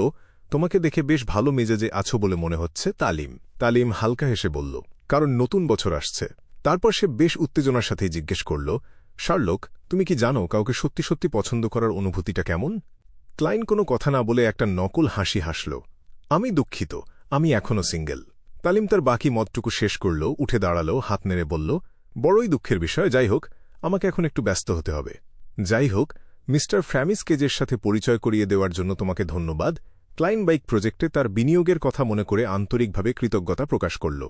তোমাকে দেখে বেশ ভালো মেজাজে আছো বলে মনে হচ্ছে তালিম। তালিম হালকা হেসে বলল, কারণ নতুন বছর আসছে। তারপর সে বেশ উত্তেজনার সাথেই জিজ্ঞেস করল, শার্লক, তুমি কি জানো কাউকে সত্যি সত্যি পছন্দ করার অনুভূতিটা কেমন? ক্লাইন কোনো কথা না বলে একটা নকল হাসি হাসল। আমি দুঃখিত, আমি এখনও সিঙ্গেল। তালিম তার বাকি মদটুকু শেষ করল, উঠে দাঁড়াল, হাত নেড়ে বলল, বড়ই দুঃখের বিষয়। যাই হোক, আমাকে এখন একটু ব্যস্ত হতে হবে। যাই হোক, মিস্টার ফ্র্যামিসকেজের সাথে পরিচয় করিয়ে দেওয়ার জন্য তোমাকে ধন্যবাদ। ক্লাইন বাইক প্রজেক্টে তার বিনিয়োগের কথা মনে করে আন্তরিকভাবে কৃতজ্ঞতা প্রকাশ করল।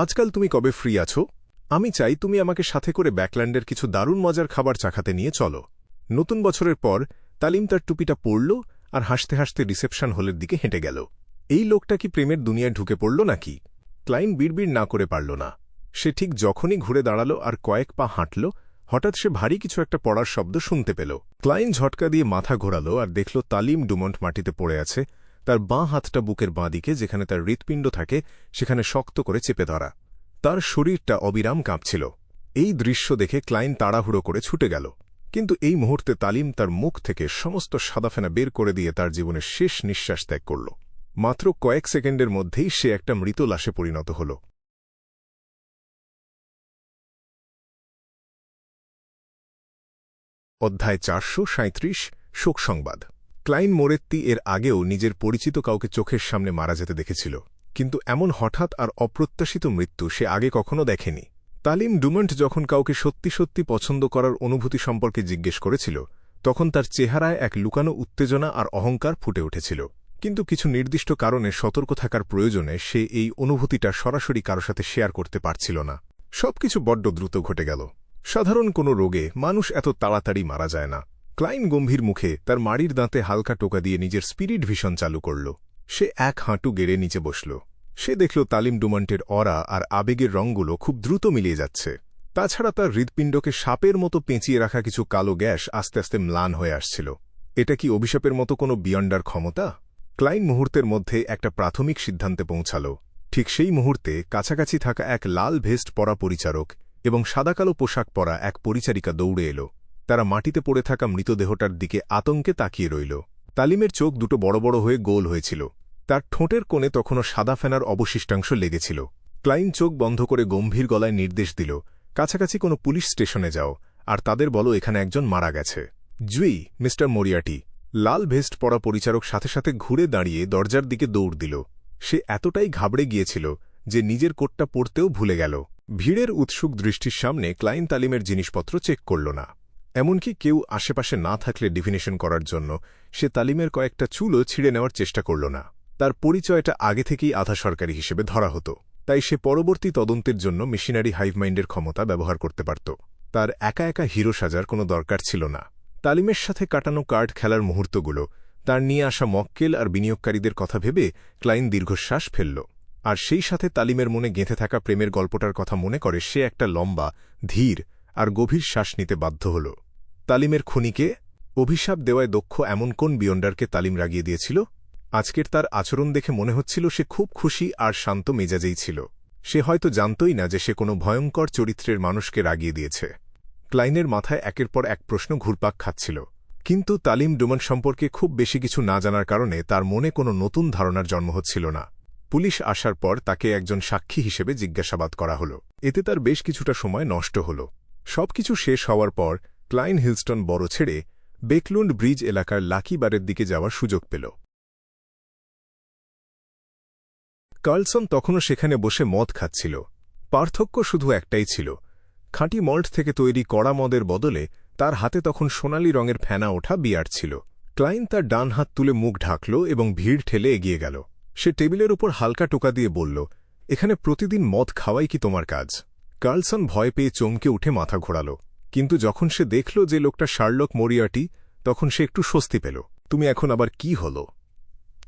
আজকাল তুমি কবে ফ্রি আছো? আমি চাই তুমি আমাকে সাথে করে ব্যাকল্যান্ডের কিছু দারুণ মজার খাবার চাখাতে নিয়ে চলো। নতুন বছরের পর তালিম তার টুপিটা পরল আর হাসতে হাসতে রিসেপশন হলের দিকে হেঁটে গেল। এই লোকটা কি প্রেমের দুনিয়ায় ঢুকে পড়ল নাকি? ক্লাইন বিড়বিড় না করে পারল না। সে ঠিক যখনই ঘুরে দাঁড়াল আর কয়েক পা হাঁটল, হঠাৎ সে ভারী কিছু একটা পড়ার শব্দ শুনতে পেল। ক্লাইন ঝটকা দিয়ে মাথা ঘোরাল আর দেখল তালিম ডুমন্ট মাটিতে পড়ে আছে, তার বাঁ হাতটা বুকের বাঁ দিকে, যেখানে তার হৃৎপিণ্ড থাকে সেখানে শক্ত করে চেপে ধরা। তার শরীরটা অবিরাম কাঁপছিল। এই দৃশ্য দেখে ক্লাইন তাড়াহুড়ো করে ছুটে গেল, কিন্তু এই মুহূর্তে তালিম তার মুখ থেকে সমস্ত সাদাফেনা বের করে দিয়ে তার জীবনের শেষ নিঃশ্বাস ত্যাগ করল। মাত্র কয়েক সেকেন্ডের মধ্যেই সে একটা মৃত লাশে পরিণত হল। অধ্যায় 437 শোক সংবাদ। ক্লাইন মোরেত্তি এর আগেও নিজের পরিচিত কাউকে চোখের সামনে মারা যেতে দেখেছিল, কিন্তু এমন হঠাৎ আর অপ্রত্যাশিত মৃত্যু সে আগে কখনো দেখেনি। তালিম ডুমন্ট যখন কাউকে সত্যি সত্যি পছন্দ করার অনুভূতি সম্পর্কে জিজ্ঞেস করেছিল, তখন তার চেহারায় এক লুকানো উত্তেজনা আর অহংকার ফুটে উঠেছিল। কিন্তু কিছু নির্দিষ্ট কারণে সতর্ক থাকার প্রয়োজনে সে এই অনুভূতিটা সরাসরি কারো সাথে শেয়ার করতে পারছিল না। সবকিছু বড্ড দ্রুত ঘটে গেল। সাধারণ কোনো রোগে মানুষ এত তাড়াতাড়ি মারা যায় না। ক্লাইন গম্ভীর মুখে তার মাড়ির দাঁতে হালকা টোকা দিয়ে নিজের স্পিরিট ভিশন চালু করল। সে এক হাঁটু গেড়ে নিচে বসল। সে দেখল তালিম ডুমন্টের অরা আর আবেগের রঙগুলো খুব দ্রুত মিলিয়ে যাচ্ছে। তাছাড়া তার হৃৎপিণ্ডকে সাপের মতো পেঁচিয়ে রাখা কিছু কালো গ্যাস আস্তে আস্তে ম্লান হয়ে আসছিল। এটা কি অভিশাপের মতো কোনো বিয়ন্ডার ক্ষমতা? ক্লাইন মুহূর্তের মধ্যে একটা প্রাথমিক সিদ্ধান্তে পৌঁছাল। ঠিক সেই মুহূর্তে কাছাকাছি থাকা এক লাল ভেস্ট পরা পরিচারক এবং সাদাকালো পোশাক পরা এক পরিচারিকা দৌড়ে এল। তারা মাটিতে পড়ে থাকা মৃতদেহটার দিকে আতঙ্কে তাকিয়ে রইল। তালিমের চোখ দুটো বড় বড় হয়ে গোল হয়েছিল। তার ঠোঁটের কোণে তখনও সাদা ফেনার অবশিষ্টাংশ লেগেছিল। ক্লাইন চোখ বন্ধ করে গম্ভীর গলায় নির্দেশ দিল, কাছাকাছি কোনো পুলিশ স্টেশনে যাও আর তাদের বলো এখানে একজন মারা গেছে। জুই, মিস্টার মরিয়াটি। লাল ভেস্ট পরা পরিচারক সাথে সাথে ঘুরে দাঁড়িয়ে দরজার দিকে দৌড় দিল। সে এতটাই ঘাবড়ে গিয়েছিল যে নিজের কোটটা পরতেও ভুলে গেল। ভিড়ের উৎসুক দৃষ্টির সামনে ক্লাইন তালিমের জিনিসপত্র চেক করল না। এমনকি কেউ আশেপাশে না থাকলে ডিফিনেশন করার জন্য সে তালিমের কয়েকটা চুলও ছিঁড়ে নেওয়ার চেষ্টা করল না। তার পরিচয়টা আগে থেকেই আধা সরকারি হিসেবে ধরা হতো, তাই সে পরবর্তী তদন্তের জন্য মেশিনারি হাইভমাইন্ডের ক্ষমতা ব্যবহার করতে পারত। তার একা একা হিরো সাজার কোনো দরকার ছিল না। তালিমের সাথে কাটানো কার্ড খেলার মুহূর্তগুলো, তার নিয়ে আসা মক্কেল আর বিনিয়োগকারীদের কথা ভেবে ক্লাইন দীর্ঘশ্বাস ফেলল। আর সেই সাথে তালিমের মনে গেঁথে থাকা প্রেমের গল্পটার কথা মনে করে সে একটা লম্বা, ধীর আর গভীর শ্বাস নিতে বাধ্য হল। তালিমের খুনিকে অভিশাপ দেওয়ায় দক্ষ এমন কোন বিয়ন্ডারকে তালিম রাগিয়ে দিয়েছিল? আজকের তার আচরণ দেখে মনে হচ্ছিল সে খুব খুশি আর শান্ত মেজাজেই ছিল। সে হয়তো জানতই না যে সে কোনো ভয়ঙ্কর চরিত্রের মানুষকে রাগিয়ে দিয়েছে। ক্লাইনের মাথায় একের পর এক প্রশ্ন ঘুরপাক খাচ্ছিল, কিন্তু তালিম ডুমন্ট সম্পর্কে খুব বেশি কিছু না জানার কারণে তার মনে কোনো নতুন ধারণার জন্ম হচ্ছিল না। পুলিশ আসার পর তাকে একজন সাক্ষী হিসেবে জিজ্ঞাসাবাদ করা হল। এতে তার বেশ কিছুটা সময় নষ্ট হল। সবকিছু শেষ হওয়ার পর ক্লাইন হিলস্টন বড় ছেড়ে বেকলুন্ড ব্রিজ এলাকার লাকি বারের দিকে যাওয়ার সুযোগ পেল। কার্লসন তখনও সেখানে বসে মদ খাচ্ছিল। পার্থক্য শুধু একটাই ছিল, খাঁটি মল্ট থেকে তৈরি কড়া মদের বদলে তার হাতে তখন সোনালি রঙের ফেনা ওঠা বিয়ার ছিল। ক্লাইন তার ডান হাত তুলে মুখ ঢাকল এবং ভিড় ঠেলে এগিয়ে গেল। সে টেবিলের উপর হালকা টোকা দিয়ে বলল, এখানে প্রতিদিন মদ খাওয়াই কি তোমার কাজ? কার্লসন ভয় পেয়ে চমকে উঠে মাথা ঘোরাল, কিন্তু যখন সে দেখল যে লোকটা শার্লক মরিয়ার্টি, তখন সে একটু স্বস্তি পেল। তুমি এখন আবার কি হল?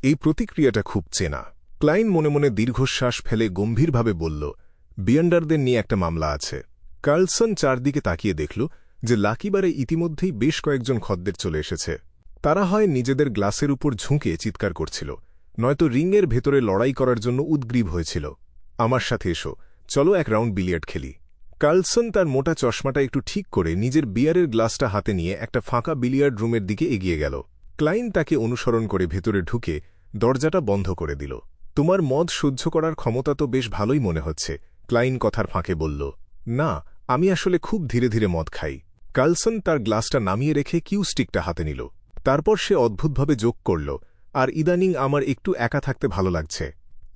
এই প্রতিক্রিয়াটা খুব চেনা। ক্লাইন মনে মনে দীর্ঘশ্বাস ফেলে গম্ভীরভাবে বলল, বিয়ন্ডারদের নিয়ে একটা মামলা আছে। কার্লসন চারদিকে তাকিয়ে দেখল যে লাকিবারে ইতিমধ্যেই বেশ কয়েকজন খদ্দের চলে এসেছে। তারা হয় নিজেদের গ্লাসের উপর ঝুঁকে চিৎকার করছিল, নয়তো রিংয়ের ভেতরে লড়াই করার জন্য উদ্গ্রীব হয়েছিল। আমার সাথে এসো, চলো এক রাউন্ড বিলিয়ার্ড খেলি। কার্লসন তার মোটা চশমাটা একটু ঠিক করে নিজের বিয়ারের গ্লাসটা হাতে নিয়ে একটা ফাঁকা বিলিয়ার্ড রুমের দিকে এগিয়ে গেল। ক্লাইন তাকে অনুসরণ করে ভেতরে ঢুকে দরজাটা বন্ধ করে দিল। তোমার মদ সহ্য করার ক্ষমতা তো বেশ ভালোই মনে হচ্ছে, ক্লাইন কথার ফাঁকে বলল। না, আমি আসলে খুব ধীরে ধীরে মদ খাই। কার্লসন তার গ্লাসটা নামিয়ে রেখে কিউ স্টিকটা হাতে নিল। তারপর সে অদ্ভুতভাবে যোগ করল, আর ইদানিং আমার একটু একা থাকতে ভালো লাগছে।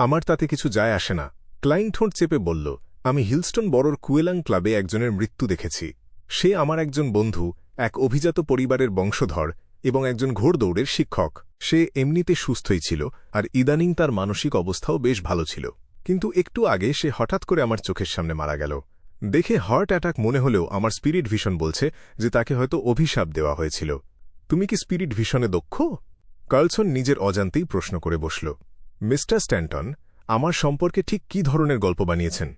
আমার তাতে কিছু যায় আসে না। ক্লাইন ঠোঁট চেপে বলল, আমি হিলস্টন বড়োর কুয়েলাং ক্লাবে একজনের মৃত্যু দেখেছি। সে আমার একজন বন্ধু এক অভিজাত পরিবারের বংশধর এবং একজন ঘোড়দৌড়ের শিক্ষক। সে এমনিতে সুস্থই ছিল, আর ইদানিং তার মানসিক অবস্থাও বেশ ভালো ছিল। কিন্তু একটু আগে সে হঠাৎ করে আমার চোখের সামনে মারা গেল। দেখে হার্ট অ্যাটাক মনে হলেও আমার স্পিরিট ভিশন বলছে যে তাকে হয়তো অভিশাপ দেওয়া হয়েছিল। তুমি কি স্পিরিট ভিশনে দক্ষ? কার্লসন নিজের অজান্তেই প্রশ্ন করে বসল। মিস্টার স্ট্যান্টন, আমার সম্পর্কে ঠিক কী ধরনের গল্প বানিয়েছেন?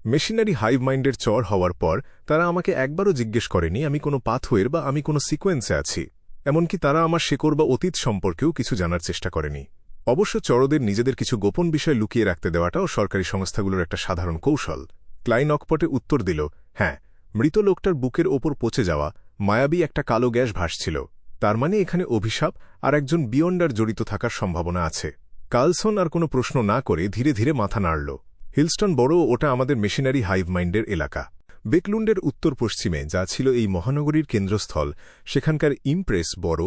মেশিনারি হাইভ মাইন্ডের চর হওয়ার পর তারা আমাকে একবারও জিজ্ঞেস করেনি আমি কোনো পাথওয়ের বা আমি কোনো সিকোয়েন্সে আছি। এমনকি তারা আমার শেকড় বা অতীত সম্পর্কেও কিছু জানার চেষ্টা করেনি। অবশ্য চরদের নিজেদের কিছু গোপন বিষয় লুকিয়ে রাখতে দেওয়াটাও সরকারি সংস্থাগুলোর একটা সাধারণ কৌশল। ক্লাইন অকপটে উত্তর দিল, হ্যাঁ, মৃত লোকটার বুকের ওপর পচে যাওয়া মায়াবী একটা কালো গ্যাস ভাসছিল। তার মানে এখানে অভিশাপ আর একজন বিয়ন্ডার জড়িত থাকার সম্ভাবনা আছে। কার্লসন আর কোনো প্রশ্ন না করে ধীরে ধীরে মাথা নাড়ল। হিলস্টন বড়, ওটা আমাদের মেশিনারি হাইভ মাইন্ডের এলাকা। বেকলুন্ডের উত্তর পশ্চিমে যা ছিল এই মহানগরীর কেন্দ্রস্থল, সেখানকার ইমপ্রেস বড়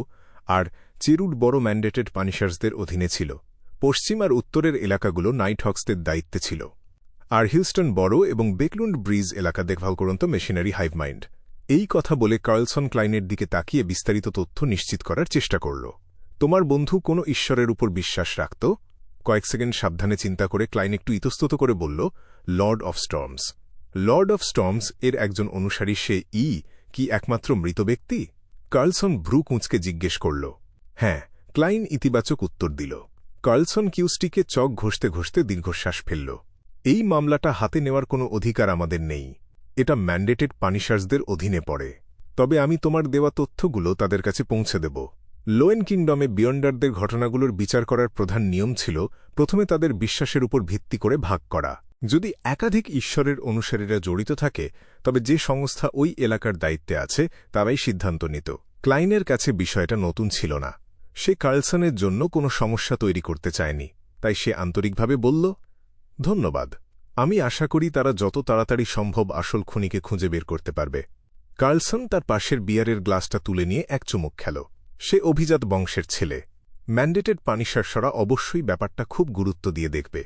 আর চেরুড বড় ম্যান্ডেটেড পানিশার্সদের অধীনে ছিল। পশ্চিম আর উত্তরের এলাকাগুলো নাইটহক্সদের দায়িত্বে ছিল। আর হিলস্টন বড় এবং বেকলুন্ড ব্রিজ এলাকা দেখভাল করন্ত মেশিনারি হাইভ মাইন্ড। এই কথা বলে কার্লসন ক্লাইনের দিকে তাকিয়ে বিস্তারিত তথ্য নিশ্চিত করার চেষ্টা করল। তোমার বন্ধু কোনো ঈশ্বরের উপর বিশ্বাস রাখত? কয়েক সেকেন্ড সাবধানে চিন্তা করে ক্লাইন একটু ইতস্তত করে বলল, Lord of storms. Lord of storms এর একজন অনুসারী সে কি একমাত্র মৃত ব্যক্তি? কার্লসন ভ্রু কুঁচকে জিজ্ঞেস করল। হ্যাঁ, ক্লাইন ইতিবাচক উত্তর দিল। কার্লসন কিউস্টিকে চক ঘষতে ঘষতে দীর্ঘশ্বাস ফেলল। এই মামলাটা হাতে নেওয়ার কোনো অধিকার আমাদের নেই। এটা ম্যান্ডেটেড পানিশার্সদের অধীনে পড়ে। তবে আমি তোমার দেওয়া তথ্যগুলো তাদের কাছে পৌঁছে দেব। লোয়েন কিংডমে বিয়ন্ডারদের ঘটনাগুলোর বিচার করার প্রধান নিয়ম ছিল প্রথমে তাদের বিশ্বাসের উপর ভিত্তি করে ভাগ করা। যদি একাধিক ঈশ্বরের অনুসারীরা জড়িত থাকে, তবে যে সংস্থা ওই এলাকার দায়িত্বে আছে তারাই সিদ্ধান্ত নিত। ক্লাইনের কাছে বিষয়টা নতুন ছিল না। সে কার্লসনের জন্য কোনো সমস্যা তৈরি করতে চায়নি, তাই সে আন্তরিকভাবে বলল, ধন্যবাদ। আমি আশা করি তারা যত তাড়াতাড়ি সম্ভব আসল খুনিকে খুঁজে বের করতে পারবে। কার্লসন তার পাশের বিয়ারের গ্লাসটা তুলে নিয়ে এক চুমুক খেল। সে অভিজাত বংশের ছেলে। ম্যান্ডেটেড পানিশার্সরা অবশ্যই ব্যাপারটা খুব গুরুত্ব দিয়ে দেখবে।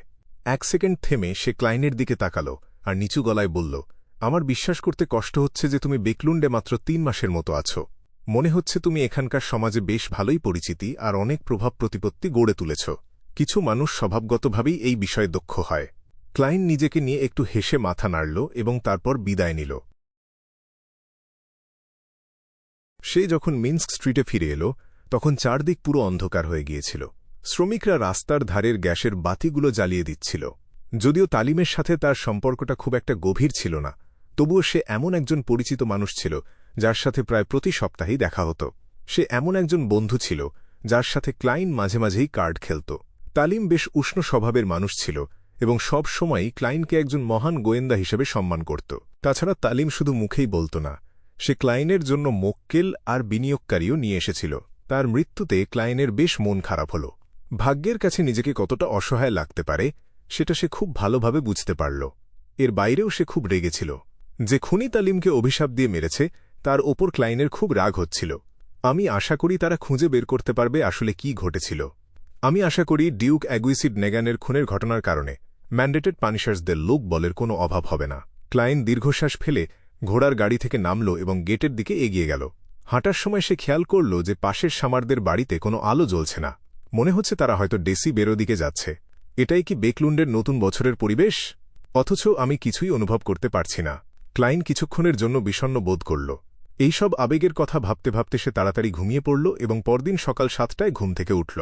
এক সেকেন্ড থেমে সে ক্লাইনের দিকে তাকাল আর নিচু গলায় বলল, আমার বিশ্বাস করতে কষ্ট হচ্ছে যে তুমি বেকলুন্ডে মাত্র ৩ মাসের মতো আছো। মনে হচ্ছে তুমি এখানকার সমাজে বেশ ভালোই পরিচিতি আর অনেক প্রভাব প্রতিপত্তি গড়ে তুলেছ। কিছু মানুষ স্বভাবগতভাবেই এই বিষয়ে দক্ষ হয়। ক্লাইন নিজেকে নিয়ে একটু হেসে মাথা নাড়ল এবং তারপর বিদায় নিল। সে যখন মিন্স্ক স্ট্রিটে ফিরে এল, তখন চারদিক পুরো অন্ধকার হয়ে গিয়েছিল। শ্রমিকরা রাস্তার ধারের গ্যাসের বাতিগুলো জ্বালিয়ে দিচ্ছিল। যদিও তালিমের সাথে তার সম্পর্কটা খুব একটা গভীর ছিল না, তবুও সে এমন একজন পরিচিত মানুষ ছিল যার সাথে প্রায় প্রতি সপ্তাহেই দেখা হতো। সে এমন একজন বন্ধু ছিল যার সাথে ক্লাইন মাঝে মাঝেই কার্ড খেলত। তালিম বেশ উষ্ণ স্বভাবের মানুষ ছিল এবং সব সময়ই ক্লাইনকে একজন মহান গোয়েন্দা হিসেবে সম্মান করত। তাছাড়া তালিম শুধু মুখেই বলত না, সে ক্লাইনের জন্য মক্কেল আর বিনিয়োগকারীও নিয়ে এসেছিল। তার মৃত্যুতে ক্লাইনের বেশ মন খারাপ হল। ভাগ্যের কাছে নিজেকে কতটা অসহায় লাগতে পারে সেটা সে খুব ভালোভাবে বুঝতে পারল। এর বাইরেও সে খুব রেগেছিল। যে খুনি তালিমকে অভিশাপ দিয়ে মেরেছে তার ওপর ক্লাইনের খুব রাগ হচ্ছিল। আমি আশা করি তারা খুঁজে বের করতে পারবে আসলে কি ঘটেছিল। আমি আশা করি ডিউক অ্যাগুইসিড নেগানের খুনের ঘটনার কারণে ম্যান্ডেটেড পানিশার্সদের লোক বলের কোনো অভাব হবে না। ক্লাইন দীর্ঘশ্বাস ফেলে ঘোড়ার গাড়ি থেকে নামল এবং গেটের দিকে এগিয়ে গেল। হাঁটার সময় সে খেয়াল করল যে পাশের সামারদের বাড়িতে কোনো আলো জ্বলছে না। মনে হচ্ছে তারা হয়তো ডেসি বেরো দিকে যাচ্ছে। এটাই কি বেকলুন্ডের নতুন বছরের পরিবেশ? অথচ আমি কিছুই অনুভব করতে পারছি না। ক্লাইন কিছুক্ষণের জন্য বিষণ্ণ বোধ করল। এইসব আবেগের কথা ভাবতে ভাবতে সে তাড়াতাড়ি ঘুমিয়ে পড়ল এবং পরদিন সকাল 7টায় ঘুম থেকে উঠল।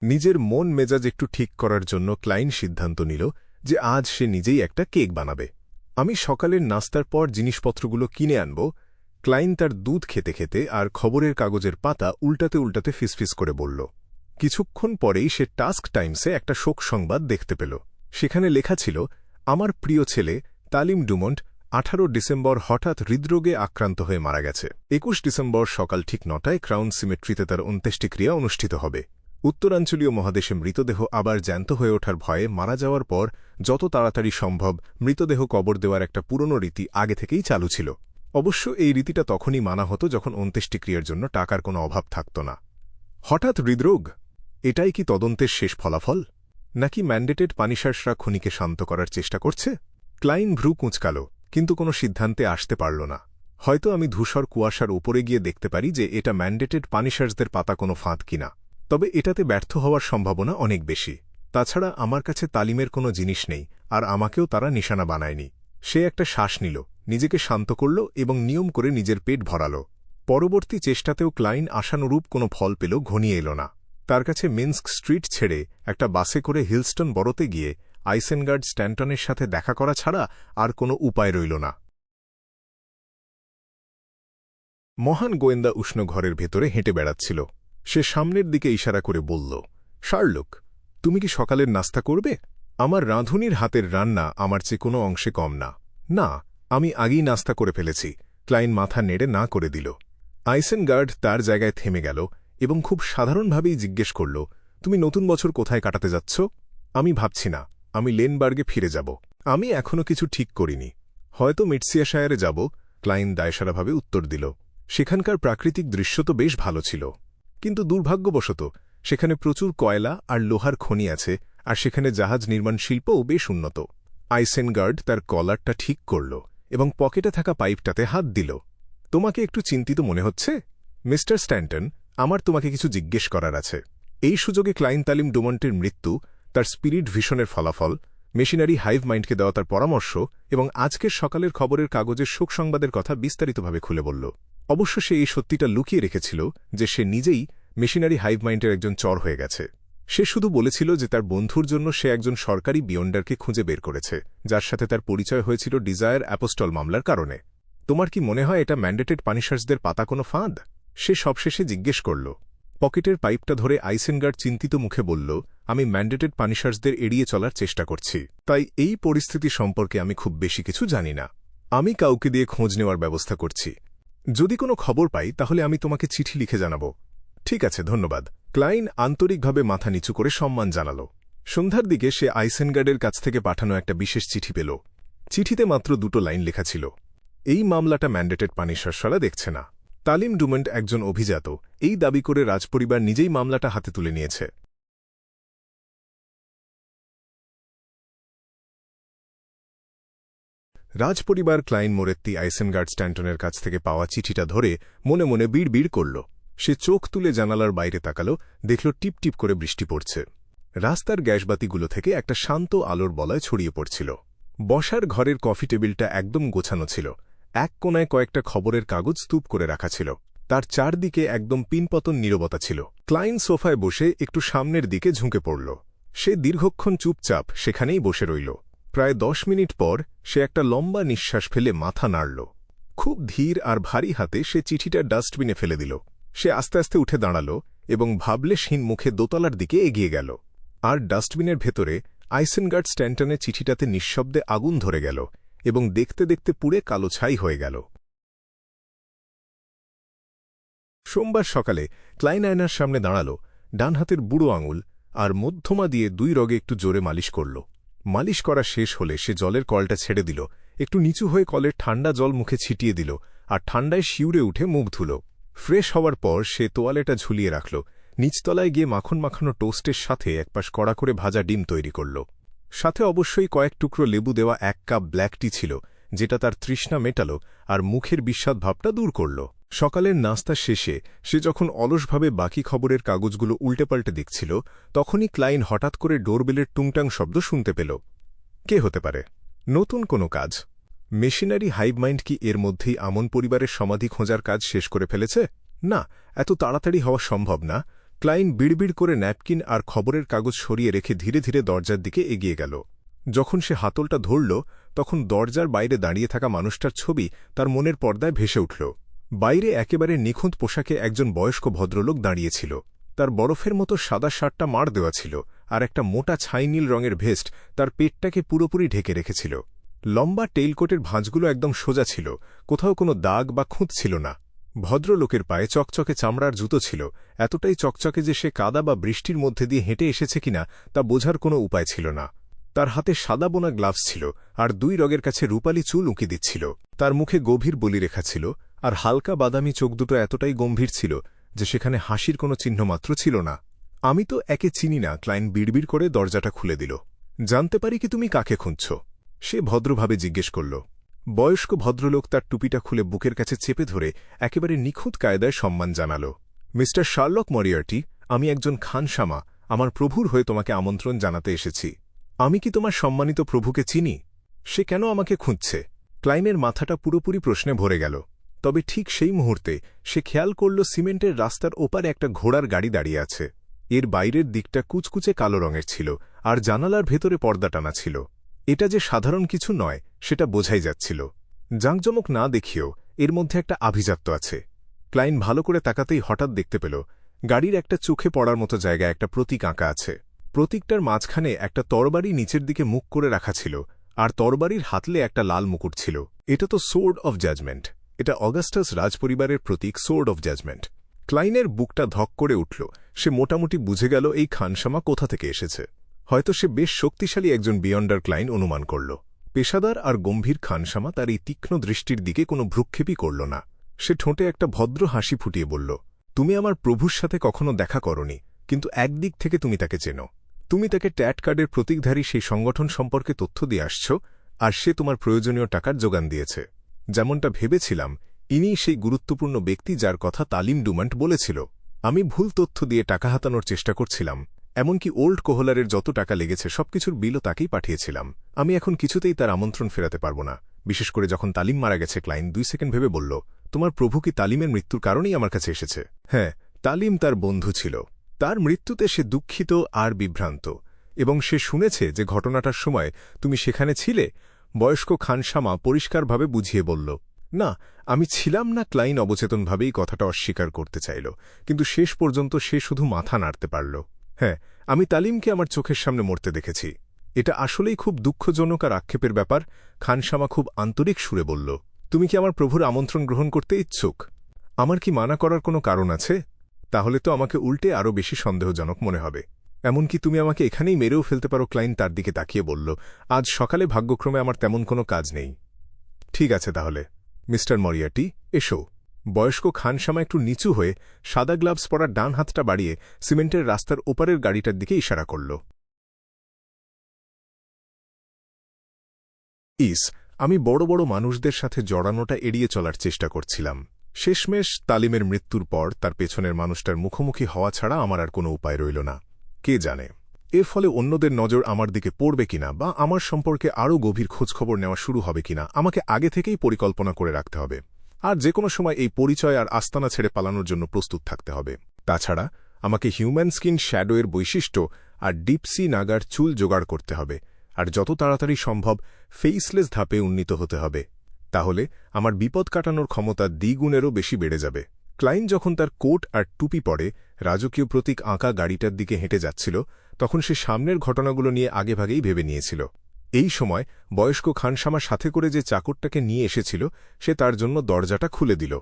নিজের মন মেজাজ একটু ঠিক করার জন্য ক্লাইন সিদ্ধান্ত নিল যে আজ সে নিজেই একটা কেক বানাবে। আমি সকালের নাস্তার পর জিনিসপত্রগুলো কিনে আনব। ক্লাইন তার দুধ খেতে খেতে আর খবরের কাগজের পাতা উল্টাতে উল্টাতে ফিসফিস করে বলল। কিছুক্ষণ পরেই সে টাস্ক টাইমসে একটা শোক সংবাদ দেখতে পেল। সেখানে লেখা ছিল, আমার প্রিয় ছেলে তালিম ডুমন্ট 18 ডিসেম্বর হঠাৎ হৃদরোগে আক্রান্ত হয়ে মারা গেছে। 21 ডিসেম্বর সকাল ঠিক 9টায় ক্রাউন সিমেট্রিতে তার অন্ত্যেষ্টিক্রিয়া অনুষ্ঠিত হবে। উত্তরাঞ্চলীয় মহাদেশে মৃতদেহ আবার জ্যান্ত হয়ে ওঠার ভয়ে মারা যাওয়ার পর যত তাড়াতাড়ি সম্ভব মৃতদেহ কবর দেওয়ার একটা পুরনো রীতি আগে থেকেই চালু ছিল। অবশ্য এই রীতিটা তখনই মানা হতো যখন অন্ত্যেষ্টিক্রিয়ার জন্য টাকার কোনো অভাব থাকত না। হঠাৎ হৃদরোগ, এটাই কি তদন্তের শেষ ফলাফল, নাকি ম্যান্ডেটেড পানিশার্সরা খুনিকে শান্ত করার চেষ্টা করছে? ক্লাইন ভ্রু কুঁচকাল। কিন্তু কোনো সিদ্ধান্তে আসতে পারল না। হয়তো আমি ধূসর কুয়াশার উপরে গিয়ে দেখতে পারি যে এটা ম্যান্ডেটেড পানিশার্সদের পাতা কোনো ফাঁদ কিনা, তবে এটাতে ব্যর্থ হওয়ার সম্ভাবনা অনেক বেশি। তাছাড়া আমার কাছে তালিমের কোনো জিনিস নেই, আর আমাকেও তারা নিশানা বানায়নি। সে একটা শ্বাস নিল, নিজেকে শান্ত করল এবং নিয়ম করে নিজের পেট ভরাল। পরবর্তী চেষ্টাতেও ক্লাইন আশানুরূপ কোনো ফল পেল ঘনিয়ে এল না। তার কাছে মিন্স্ক স্ট্রিট ছেড়ে একটা বাসে করে হিলস্টন বরোতে গিয়ে আইসেনগার্ড স্ট্যান্টনের সাথে দেখা করা ছাড়া আর কোনো উপায় রইল না। মহান গোয়েন্দা উষ্ণ ঘরের ভেতরে হেঁটে বেড়াচ্ছিল। সে সামনের দিকে ইশারা করে বলল, শার্লক, তুমি কি সকালের নাস্তা করবে? আমার রাঁধুনির হাতের রান্না আমার চেয়ে কোনো অংশে কম না। না, আমি আগেই নাস্তা করে ফেলেছি, ক্লাইন মাথা নেড়ে না করে দিল। আইসেনগার্ড তার জায়গায় থেমে গেল এবং খুব সাধারণভাবেই জিজ্ঞেস করল, তুমি নতুন বছর কোথায় কাটাতে যাচ্ছ? আমি ভাবছি না, আমি লেনবার্গে ফিরে যাব। আমি এখনও কিছু ঠিক করিনি। হয়তো মিটসিয়াশায়ারে যাব, ক্লাইন দায়সারাভাবে উত্তর দিল। সেখানকার প্রাকৃতিক দৃশ্য তো বেশ ভালো ছিল, কিন্তু দুর্ভাগ্যবশত সেখানে প্রচুর কয়লা আর লোহার খনি আছে, আর সেখানে জাহাজ নির্মাণ শিল্পও বেশ উন্নত। আইসেনগার্ড তার কলারটা ঠিক করল এবং পকেটে থাকা পাইপটাতে হাত দিল। তোমাকে একটু চিন্তিত মনে হচ্ছে, মিস্টার স্ট্যান্টন? আমার তোমাকে কিছু জিজ্ঞেস করার আছে। এই সুযোগে ক্লাইন তালিম ডুমন্টের মৃত্যু, তার স্পিরিট ভিশনের ফলাফল, মেশিনারি হাইভ মাইন্ডকে দেওয়া তার পরামর্শ এবং আজকের সকালের খবরের কাগজের শোক সংবাদের কথা বিস্তারিতভাবে খুলে বলল। অবশ্য সে এই সত্যিটা লুকিয়ে রেখেছিল যে সে নিজেই মেশিনারি হাইভ মাইন্ডের একজন চর হয়ে গেছে। সে শুধু বলেছিল যে তার বন্ধুর জন্য সে একজন সরকারি বিয়ন্ডারকে খুঁজে বের করেছে, যার সাথে তার পরিচয় হয়েছিল ডিজায়ার অ্যাপোস্টল মামলার কারণে। তোমার কি মনে হয় এটা ম্যান্ডেটেড পানিশার্সদের পাতা কোনো ফাঁদ? সে সবশেষে জিজ্ঞেস করল। পকেটের পাইপটা ধরে আইসেনগার্ড চিন্তিত মুখে বলল, আমি ম্যান্ডেটেড পানিশার্সদের এড়িয়ে চলার চেষ্টা করছি, তাই এই পরিস্থিতি সম্পর্কে আমি খুব বেশি কিছু জানি না। আমি কাউকে দিয়ে খোঁজ নেওয়ার ব্যবস্থা করছি। যদি কোনো খবর পাই তাহলে আমি তোমাকে চিঠি লিখে জানাব। ঠিক আছে, ধন্যবাদ। ক্লাইন আন্তরিকভাবে মাথা নিচু করে সম্মান জানাল। সন্ধ্যার দিকে সে আইসেনগার্ডের কাছ থেকে পাঠানো একটা বিশেষ চিঠি পেল। চিঠিতে মাত্র 2টো লাইন লেখা ছিল, এই মামলাটা ম্যান্ডেটেড পানিশার্সরা দেখছে না। তালিম ডুমন্ট একজন অভিজাত, এই দাবি করে রাজপরিবার নিজেই মামলাটা হাতে তুলে নিয়েছে। রাজপরিবার ক্লাইন মোরেত্তি আইসেনগার্ড স্ট্যান্টনের কাছ থেকে পাওয়া চিঠিটা ধরে মনে মনে বিড়বিড় করল। সে চোখ তুলে জানালার বাইরে তাকাল, দেখল টিপটিপ করে বৃষ্টি পড়ছে। রাস্তার গ্যাসবাতিগুলো থেকে একটা শান্ত আলোর বলয় ছড়িয়ে পড়ছিল। বসার ঘরের কফি টেবিলটা একদম গোছানো ছিল। এক কোনায় কয়েকটা খবরের কাগজ স্তূপ করে রাখা ছিল। তার চারদিকে একদম পিনপতন নীরবতা ছিল। ক্লাইন সোফায় বসে একটু সামনের দিকে ঝুঁকে পড়ল। সে দীর্ঘক্ষণ চুপচাপ সেখানেই বসে রইল। প্রায় 10 মিনিট পর সে একটা লম্বা নিঃশ্বাস ফেলে মাথা নাড়ল। খুব ধীর আর ভারী হাতে সে চিঠিটা ডাস্টবিনে ফেলে দিল। সে আস্তে আস্তে উঠে দাঁড়াল এবং ভাবলেশহীন মুখে দোতলার দিকে এগিয়ে গেল। আর ডাস্টবিনের ভেতরে আইসেনগার্ড স্ট্যান্টনের চিঠিটাতে নিঃশব্দে আগুন ধরে গেল এবং দেখতে দেখতে পুড়ে কালো ছাই হয়ে গেল। সোমবার সকালে ক্লাইন আয়নার সামনে দাঁড়াল, ডান হাতের বুড়ো আঙুল আর মধ্যমা দিয়ে 2 রগে একটু জোরে মালিশ করল। মালিশ করা শেষ হলে সে জলের কলটা ছেড়ে দিল, একটু নিচু হয়ে কলের ঠান্ডা জল মুখে ছিটিয়ে দিল আর ঠান্ডায় শিউরে উঠে মুখ ধুল। ফ্রেশ হওয়ার পর সে তোয়ালেটা ঝুলিয়ে রাখল। নিচতলায় গিয়ে মাখন মাখানো টোস্টের সাথে একপাশ কড়া করে ভাজা ডিম তৈরি করল। সাথে অবশ্যই কয়েক টুকরো লেবু দেওয়া 1 কাপ ব্ল্যাক টি ছিল, যেটা তার তৃষ্ণা মেটাল আর মুখের বিস্বাদ ভাবটা দূর করল। সকালের নাস্তা শেষে সে যখন অলসভাবে বাকি খবরের কাগজগুলো উল্টেপাল্টে দেখছিল, তখনই ক্লাইন হঠাৎ করে ডোরবেলের টুংটাং শব্দ শুনতে পেল। কে হতে পারে? নতুন কোনো কাজ? মেশিনারি হাইভ মাইন্ড কি এর মধ্যেই আমন পরিবারের সমাধি খোঁজার কাজ শেষ করে ফেলেছে? না, এত তাড়াতাড়ি হওয়া সম্ভব না। ক্লাইন বিড়বিড় করে ন্যাপকিন আর খবরের কাগজ সরিয়ে রেখে ধীরে ধীরে দরজার দিকে এগিয়ে গেল। যখন সে হাতলটা ধরল, তখন দরজার বাইরে দাঁড়িয়ে থাকা মানুষটার ছবি তার মনের পর্দায় ভেসে উঠল। বাইরে একেবারে নিখুঁত পোশাকে একজন বয়স্ক ভদ্রলোক দাঁড়িয়েছিল। তার বরফের মতো সাদা শার্টটা মাড় দেওয়া ছিল, আর একটা মোটা ছাই নীল রঙের ভেস্ট তার পেটটাকে পুরোপুরি ঢেকে রেখেছিল। লম্বা টেইলকোটের ভাঁজগুলো একদম সোজা ছিল, কোথাও কোনো দাগ বা খুঁত ছিল না। ভদ্রলোকের পায়ে চকচকে চামড়ার জুতো ছিল, এতটাই চকচকে যে সে কাদা বা বৃষ্টির মধ্যে দিয়ে হেঁটে এসেছে কিনা তা বোঝার কোনো উপায় ছিল না। তার হাতে সাদা বোনা গ্লাভস ছিল, আর 2 রগের কাছে রূপালি চুল উঁকি দিচ্ছিল। তার মুখে গভীর বলিরেখা ছিল, আর হালকা বাদামি চোখ দুটো এতটাই গম্ভীর ছিল যে সেখানে হাসির কোনো চিহ্নমাত্র ছিল না। আমি তো একে চিনি না, ক্লাইন বিড়বিড় করে দরজাটা খুলে দিল। জানতে পারি কি তুমি কাকে খুঁজছ? সে ভদ্রভাবে জিজ্ঞেস করল। বয়স্ক ভদ্রলোক তার টুপিটা খুলে বুকের কাছে চেপে ধরে একেবারে নিখুঁত কায়দায় সম্মান জানাল। মিস্টার শার্লক মরিয়ার্টি, আমি একজন খানসামা, আমার প্রভুর হয়ে তোমাকে আমন্ত্রণ জানাতে এসেছি। আমি কি তোমার সম্মানিত প্রভুকে চিনি? সে কেন আমাকে খুঁজছে? ক্লাইনের মাথাটা পুরোপুরি প্রশ্নে ভরে গেল। তবে ঠিক সেই মুহূর্তে সে খেয়াল করল সিমেন্টের রাস্তার ওপারে একটা ঘোড়ার গাড়ি দাঁড়িয়ে আছে। এর বাইরের দিকটা কুচকুচে কালো রঙের ছিল, আর জানালার ভেতরে পর্দা টানা ছিল। এটা যে সাধারণ কিছু নয় সেটা বোঝাই যাচ্ছিল। জাঁকজমক না দেখিয়েও এর মধ্যে একটা আভিজাত্য আছে। ক্লাইন ভালো করে তাকাতেই হঠাৎ দেখতে পেল গাড়ির একটা চোখে পড়ার মতো জায়গায় একটা প্রতীক আঁকা আছে। প্রতীকটার মাঝখানে একটা তরবারি নিচের দিকে মুখ করে রাখা ছিল, আর তরবারির হাতলে একটা লাল মুকুট ছিল। এটা তো সোর্ড অফ জাজমেন্ট। এটা অগাস্টাস রাজপরিবারের প্রতীক, সোর্ড অফ জাজমেন্ট। ক্লাইনের বুকটা ধক করে উঠল। সে মোটামুটি বুঝে গেল এই খানসামা কোথা থেকে এসেছে। হয়তো সে বেশ শক্তিশালী একজন বিয়ন্ডার, ক্লাইন অনুমান করল। পেশাদার আর গম্ভীর খানসামা তার এই তীক্ষ্ণ দৃষ্টির দিকে কোনো ভ্রুক্ষেপই করল না। সে ঠোঁটে একটা ভদ্র হাসি ফুটিয়ে বলল, তুমি আমার প্রভুর সাথে কখনো দেখা করনি, কিন্তু একদিক থেকে তুমি তাকে চেনো। তুমি তাকে ট্যাট কার্ডের প্রতীকধারী সেই সংগঠন সম্পর্কে তথ্য দিয়ে আসছ, আর সে তোমার প্রয়োজনীয় টাকার যোগান দিয়েছে। যেমনটা ভেবেছিলাম, ইনিই সেই গুরুত্বপূর্ণ ব্যক্তি যার কথা তালিম ডুমান্ট বলেছিল। আমি ভুল তথ্য দিয়ে টাকা হাতানোর চেষ্টা করছিলাম, এমনকি ওল্ড কোহলারের যত টাকা লেগেছে সবকিছুর বিলও তাকেই পাঠিয়েছিলাম। আমি এখন কিছুতেই তার আমন্ত্রণ ফেরাতে পারব না, বিশেষ করে যখন তালিম মারা গেছে। ক্লাইন 2 সেকেন্ড ভেবে বলল, তোমার প্রভু কি তালিমের মৃত্যুর কারণেই আমার কাছে এসেছে? হ্যাঁ, তালিম তার বন্ধু ছিল। তার মৃত্যুতে সে দুঃখিত আর বিভ্রান্ত, এবং সে শুনেছে যে ঘটনাটার সময় তুমি সেখানে ছিলে। বয়স্ক খানসামা পরিষ্কারভাবে বুঝিয়ে বলল, না, আমি ছিলাম না। ক্লাইন অবচেতনভাবেই কথাটা অস্বীকার করতে চাইল, কিন্তু শেষ পর্যন্ত সে শুধু মাথা নাড়তে পারল। হ্যাঁ, আমি তালিমকে আমার চোখের সামনে মরতে দেখেছি। এটা আসলেই খুব দুঃখজনক আর আক্ষেপের ব্যাপার। খানসামা খুব আন্তরিক সুরে বলল, তুমি কি আমার প্রভুর আমন্ত্রণ গ্রহণ করতে ইচ্ছুক? আমার কি মানা করার কোনো কারণ আছে? তাহলে তো আমাকে উল্টে আরও বেশি সন্দেহজনক মনে হবে। এমনকি তুমি আমাকে এখানেই মেরেও ফেলতে পারো। ক্লাইন তার দিকে তাকিয়ে বলল, আজ সকালে ভাগ্যক্রমে আমার তেমন কোনো কাজ নেই। ঠিক আছে তাহলে, মিস্টার মরিয়ার্টি, এসো। বয়স্ক খানসামা একটু নিচু হয়ে সাদা গ্লাভস পরা ডান হাতটা বাড়িয়ে সিমেন্টের রাস্তার ওপারের গাড়িটার দিকে ইশারা করল। আমি বড় বড় মানুষদের সাথে জড়ানোটা এড়িয়ে চলার চেষ্টা করছিলাম। শেষমেশ তালিমের মৃত্যুর পর তার পেছনের মানুষটার মুখোমুখি হওয়া ছাড়া আমার আর কোনো উপায় রইল না। কে জানে, এর ফলে অন্যদের নজর আমার দিকে পড়বে কিনা, বা আমার সম্পর্কে আরও গভীর খোঁজখবর নেওয়া শুরু হবে কিনা। আমাকে আগে থেকেই পরিকল্পনা করে রাখতে হবে, আর যে কোনো সময় এই পরিচয় আর আস্তানা ছেড়ে পালানোর জন্য প্রস্তুত থাকতে হবে। তাছাড়া আমাকে হিউম্যান স্কিন শ্যাডোয়ের বৈশিষ্ট্য আর ডিপসি নাগার চুল জোগাড় করতে হবে, আর যত তাড়াতাড়ি সম্ভব ফেইসলেস ধাপে উন্নীত হতে হবে। তাহলে আমার বিপদ কাটানোর ক্ষমতা দ্বিগুণেরও বেশি বেড়ে যাবে। ক্লাইন যখন তার কোট আর টুপি পরে রাজকীয় প্রতীক আঁকা গাড়িটার দিকে হেঁটে যাচ্ছিল, তখন সে সামনের ঘটনাগুলো নিয়ে আগেভাগেই ভেবে নিয়েছিল। এই সময় বয়স্ক খানসামা সাথে করে যে চাকরটাকে নিয়ে এসেছিল, সে তার জন্য দরজাটা খুলে দিল।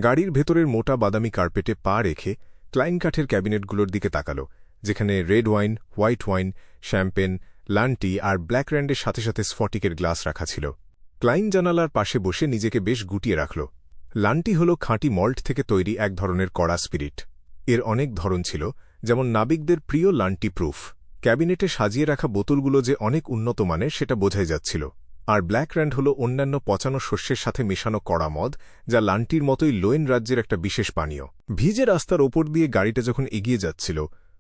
গাড়ির ভেতরের মোটা বাদামি কার্পেটে পা রেখে ক্লাইন কাঠের ক্যাবিনেটগুলোর দিকে তাকাল, যেখানে red wine, white wine, champagne, লান্টি আর ব্ল্যাক র্যান্ডের সাথে সাথে স্ফটিকের গ্লাস রাখা ছিল। ক্লাইন জানালার পাশে বসে নিজেকে বেশ গুটিয়ে রাখল। লান্টি হল খাঁটি মল্ট থেকে তৈরি এক ধরনের কড়া স্পিরিট। এর অনেক ধরন ছিল, যেমন নাবিকদের প্রিয় লান্টি প্রুফ। ক্যাবিনেটে সাজিয়ে রাখা বোতলগুলো যে অনেক উন্নত মানের সেটা বোঝাই যাচ্ছিল। আর ব্ল্যাক র্যান্ড হল অন্যান্য পচানো শস্যের সাথে মেশানো কড়া মদ, যা লান্টির মতোই লোয়েন রাজ্যের একটা বিশেষ পানীয়। ভিজে রাস্তার ওপর দিয়ে গাড়িটা যখন এগিয়ে যাচ্ছিল,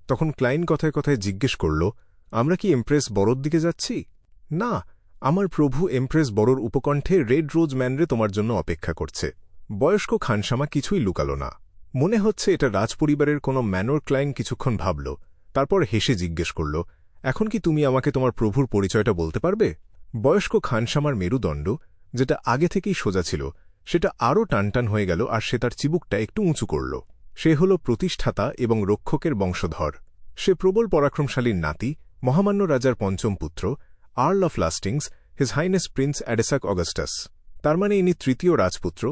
তখন ক্লাইন কথায় কথায় জিজ্ঞেস করল, আমরা কি এমপ্রেস বড়োর দিকে যাচ্ছি? না, আমার প্রভু এমপ্রেস বড়োর উপকণ্ঠে রেড রোজ ম্যানরে তোমার জন্য অপেক্ষা করছে। বয়স্ক খানসামা কিছুই লুকাল না। মনে হচ্ছে এটা রাজপরিবারের কোনো ম্যানর। ক্লাইন কিছুক্ষণ ভাবল, তারপর হেসে জিজ্ঞেস করল, এখন কি তুমি আমাকে তোমার প্রভুর পরিচয়টা বলতে পারবে? বয়স্ক খানসামার মেরুদণ্ড, যেটা আগে থেকেই সোজা ছিল, সেটা আরও টানটান হয়ে গেল, আর সে তার চিবুকটা একটু উঁচু করল। সে হল প্রতিষ্ঠাতা এবং রক্ষকের বংশধর। সে প্রবল পরাক্রমশালীর নাতি, মহামান্য রাজার পঞ্চম পুত্র, earl of Lastings, his highness prince Adessak Augustus. তার মানে ইনি তৃতীয় রাজপুত্র,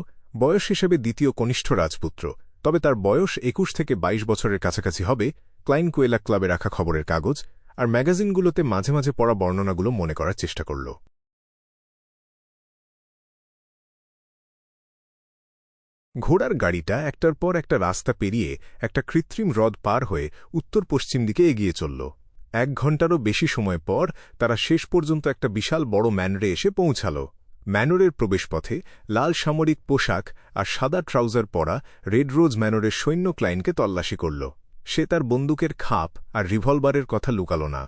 বয়স হিসেবে দ্বিতীয় কনিষ্ঠ রাজপুত্র। তবে তার বয়স 21 থেকে 22 বছরের কাছাকাছি হবে। ক্লাইন কোয়েলা ক্লাবে রাখা খবরের কাগজ আর ম্যাগাজিনগুলোতে মাঝে মাঝে পড়া বর্ণনাগুলো মনে করার চেষ্টা করল। ঘোড়ার গাড়িটা একটার পর একটা রাস্তা পেরিয়ে একটা কৃত্রিম হ্রদ পার হয়ে উত্তর পশ্চিম দিকে এগিয়ে চলল। 1 ঘণ্টারও বেশি সময় পর তারা শেষ পর্যন্ত একটা বিশাল বড় ম্যানরে এসে পৌঁছাল। ম্যানরের প্রবেশপথে লাল সামরিক পোশাক আর সাদা ট্রাউজার পরা রেড রোজ ম্যানরের সৈন্য ক্লাইনকে তল্লাশি করল। সে তার বন্দুকের খাপ আর রিভলভারের কথা লুকাল না।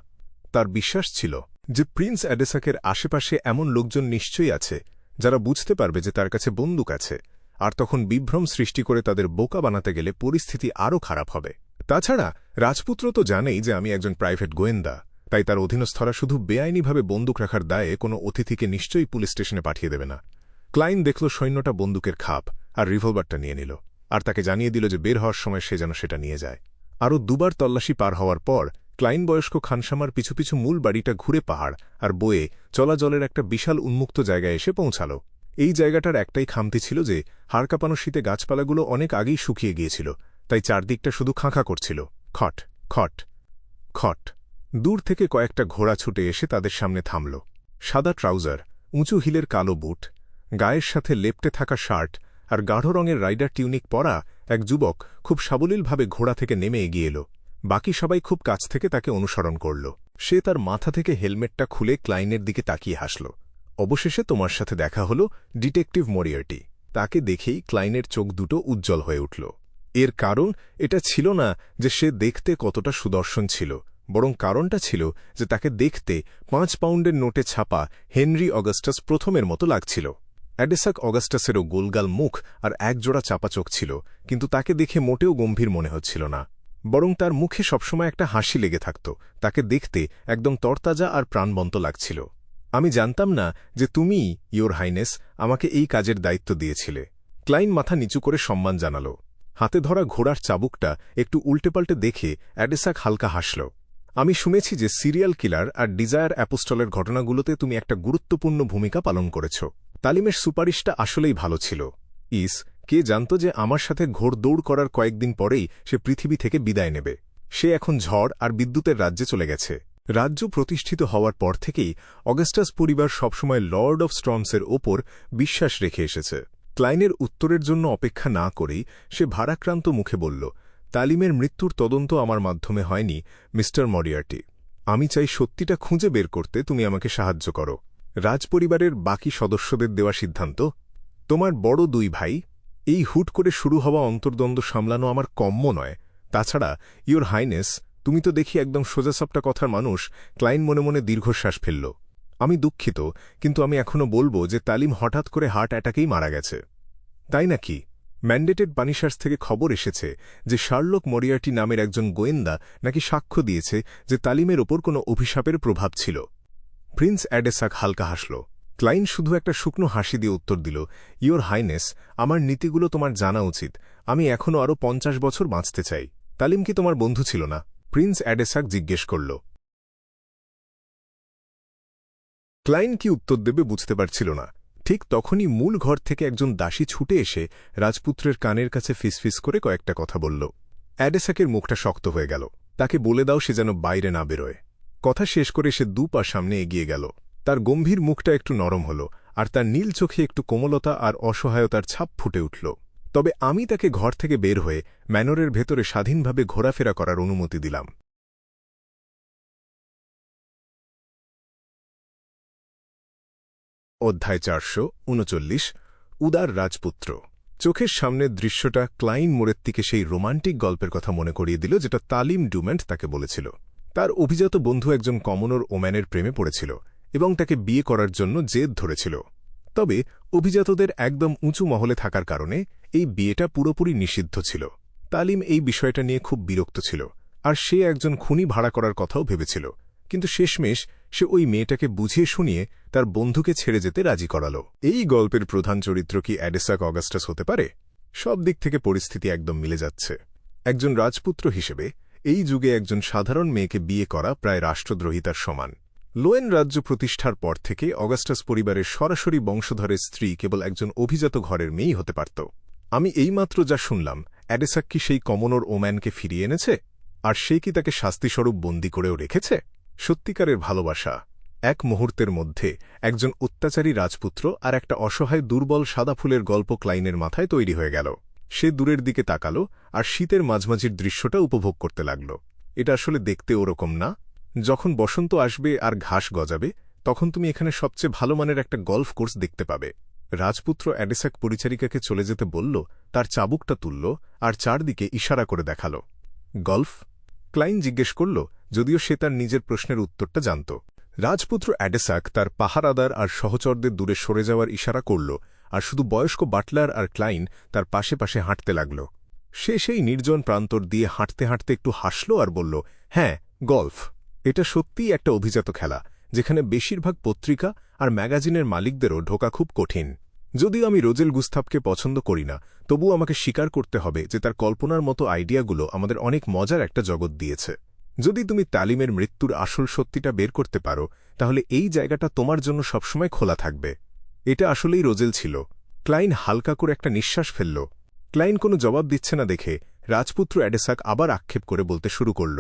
তার বিশ্বাস ছিল যে প্রিন্স অ্যাডেসাকের আশেপাশে এমন লোকজন নিশ্চয়ই আছে যারা বুঝতে পারবে যে তার কাছে বন্দুক আছে, আর তখন বিভ্রম সৃষ্টি করে তাদের বোকা বানাতে গেলে পরিস্থিতি আরও খারাপ হবে। তাছাড়া রাজপুত্র তো জানেই যে আমি একজন প্রাইভেট গোয়েন্দা, তাই তার অধীনস্থরা শুধু বেআইনিভাবে বন্দুক রাখার দায়ে কোনো অতিথিকে নিশ্চয়ই পুলিশ স্টেশনে পাঠিয়ে দেবে না। ক্লাইন দেখল সৈন্যটা বন্দুকের খাপ আর রিভলভারটা নিয়ে নিল, আর তাকে জানিয়ে দিল যে বের হওয়ার সময় সে যেন সেটা নিয়ে যায়। আরও দুবার তল্লাশি পার হওয়ার পর ক্লাইন বয়স্ক খানসামার পিছু পিছু মূল বাড়িটা ঘুরে পাহাড় আর বয়ে চলাজলের একটা বিশাল উন্মুক্ত জায়গায় এসে পৌঁছাল। এই জায়গাটার একটাই খামতি ছিল যে হাড়কাঁপানো শীতে গাছপালাগুলো অনেক আগেই শুকিয়ে গিয়েছিল, তাই চারদিকটা শুধু খাঁখা করছিল। খট খট খট। দূর থেকে কয়েকটা ঘোড়া ছুটে এসে তাদের সামনে থামল। সাদা ট্রাউজার, উঁচু হিলের কালো বুট, গায়ের সাথে লেপ্টে থাকা শার্ট আর গাঢ় রঙের রাইডার টিউনিক পরা এক যুবক খুব সাবলীলভাবে ঘোড়া থেকে নেমে এগিয়ে এল। বাকি সবাই খুব কাছ থেকে তাকে অনুসরণ করল। সে তার মাথা থেকে হেলমেটটা খুলে ক্লাইনের দিকে তাকিয়ে হাসল। অবশেষে তোমার সাথে দেখা হল, ডিটেকটিভ মরিয়ার্টি। তাকে দেখেই ক্লাইনের চোখ দুটো উজ্জ্বল হয়ে উঠল। এর কারণ এটা ছিল না যে সে দেখতে কতটা সুদর্শন ছিল, বরং কারণটা ছিল যে তাকে দেখতে 5 পাউন্ডের নোটে ছাপা হেনরি অগাস্টাস প্রথমের মতো লাগছিল। অ্যাডেসাক অগাস্টাসেরও গোলগাল মুখ আর একজোড়া চাপা চোখ ছিল, কিন্তু তাকে দেখে মোটেও গম্ভীর মনে হচ্ছিল না, বরং তার মুখে সবসময় একটা হাসি লেগে থাকত। তাকে দেখতে একদম তরতাজা আর প্রাণবন্ত লাগছিল। আমি জানতাম না যে তুমি, ইয়োর হাইনেস, আমাকে এই কাজের দায়িত্ব দিয়েছিলে। ক্লাইন মাথা নিচু করে সম্মান জানাল। হাতে ধরা ঘোড়ার চাবুকটা একটু উল্টেপাল্টে দেখে অ্যাডেসাক হালকা হাসল। আমি শুনেছি যে সিরিয়াল কিলার আর ডিজায়ার অ্যাপোস্টলের ঘটনাগুলোতে তুমি একটা গুরুত্বপূর্ণ ভূমিকা পালন করেছ। তালিমের সুপারিশটা আসলেই ভালো ছিল। কে জানত যে আমার সাথে ঘোড়দৌড় করার কয়েকদিন পরেই সে পৃথিবী থেকে বিদায় নেবে। সে এখন ঝড় আর বিদ্যুতের রাজ্যে চলে গেছে। রাজ্য প্রতিষ্ঠিত হওয়ার পর থেকেই অগাস্টাস পরিবার সবসময় লর্ড অফ স্টর্মসের ওপর বিশ্বাস রেখে এসেছে। ক্লাইনের উত্তরের জন্য অপেক্ষা না করেই সে ভারাক্রান্ত মুখে বলল, তালিমের মৃত্যুর তদন্ত আমার মাধ্যমে হয়নি, মিস্টার মরিয়ার্টি। আমি চাই সত্যিটা খুঁজে বের করতে তুমি আমাকে সাহায্য করো। রাজপরিবারের বাকি সদস্যদের দেওয়া সিদ্ধান্ত, তোমার বড় 2 ভাই, এই হুট করে শুরু হওয়া অন্তর্দ্বন্দ্ব সামলানো আমার কম্য নয়। তাছাড়া ইয়োর হাইনেস, তুমি তো দেখি একদম সোজাসাপটা কথার মানুষ। ক্লাইন মনে মনে দীর্ঘশ্বাস ফেলল। আমি দুঃখিত, কিন্তু আমি এখনও বলবো যে তালিম হঠাৎ করে হার্ট অ্যাটাকেই মারা গেছে। তাই নাকি? ম্যান্ডেটেড বানিশার্স থেকে খবর এসেছে যে শার্লক মরিয়ার্টি নামের একজন গোয়েন্দা নাকি সাক্ষ্য দিয়েছে যে তালিমের ওপর কোনো অভিশাপের প্রভাব ছিল। প্রিন্স অ্যাডেসাক হালকা হাসল। ক্লাইন শুধু একটা শুকনো হাসি দিয়ে উত্তর দিল, ইয়োর হাইনেস, আমার নীতিগুলো তোমার জানা উচিত। আমি এখনও আরও 50 বছর বাঁচতে চাই। তালিম কি তোমার বন্ধু ছিল না? প্রিন্স অ্যাডেসাক জিজ্ঞেস করল। ক্লাইন কি উত্তর দেবে বুঝতে পারছিল না। ঠিক তখনই মূল ঘর থেকে একজন দাসী ছুটে এসে রাজপুত্রের কানের কাছে ফিসফিস করে কয়েকটা কথা বলল। অ্যাডেসাকের মুখটা শক্ত হয়ে গেল। তাকে বলে দাও সে যেন বাইরে না বেরোয়। কথা শেষ করে সে 2 পা সামনে এগিয়ে গেল। তার গম্ভীর মুখটা একটু নরম হল, আর তার নীল চোখে একটু কোমলতা আর অসহায়তার ছাপ ফুটে উঠল। তবে আমি তাকে ঘর থেকে বের হয়ে ম্যানরের ভেতরে স্বাধীনভাবে ঘোরাফেরা করার অনুমতি দিলাম। অধ্যায় 439, উদার রাজপুত্র। চোখের সামনের দৃশ্যটা ক্লাইন মোরেত্তিকে সেই রোমান্টিক গল্পের কথা মনে করিয়ে দিল যেটা তালিম ডুম্যান্ট তাকে বলেছিল। তার অভিজাত বন্ধু একজন কমনর ওম্যানের প্রেমে পড়েছিল এবং তাকে বিয়ে করার জন্য জেদ ধরেছিল। তবে অভিজাতদের একদম উঁচু মহলে থাকার কারণে এই বিয়েটা পুরোপুরি নিষিদ্ধ ছিল। তালিম এই বিষয়টা নিয়ে খুব বিরক্ত ছিল, আর সে একজন খুনি ভাড়া করার কথাও ভেবেছিল। কিন্তু শেষমেশ সে ওই মেয়েটাকে বুঝিয়ে শুনিয়ে তার বন্ধুকে ছেড়ে যেতে রাজি করাল। এই গল্পের প্রধান চরিত্র কি অ্যাডেসাক অগাস্টাস হতে পারে? সব দিক থেকে পরিস্থিতি একদম মিলে যাচ্ছে। একজন রাজপুত্র হিসেবে এই যুগে একজন সাধারণ মেয়েকে বিয়ে করা প্রায় রাষ্ট্রদ্রোহিতার সমান। লোয়েন রাজ্য প্রতিষ্ঠার পর থেকে অগাস্টাস পরিবারের সরাসরি বংশধরের স্ত্রী কেবল একজন অভিজাত ঘরের মেয়েই হতে পারত। আমি এইমাত্র যা শুনলাম, অ্যাডেসাক কি সেই কমনর ওম্যানকে ফিরিয়ে এনেছে? আর সে কি তাকে শাস্তিস্বরূপ বন্দী করেও রেখেছে? সত্যিকারের ভালোবাসা। এক মুহূর্তের মধ্যে একজন অত্যাচারী রাজপুত্র আর একটা অসহায় দুর্বল সাদা ফুলের গল্প ক্লাইনের মাথায় তৈরি হয়ে গেল। সে দূরের দিকে তাকাল আর শীতের মাঝমাঝির দৃশ্যটা উপভোগ করতে লাগল। এটা আসলে দেখতে ওরকম না। যখন বসন্ত আসবে আর ঘাস গজাবে, তখন তুমি এখানে সবচেয়ে ভালো মানের একটা গল্ফ কোর্স দেখতে পাবে। রাজপুত্র অ্যাডেসাক পরিচারিকাকে চলে যেতে বলল, তার চাবুকটা তুলল আর চারদিকে ইশারা করে দেখাল। গল্ফ? ক্লাইন জিজ্ঞেস করল, যদিও সে তার নিজের প্রশ্নের উত্তরটা জানত। রাজপুত্র অ্যাডেসাক তার পাহারাদার আর সহচরদের দূরে সরে যাওয়ার ইশারা করল, আর শুধু বয়স্ক বাটলার আর ক্লাইন তার পাশে পাশে হাঁটতে লাগল। সে সেই নির্জন প্রান্তর দিয়ে হাঁটতে হাঁটতে একটু হাসল আর বলল, হ্যাঁ, গল্ফ। এটা সত্যিই একটা অভিজাত খেলা, যেখানে বেশিরভাগ পত্রিকা আর ম্যাগাজিনের মালিকদেরও ঢোকা খুব কঠিন। যদিও আমি রোজেল গুস্তাভকে পছন্দ করি না, তবুও আমাকে স্বীকার করতে হবে যে তার কল্পনার মতো আইডিয়াগুলো আমাদের অনেক মজার একটা জগৎ দিয়েছে। যদি তুমি তালিমের মৃত্যুর আসল সত্যিটা বের করতে পারো, তাহলে এই জায়গাটা তোমার জন্য সবসময় খোলা থাকবে। এটা আসলেই রোজেল ছিল। ক্লাইন হালকা করে একটা নিঃশ্বাস ফেলল। ক্লাইন কোনো জবাব দিচ্ছে না দেখে রাজপুত্র অ্যাডেসাক আবার আক্ষেপ করে বলতে শুরু করল,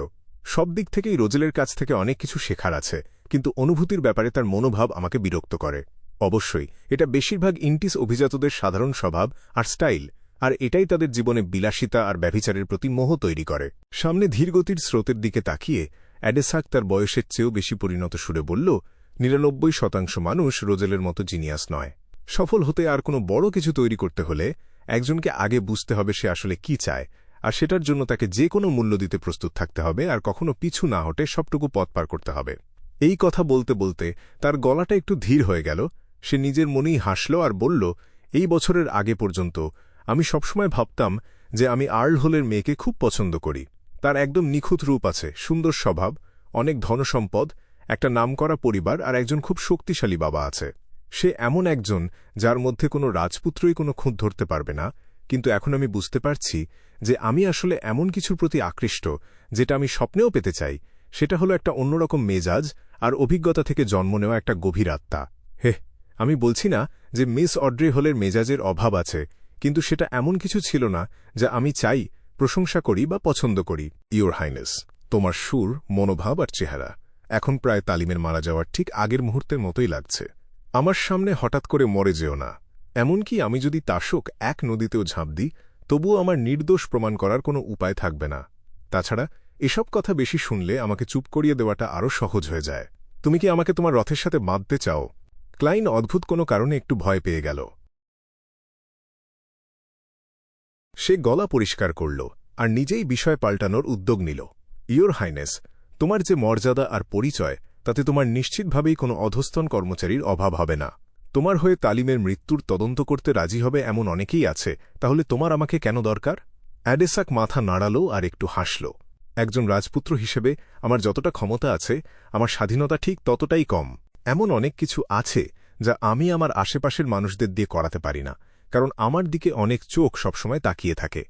সব দিক থেকেই রোজেলের কাছ থেকে অনেক কিছু শেখার আছে, কিন্তু অনুভূতির ব্যাপারে তার মনোভাব আমাকে বিরক্ত করে। অবশ্যই এটা বেশিরভাগ ইন্টিস অভিজাতদের সাধারণ স্বভাব আর স্টাইল, আর এটাই তাদের জীবনে বিলাসিতা আর ব্যভিচারের প্রতি মোহ তৈরি করে। সামনে ধীরগতির স্রোতের দিকে তাকিয়ে অ্যাডেসাক তার বয়সের চেয়েও বেশি পরিণত সুরে বলল, ৯৯% মানুষ রোজেলের মতো জিনিয়াস নয়। সফল হতে আর কোনো বড় কিছু তৈরি করতে হলে একজনকে আগে বুঝতে হবে সে আসলে কি চায়, আর সেটার জন্য তাকে যে কোনো মূল্য দিতে প্রস্তুত থাকতে হবে, আর কখনো পিছু না হটে সবটুকু পথ পার করতে হবে। এই কথা বলতে বলতে তার গলাটা একটু ধীর হয়ে গেল। সে নিজের মনেই হাসল আর বলল, এই বছরের আগে পর্যন্ত আমি সবসময় ভাবতাম যে আমি আর্ল হোলের মেয়েকে খুব পছন্দ করি। তার একদম নিখুঁত রূপ আছে, সুন্দর স্বভাব, অনেক ধনসম্পদ, একটা নামকরা পরিবার আর একজন খুব শক্তিশালী বাবা আছে। সে এমন একজন যার মধ্যে কোনো রাজপুত্রই কোনো খুঁত ধরতে পারবে না। কিন্তু এখন আমি বুঝতে পারছি যে আমি আসলে এমন কিছুর প্রতি আকৃষ্ট যেটা আমি স্বপ্নেও পেতে চাই। সেটা হলো একটা অন্যরকম মেজাজ আর অভিজ্ঞতা থেকে জন্ম নেওয়া একটা গভীর আত্মা। হে, আমি বলছি না যে মিস অড্রে হলের মেজাজের অভাব আছে, কিন্তু সেটা এমন কিছু ছিল না যা আমি চাই, প্রশংসা করি বা পছন্দ করি। ইয়োর হাইনেস, তোমার সুর, মনোভাব আর চেহারা এখন প্রায় তালিমের মারা যাওয়ার ঠিক আগের মুহূর্তের মতোই লাগছে। আমার সামনে হঠাৎ করে মরে যেও না। এমনকি আমি যদি তাশক এক নদীতেও ঝাঁপ দিই, তবুও আমার নির্দোষ প্রমাণ করার কোনো উপায় থাকবে না। তাছাড়া এসব কথা বেশি শুনলে আমাকে চুপ করিয়ে দেওয়াটা আরও সহজ হয়ে যায়। তুমি কি আমাকে তোমার রথের সাথে বাঁধতে চাও? ক্লাইন অদ্ভুত কোনো কারণে একটু ভয় পেয়ে গেল। সে গলা পরিষ্কার করল আর নিজেই বিষয় পাল্টানোর উদ্যোগ নিল। ইয়োর হাইনেস, তোমার যে মর্যাদা আর পরিচয়, তাতে তোমার নিশ্চিতভাবেই কোনো অধস্তন কর্মচারীর অভাব হবে না। তোমার হয়ে তালিমের মৃত্যুর তদন্ত করতে রাজি হবে এমন অনেকেই আছে, তাহলে তোমার আমাকে কেন দরকার? অ্যাডেসাক মাথা নাড়াল আর একটু হাসল। একজন রাজপুত্র হিসেবে আমার যতটা ক্ষমতা আছে, আমার স্বাধীনতা ঠিক ততটাই কম। এমন অনেক কিছু আছে যা আমি আমার আশেপাশের মানুষদের দিয়ে করাতে পারি না, কারণ আমার দিকে অনেক চোখ সবসময় তাকিয়ে থাকে।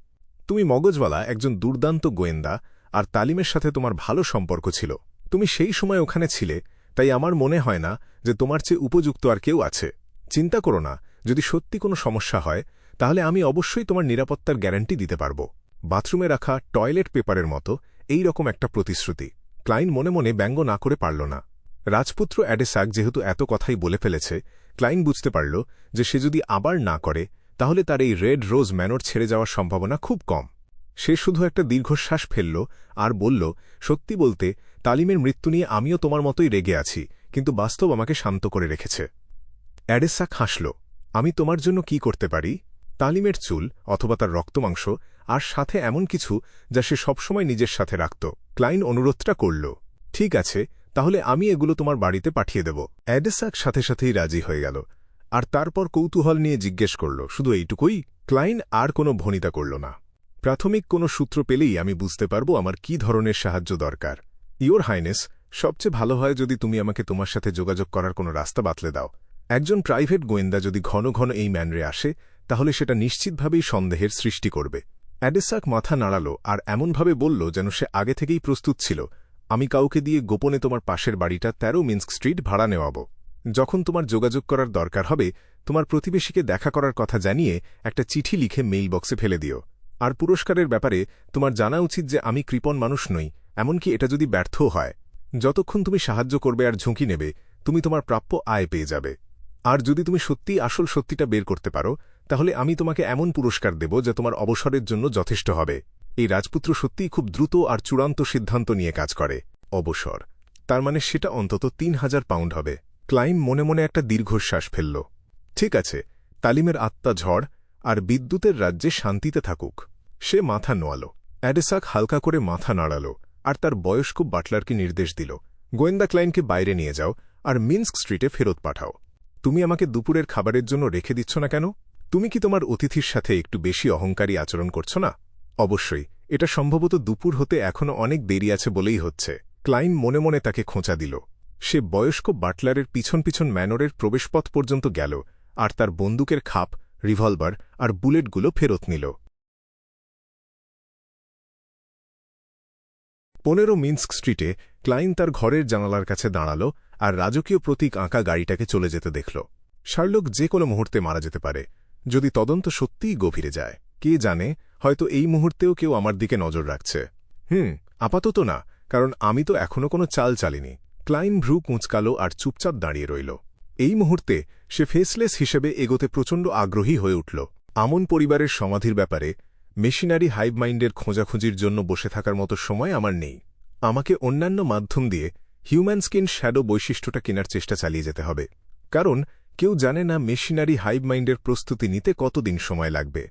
তুমি মগজওয়ালা একজন দুর্দান্ত গোয়েন্দা, আর তালিমের সাথে তোমার ভালো সম্পর্ক ছিল। তুমি সেই সময় ওখানে ছিলে, তাই আমার মনে হয় না যে তোমার চেয়ে উপযুক্ত আর কেউ আছে। চিন্তা করো না, যদি সত্যি কোনো সমস্যা হয় তাহলে আমি অবশ্যই তোমার নিরাপত্তার গ্যারান্টি দিতে পারব। বাথরুমে রাখা টয়লেট পেপারের মতো এই রকম একটা প্রতিশ্রুতি। ক্লাইন মনে মনে ব্যঙ্গ না করে পারল না। রাজপুত্র অ্যাডেসাক যেহেতু এত কথাই বলে ফেলেছে, ক্লাইন বুঝতে পারল যে সে যদি আবার না করে তাহলে তার এই রেড রোজ ম্যানর ছেড়ে যাওয়ার সম্ভাবনা খুব কম। সে শুধু একটা দীর্ঘশ্বাস ফেলল আর বলল, সত্যি বলতে তালিমের মৃত্যু নিয়ে আমিও তোমার মতোই রেগে আছি, কিন্তু বাস্তব আমাকে শান্ত করে রেখেছে। অ্যাডেসাক হাসল। আমি তোমার জন্য কি করতে পারি? তালিমের চুল অথবা তার রক্তমাংস, আর সাথে এমন কিছু যা সে সবসময় নিজের সাথে রাখত। ক্লাইন অনুরোধটা করল, ঠিক আছে, তাহলে আমি এগুলো তোমার বাড়িতে পাঠিয়ে দেব। অ্যাডেসাক সাথে সাথেই রাজি হয়ে গেল, আর তারপর কৌতূহল নিয়ে জিজ্ঞেস করল, শুধু এইটুকুই? ক্লাইন আর কোনো ভনিতা করল না। প্রাথমিক কোনো সূত্র পেলেই আমি বুঝতে পারব আমার কি ধরনের সাহায্য দরকার। ইয়োর হাইনেস, সবচেয়ে ভালো হয় যদি তুমি আমাকে তোমার সাথে যোগাযোগ করার কোনো রাস্তা বাতলে দাও। একজন প্রাইভেট গোয়েন্দা যদি ঘন ঘন এই ম্যানরে আসে, তাহলে সেটা নিশ্চিতভাবেই সন্দেহের সৃষ্টি করবে। অ্যাডেসাক মাথা নাড়াল আর এমনভাবে বলল যেন সে আগে থেকেই প্রস্তুত ছিল, আমি কাউকে দিয়ে গোপনে তোমার পাশের বাড়িটা ১৩ মিন্স্ক স্ট্রিট ভাড়া নেওয়াব। যখন তোমার যোগাযোগ করার দরকার হবে, তোমার প্রতিবেশীকে দেখা করার কথা জানিয়ে একটা চিঠি লিখে মেইল বক্সে ফেলে দিও। আর পুরস্কারের ব্যাপারে তোমার জানা উচিত যে আমি কৃপণ মানুষ নই, এমনকি এটা যদি ব্যর্থও হয়। যতক্ষণ তুমি সাহায্য করবে আর ঝুঁকি নেবে, তুমি তোমার প্রাপ্য আয় পেয়ে যাবে। আর যদি তুমি সত্যিই আসল সত্যিটা বের করতে পারো, তাহলে আমি তোমাকে এমন পুরস্কার দেব যা তোমার অবসরের জন্য যথেষ্ট হবে। এই রাজপুত্র সত্যিই খুব দ্রুত আর চূড়ান্ত সিদ্ধান্ত নিয়ে কাজ করে। অবসর, তার মানে সেটা অন্তত ৩,০০০ পাউন্ড হবে। ক্লাইন মনে মনে একটা দীর্ঘশ্বাস ফেলল। ঠিক আছে, তালিমের আত্মা ঝড় আর বিদ্যুতের রাজ্যে শান্তিতে থাকুক। সে মাথা নোয়াল। অ্যাডেসাক হালকা করে মাথা নাড়াল আর তার বয়স্ক বাটলারকে নির্দেশ দিল, গোয়েন্দা ক্লাইনকে বাইরে নিয়ে যাও আর মিন্স্ক স্ট্রিটে ফেরত পাঠাও। তুমি আমাকে দুপুরের খাবারের জন্য রেখে দিচ্ছ না কেন? তুমি কি তোমার অতিথির সাথে একটু বেশি অহংকারী আচরণ করছ না? অবশ্যই, এটা সম্ভবত দুপুর হতে এখনও অনেক দেরি আছে বলেই হচ্ছে। ক্লাইন মনে মনে তাকে খোঁচা দিল। সে বয়স্ক বাটলারের পিছন পিছন ম্যানরের প্রবেশপথ পর্যন্ত গেল আর তার বন্দুকের খাপ, রিভলভার আর বুলেটগুলো ফেরত নিল। 15 মিন্স্ক স্ট্রিটে ক্লাইন তার ঘরের জানালার কাছে দাঁড়াল আর রাজকীয় প্রতীক আঁকা গাড়িটাকে চলে যেতে দেখল। শার্লক যে কোনো মুহূর্তে মারা যেতে পারে, যদি তদন্ত সত্যিই গভীরে যায়। কে জানে, হয়তো এই মুহূর্তেও কেউ আমার দিকে নজর রাখছে। আপাতত না, কারণ আমি তো এখনও কোনো চাল চালিনি। ক্লাইন ভ্রু কুঁচকাল আর চুপচাপ দাঁড়িয়ে রইল। এই মুহূর্তে সে ফেসলেস হিসেবে এগোতে প্রচণ্ড আগ্রহী হয়ে উঠল। আমন পরিবারের সমাধির ব্যাপারে মেশিনারি হাইভ মাইন্ডের খোঁজাখুঁজির জন্য বসে থাকার মতো সময় আমার নেই। আমাকে অন্যান্য মাধ্যম দিয়ে হিউম্যান স্কিন শ্যাডো বৈশিষ্ট্যটা কেনার চেষ্টা চালিয়ে যেতে হবে, কারণ কেউ জানে না মেশিনারি হাইভ মাইন্ডের প্রস্তুতি নিতে কতদিন সময় লাগবে।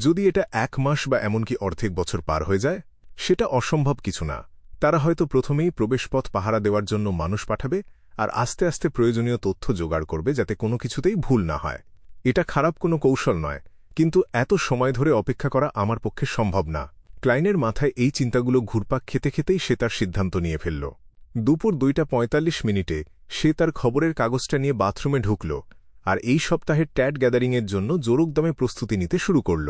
যদি এটা 1 মাস বা এমনকি অর্ধেক বছর পার হয়ে যায়, সেটা অসম্ভব কিছু না। তারা হয়তো প্রথমেই প্রবেশপথ পাহারা দেওয়ার জন্য মানুষ পাঠাবে আর আস্তে আস্তে প্রয়োজনীয় তথ্য জোগাড় করবে যাতে কোনো কিছুতেই ভুল না হয়। এটা খারাপ কোনো কৌশল নয়, কিন্তু এত সময় ধরে অপেক্ষা করা আমার পক্ষে সম্ভব না। ক্লাইনের মাথায় এই চিন্তাগুলো ঘুরপাক খেতে খেতেই সে তার সিদ্ধান্ত নিয়ে ফেলল। দুপুর 2:45 সে তার খবরের কাগজটা নিয়ে বাথরুমে ঢুকল আর এই সপ্তাহের ট্যাড গ্যাদারিংয়ের জন্য জোরকদমে প্রস্তুতি নিতে শুরু করল।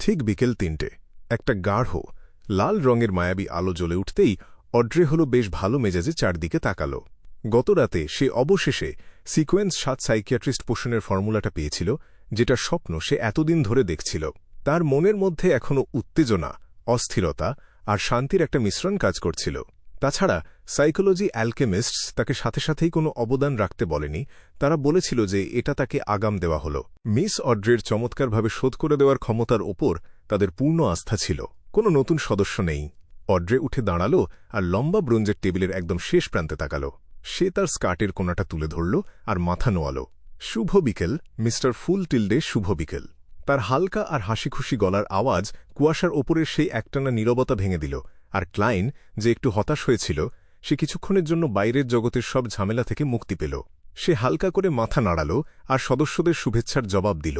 ঠিক বিকেল 3টে একটা গাঢ় লাল রঙের মায়াবী আলো জ্বলে উঠতেই অড্রে হল বেশ ভালো মেজাজে চারদিকে তাকাল। গতরাতে সে অবশেষে সিকোয়েন্স 7 সাইকিয়াট্রিস্ট পোষণের ফর্মুলাটা পেয়েছিল, যেটা স্বপ্ন সে এতদিন ধরে দেখছিল। তার মনের মধ্যে এখনও উত্তেজনা, অস্থিরতা আর শান্তির একটা মিশ্রণ কাজ করছিল। তাছাড়া সাইকোলজি অ্যালকেমিস্টস তাকে সাথে সাথেই কোনো অবদান রাখতে বলেনি, তারা বলেছিল যে এটা তাকে আগাম দেওয়া হল। মিস অড্রের চমৎকারভাবে শোধ করে দেওয়ার ক্ষমতার ওপর তাদের পূর্ণ আস্থা ছিল। কোনো নতুন সদস্য নেই। অড্রে উঠে দাঁড়াল আর লম্বা ব্রোঞ্জের টেবিলের একদম শেষ প্রান্তে তাকাল। সে তার স্কার্টের কোনাটা তুলে ধরল আর মাথা নোয়াল। শুভ বিকেল মিস্টার ফুল টিল্ডে, শুভ বিকেল। তার হালকা আর হাসিখুশি গলার আওয়াজ কুয়াশার ওপরের সেই একটানা নীরবতা ভেঙে দিল, আর ক্লাইন, যে একটু হতাশ হয়েছিল, সে কিছুক্ষণের জন্য বাইরের জগতের সব ঝামেলা থেকে মুক্তি পেল। সে হালকা করে মাথা নাড়াল আর সদস্যদের শুভেচ্ছার জবাব দিল।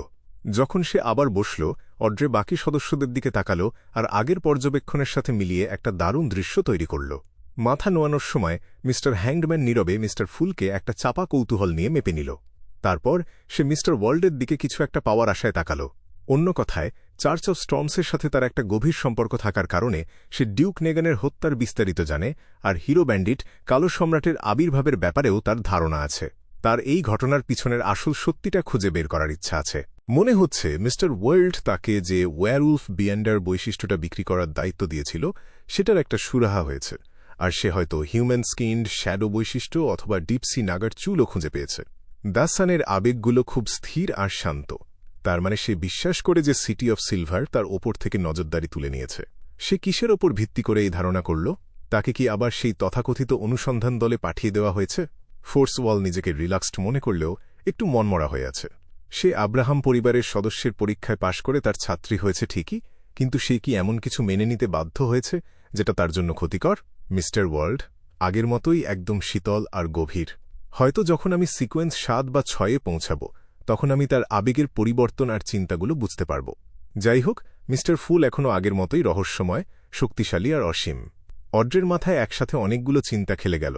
যখন সে আবার বসল, অড্রে বাকি সদস্যদের দিকে তাকাল আর আগের পর্যবেক্ষণের সাথে মিলিয়ে একটা দারুণ দৃশ্য তৈরি করল। মাথা নোয়ানোর সময় মিস্টার হ্যাংডম্যান নীরবে মিস্টার ফুলকে একটা চাপা কৌতূহল নিয়ে মেপে নিল। তারপর সে মিস্টার ওয়ার্ল্ডের দিকে কিছু একটা পাওয়ার আশায় তাকাল। অন্য কথায়, চার্চ অফ স্টর্মসের সাথে তার একটা গভীর সম্পর্ক থাকার কারণে সে ডিউক নেগানের হত্যার বিস্তারিত জানে, আর হিরো ব্যান্ডিট কালো সম্রাটের আবির্ভাবের ব্যাপারেও তার ধারণা আছে। তার এই ঘটনার পিছনের আসল সত্যিটা খুঁজে বের করার ইচ্ছা আছে। মনে হচ্ছে মিস্টার ওয়ার্ল্ড তাকে যে ওয়্যারউলফ বিয়ান্ডার বৈশিষ্ট্যটা বিক্রি করার দায়িত্ব দিয়েছিল, সেটার একটা সুরাহা হয়েছে, আর সে হয়তো হিউম্যান স্কিন্ড শ্যাডো বৈশিষ্ট্য অথবা ডিপসি নাগার চুলও খুঁজে পেয়েছে। দাসানের আবেগগুলো খুব স্থির আর শান্ত। তার মানে সে বিশ্বাস করে যে সিটি অফ সিলভার তার ওপর থেকে নজরদারি তুলে নিয়েছে। সে কিসের ওপর ভিত্তি করে এই ধারণা করল? তাকে কি আবার সেই তথাকথিত অনুসন্ধান দলে পাঠিয়ে দেওয়া হয়েছে? ফোর্স ওয়াল নিজেকে রিল্যাক্সড মনে করলেও একটু মনমরা হয়ে আছে। সে আব্রাহাম পরিবারের সদস্যের পরীক্ষায় পাশ করে তার ছাত্রী হয়েছে ঠিকই, কিন্তু সে কি এমন কিছু মেনে নিতে বাধ্য হয়েছে যেটা তার জন্য ক্ষতিকর? মিস্টার ওয়ার্ল্ড আগের মতোই একদম শীতল আর গভীর। হয়তো যখন আমি সিকোয়েন্স 7 বা 6-এ পৌঁছাব, তখন আমি তার আবেগের পরিবর্তন আর চিন্তাগুলো বুঝতে পারব। যাই হোক, মিস্টার ফুল এখনও আগের মতোই রহস্যময়, শক্তিশালী আর অসীম। অড্রের মাথায় একসাথে অনেকগুলো চিন্তা খেলে গেল।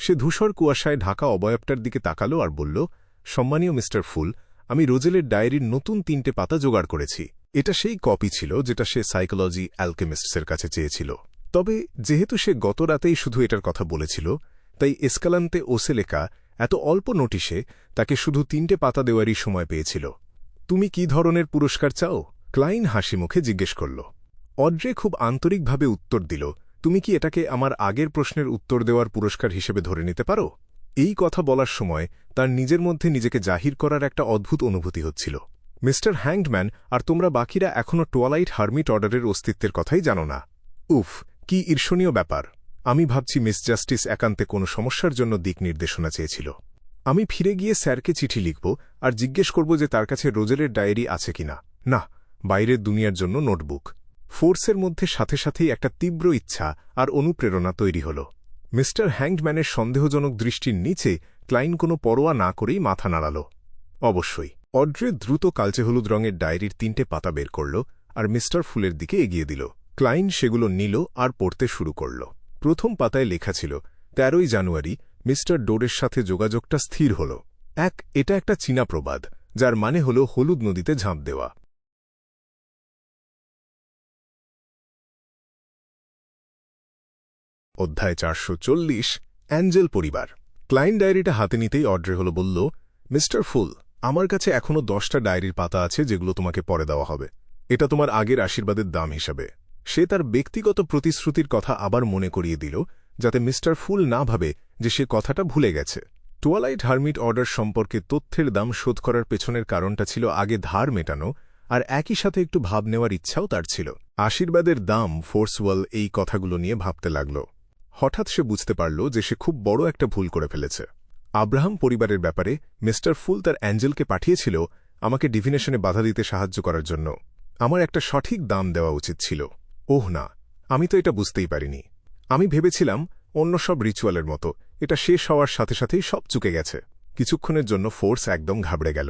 সে ধূসর কুয়াশায় ঢাকা অবয়বটার দিকে তাকাল আর বলল, সম্মানীয় মিস্টার ফুল, আমি রোজেলের ডায়েরির নতুন 3টে পাতা জোগাড় করেছি। এটা সেই কপি ছিল যেটা সে সাইকোলজি অ্যালকেমিস্টসের কাছে চেয়েছিল। তবে যেহেতু সে গত রাতেই শুধু এটার কথা বলেছিল, তাই এসকালান্তে ওসেলেকা এত অল্প নোটিশে তাকে শুধু 3টে পাতা দেওয়ারই সময় পেয়েছিল। তুমি কি ধরনের পুরস্কার চাও? ক্লাইন হাসি মুখে জিজ্ঞেস করল। অড্রে খুব আন্তরিকভাবে উত্তর দিল, তুমি কি এটাকে আমার আগের প্রশ্নের উত্তর দেওয়ার পুরস্কার হিসেবে ধরে নিতে পারো? এই কথা বলার সময় তার নিজের মধ্যে নিজেকে জাহির করার একটা অদ্ভুত অনুভূতি হচ্ছিল। মিস্টার হ্যাংডম্যান আর তোমরা বাকিরা এখনও টোয়ালাইট হার্মিট অর্ডারের অস্তিত্বের কথাই জানো না। উফ, কি ঈর্ষণীয় ব্যাপার! আমি ভাবছি মিস জাস্টিস একান্তে কোনো সমস্যার জন্য দিক নির্দেশনা চেয়েছিল। আমি ফিরে গিয়ে স্যারকে চিঠি লিখব আর জিজ্ঞেস করব যে তার কাছে রোজেলের ডায়েরি আছে কিনা। না, বাইরের দুনিয়ার জন্য নোটবুক। ফোর্সের মধ্যে সাথে সাথেই একটা তীব্র ইচ্ছা আর অনুপ্রেরণা তৈরি হল। মিস্টার হ্যাংডম্যানের সন্দেহজনক দৃষ্টির নিচে ক্লাইন কোনো পরোয়া না করেই মাথা নাড়াল। অবশ্যই। অড্রে দ্রুত কালচে হলুদ রঙের ডায়েরির 3টে পাতা বের করল আর মিস্টার ফুলের দিকে এগিয়ে দিল। ক্লাইন সেগুলো নিল আর পড়তে শুরু করল। প্রথম পাতায় লেখা ছিল 13ই জানুয়ারি মিস্টার ডোরের সাথে যোগাযোগটা স্থির হল। এটা একটা চীনা প্রবাদ, যার মানে হল হলুদ নদীতে ঝাঁপ দেওয়া। অধ্যায় 440, অ্যাঞ্জেল পরিবার। ক্লাইন ডায়েরিটা হাতে নিতেই অড্রে বলল, মিস্টার ফুল, আমার কাছে এখনও 10টা ডায়েরির পাতা আছে যেগুলো তোমাকে পরে দেওয়া হবে। এটা তোমার আগের আশীর্বাদের দাম হিসাবে। সে তার ব্যক্তিগত প্রতিশ্রুতির কথা আবার মনে করিয়ে দিল, যাতে মিস্টার ফুল না ভাবে যে সে কথাটা ভুলে গেছে। টুয়ালাইট হারমিট অর্ডার সম্পর্কে তথ্যের দাম শোধ করার পেছনের কারণটা ছিল আগে ধার মেটানো, আর একই সাথে একটু ভাব নেওয়ার ইচ্ছাও তার ছিল। আশীর্বাদের দাম ফোর্সওয়াল এই কথাগুলো নিয়ে ভাবতে লাগল। হঠাৎ সে বুঝতে পারল যে সে খুব বড় একটা ভুল করে ফেলেছে। আব্রাহাম পরিবারের ব্যাপারে মিস্টার ফুল তার অ্যাঞ্জেলকে পাঠিয়েছিল আমাকে ডিভিনেশনে বাধা দিতে সাহায্য করার জন্য। আমার একটা সঠিক দাম দেওয়া উচিত ছিল। ওহ না, আমি তো এটা বুঝতেই পারিনি। আমি ভেবেছিলাম অন্য সব রিচুয়ালের মতো এটা শেষ হওয়ার সাথে সাথেই সব চুকে গেছে। কিছুক্ষণের জন্য ফোর্স একদম ঘাবড়ে গেল।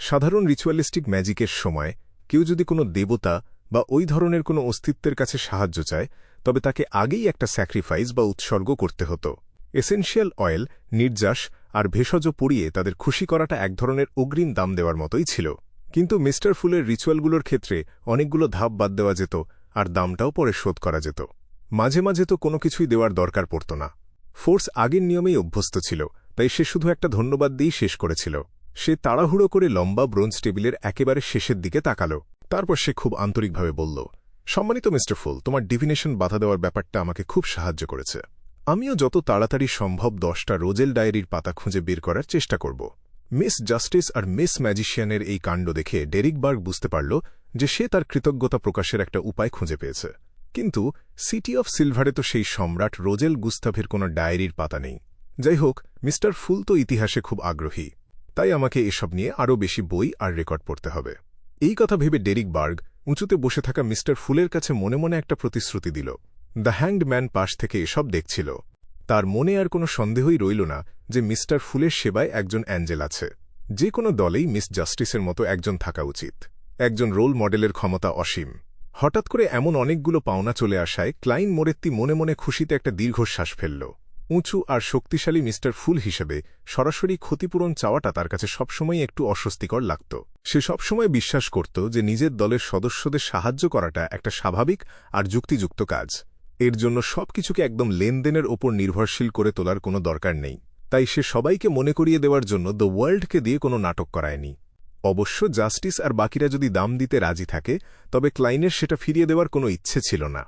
সাধারণ রিচুয়ালিস্টিক ম্যাজিকের সময় কেউ যদি কোনো দেবতা বা ওই ধরনের কোনো অস্তিত্বের কাছে সাহায্য চায়, তবে তাকে আগেই একটা স্যাক্রিফাইস বা উৎসর্গ করতে হতো। এসেনশিয়াল অয়েল, নির্যাস আর ভেষজ পুড়িয়ে তাদের খুশি করাটা এক ধরনের অগ্রিম দাম দেওয়ার মতোই ছিল। কিন্তু মিস্টার ফুলের রিচুয়ালগুলোর ক্ষেত্রে অনেকগুলো ধাপ বাদ দেওয়া যেত আর দামটাও পরে শোধ করা যেত। মাঝে মাঝে তো কোনো কিছুই দেওয়ার দরকার পড়ত না। ফোর্স আগের নিয়মেই অভ্যস্ত ছিল, তাই সে শুধু একটা ধন্যবাদ দিয়েই শেষ করেছিল। সে তাড়াহুড়ো করে লম্বা ব্রোঞ্জ টেবিলের একেবারে শেষের দিকে তাকাল। তারপর সে খুব আন্তরিকভাবে বলল, সম্মানিত মিস্টার ফুল, তোমার ডিভিনেশন বাধা দেওয়ার ব্যাপারটা আমাকে খুব সাহায্য করেছে। আমিও যত তাড়াতাড়ি সম্ভব 10টা রোজেল ডায়েরির পাতা খুঁজে বের করার চেষ্টা করব। মিস জাস্টিস আর মিস ম্যাজিশিয়ানের এই কাণ্ড দেখে ডেরিক বার্গ বুঝতে পারল যে সে তার কৃতজ্ঞতা প্রকাশের একটা উপায় খুঁজে পেয়েছে। কিন্তু সিটি অফ সিলভারে তো সেই সম্রাট রোজেল গুস্তাভের কোনো ডায়েরির পাতা নেই। যাই হোক, মিস্টার ফুল তো ইতিহাসে খুব আগ্রহী, তাই আমাকে এসব নিয়ে আরও বেশি বই আর রেকর্ড পড়তে হবে। এই কথা ভেবে ডেরিক বার্গ উঁচুতে বসে থাকা মিস্টার ফুলের কাছে মনে মনে একটা প্রতিশ্রুতি দিল। দ্য হ্যাংড ম্যান পাশ থেকে এসব দেখছিল। তার মনে আর কোনো সন্দেহই রইল না যে মিস্টার ফুলের সেবায় একজন অ্যাঞ্জেল আছে। যে কোনো দলেই মিস জাস্টিসের মতো একজন থাকা উচিত। একজন রোল মডেলের ক্ষমতা অসীম। হঠাৎ করে এমন অনেকগুলো পাওনা চলে আসায় ক্লাইন মোরেত্তি মনে মনে খুশিতে একটা দীর্ঘশ্বাস ফেলল। উঁচু আর শক্তিশালী মিস্টার ফুল হিসেবে সরাসরি ক্ষতিপূরণ চাওয়াটা তার কাছে সবসময় একটু অস্বস্তিকর লাগত। সে সবসময় বিশ্বাস করত যে নিজের দলের সদস্যদের সাহায্য করাটা একটা স্বাভাবিক আর যুক্তিযুক্ত কাজ। এর জন্য সবকিছুকে একদম লেনদেনের ওপর নির্ভরশীল করে তোলার কোনো দরকার নেই। তাই সে সবাইকে মনে করিয়ে দেওয়ার জন্য দ্য ওয়ার্ল্ডকে দিয়ে কোনো নাটক করায়নি। অবশ্য জাস্টিস আর বাকিরা যদি দাম দিতে রাজি থাকে, তবে ক্লাইনের সেটা ফিরিয়ে দেওয়ার কোনো ইচ্ছে ছিল না।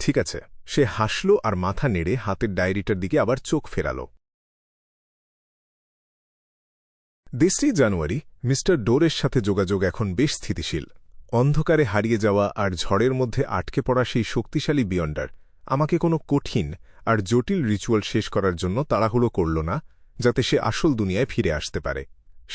ঠিক আছে, সে হাসল আর মাথা নেড়ে হাতের ডায়েরিটার দিকে আবার চোখ ফেরাল। 10ই জানুয়ারি মিস্টার ডোরের সাথে যোগাযোগ এখন বেশ স্থিতিশীল। অন্ধকারে হারিয়ে যাওয়া আর ঝড়ের মধ্যে আটকে পড়া সেই শক্তিশালী বিয়ন্ডার আমাকে কোনো কঠিন আর জটিল রিচুয়াল শেষ করার জন্য তাড়াহুড়ো করল না, যাতে সে আসল দুনিয়ায় ফিরে আসতে পারে।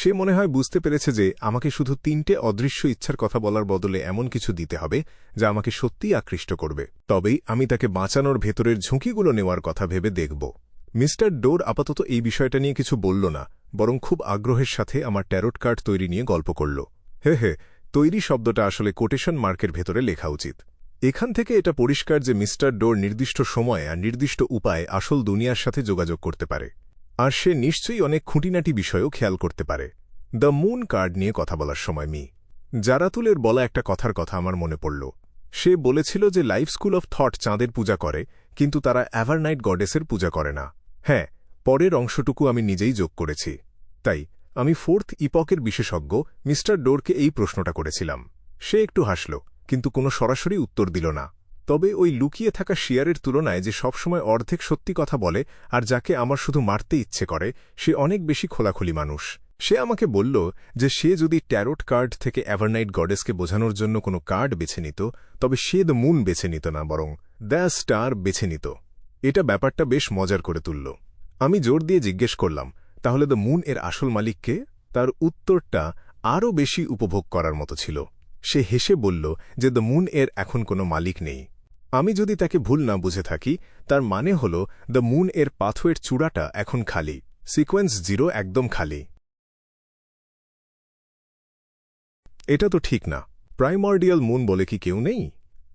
সে মনে হয় বুঝতে পেরেছে যে আমাকে শুধু 3টে অদৃশ্য ইচ্ছার কথা বলার বদলে এমন কিছু দিতে হবে যা আমাকে সত্যিই আকৃষ্ট করবে। তবেই আমি তাকে বাঁচানোর ভেতরের ঝুঁকিগুলো নেওয়ার কথা ভেবে দেখব। মিস্টার ডোর আপাতত এই বিষয়টা নিয়ে কিছু বলল না, বরং খুব আগ্রহের সাথে আমার ট্যারোট কার্ড তৈরি নিয়ে গল্প করল। হে, তৈরি শব্দটা আসলে কোটেশন মার্কের ভেতরে লেখা উচিত। এখান থেকে এটা পরিষ্কার যে মিস্টার ডোর নির্দিষ্ট সময় আর নির্দিষ্ট উপায়ে আসল দুনিয়ার সাথে যোগাযোগ করতে পারে। আর সে নিশ্চয়ই অনেক খুঁটিনাটি বিষয়ও খেয়াল করতে পারে। দ্য মুন কার্ড নিয়ে কথা বলার সময় জারাতুলের বলা একটা কথার কথা আমার মনে পড়ল। সে বলেছিল যে লাইফ স্কুল অফ থট চাঁদের পূজা করে, কিন্তু তারা অ্যাভারনাইট গডেসের পূজা করে না। হ্যাঁ, পরের অংশটুকু আমি নিজেই যোগ করেছি। তাই আমি 4th ইপকের বিশেষজ্ঞ মিস্টার ডোরকে এই প্রশ্নটা করেছিলাম। সে একটু হাসল, কিন্তু কোনো সরাসরি উত্তর দিল না। তবে ওই লুকিয়ে থাকা শিয়ারের তুলনায় যে সবসময় অর্ধেক সত্যি কথা বলে আর যাকে আমার শুধু মারতে ইচ্ছে করে, সে অনেক বেশি খোলাখুলি মানুষ। সে আমাকে বলল যে সে যদি ট্যারোট কার্ড থেকে অ্যাভারনাইট গডেসকে বোঝানোর জন্য কোনো কার্ড বেছে নিত, তবে সে দ্য মুন বেছে নিত না, বরং দ্য স্টার বেছে নিত। এটা ব্যাপারটা বেশ মজার করে তুলল। আমি জোর দিয়ে জিজ্ঞেস করলাম, তাহলে দ্য মুন এর আসল মালিককে? তার উত্তরটা আরও বেশি উপভোগ করার মতো ছিল। সে হেসে বলল যে দ্য মুন এর এখন কোনো মালিক নেই। আমি যদি তাকে ভুল না বুঝে থাকি, তার মানে হল দ্য মুন এর পাথওয়ের চূড়াটা এখন খালি, সিকোয়েন্স 0 একদম খালি। এটা তো ঠিক না। প্রাইমর্ডিয়াল মুন বলে কি কেউ নেই?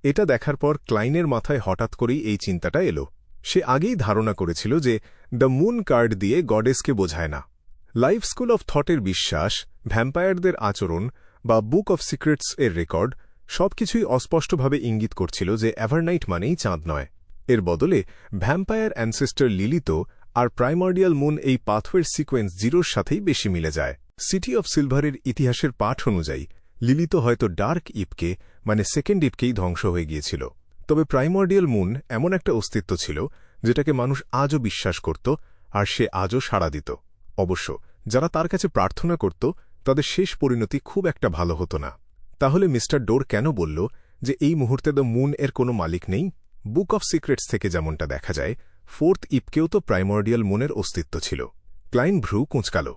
এটা দেখার পর ক্লাইনের মাথায় হঠাৎ করেই এই চিন্তাটা এলো। সে আগেই ধারণা করেছিল যে দ্য মুন কার্ড দিয়ে গডেসকে বোঝায় না। লাইফ স্কুল অফ থটের বিশ্বাস, ভ্যাম্পায়ারদের আচরণ বা বুক অফ সিক্রেটস এর রেকর্ড সবকিছুই অস্পষ্টভাবে ইঙ্গিত করছিল যে এভারনাইট মানেই চাঁদ নয়। এর বদলে ভ্যাম্পায়ার অ্যানসেস্টার লিলিতো আর প্রাইমর্ডিয়াল মুন এই পাথওয়ের সিকোয়েন্স 0-র সাথেই বেশি মিলে যায়। সিটি অফ সিলভারের ইতিহাসের পাঠ অনুযায়ী লিলিতো হয়তো ডার্ক ইপকে মানে সেকেন্ড ইপকেই ধ্বংস হয়ে গিয়েছিল। তবে প্রাইমর্ডিয়াল মুন এমন একটা অস্তিত্ব ছিল যেটাকে মানুষ আজও বিশ্বাস করত, আর সে আজও সাড়া দিত। অবশ্য যারা তার কাছে প্রার্থনা করত তাদের শেষ পরিণতি খুব একটা ভালো হতো না। তাহলে মিস্টার ডোর কেন বলল যে এই মুহূর্তে দ্য মুন এর কোনো মালিক নেই? বুক অফ সিক্রেটস থেকে যেমনটা দেখা যায়, ফোর্থ ইপকেও তো প্রাইমর্ডিয়াল মুনের অস্তিত্ব ছিল। ক্লাইন ভ্রু কুঁচকাল।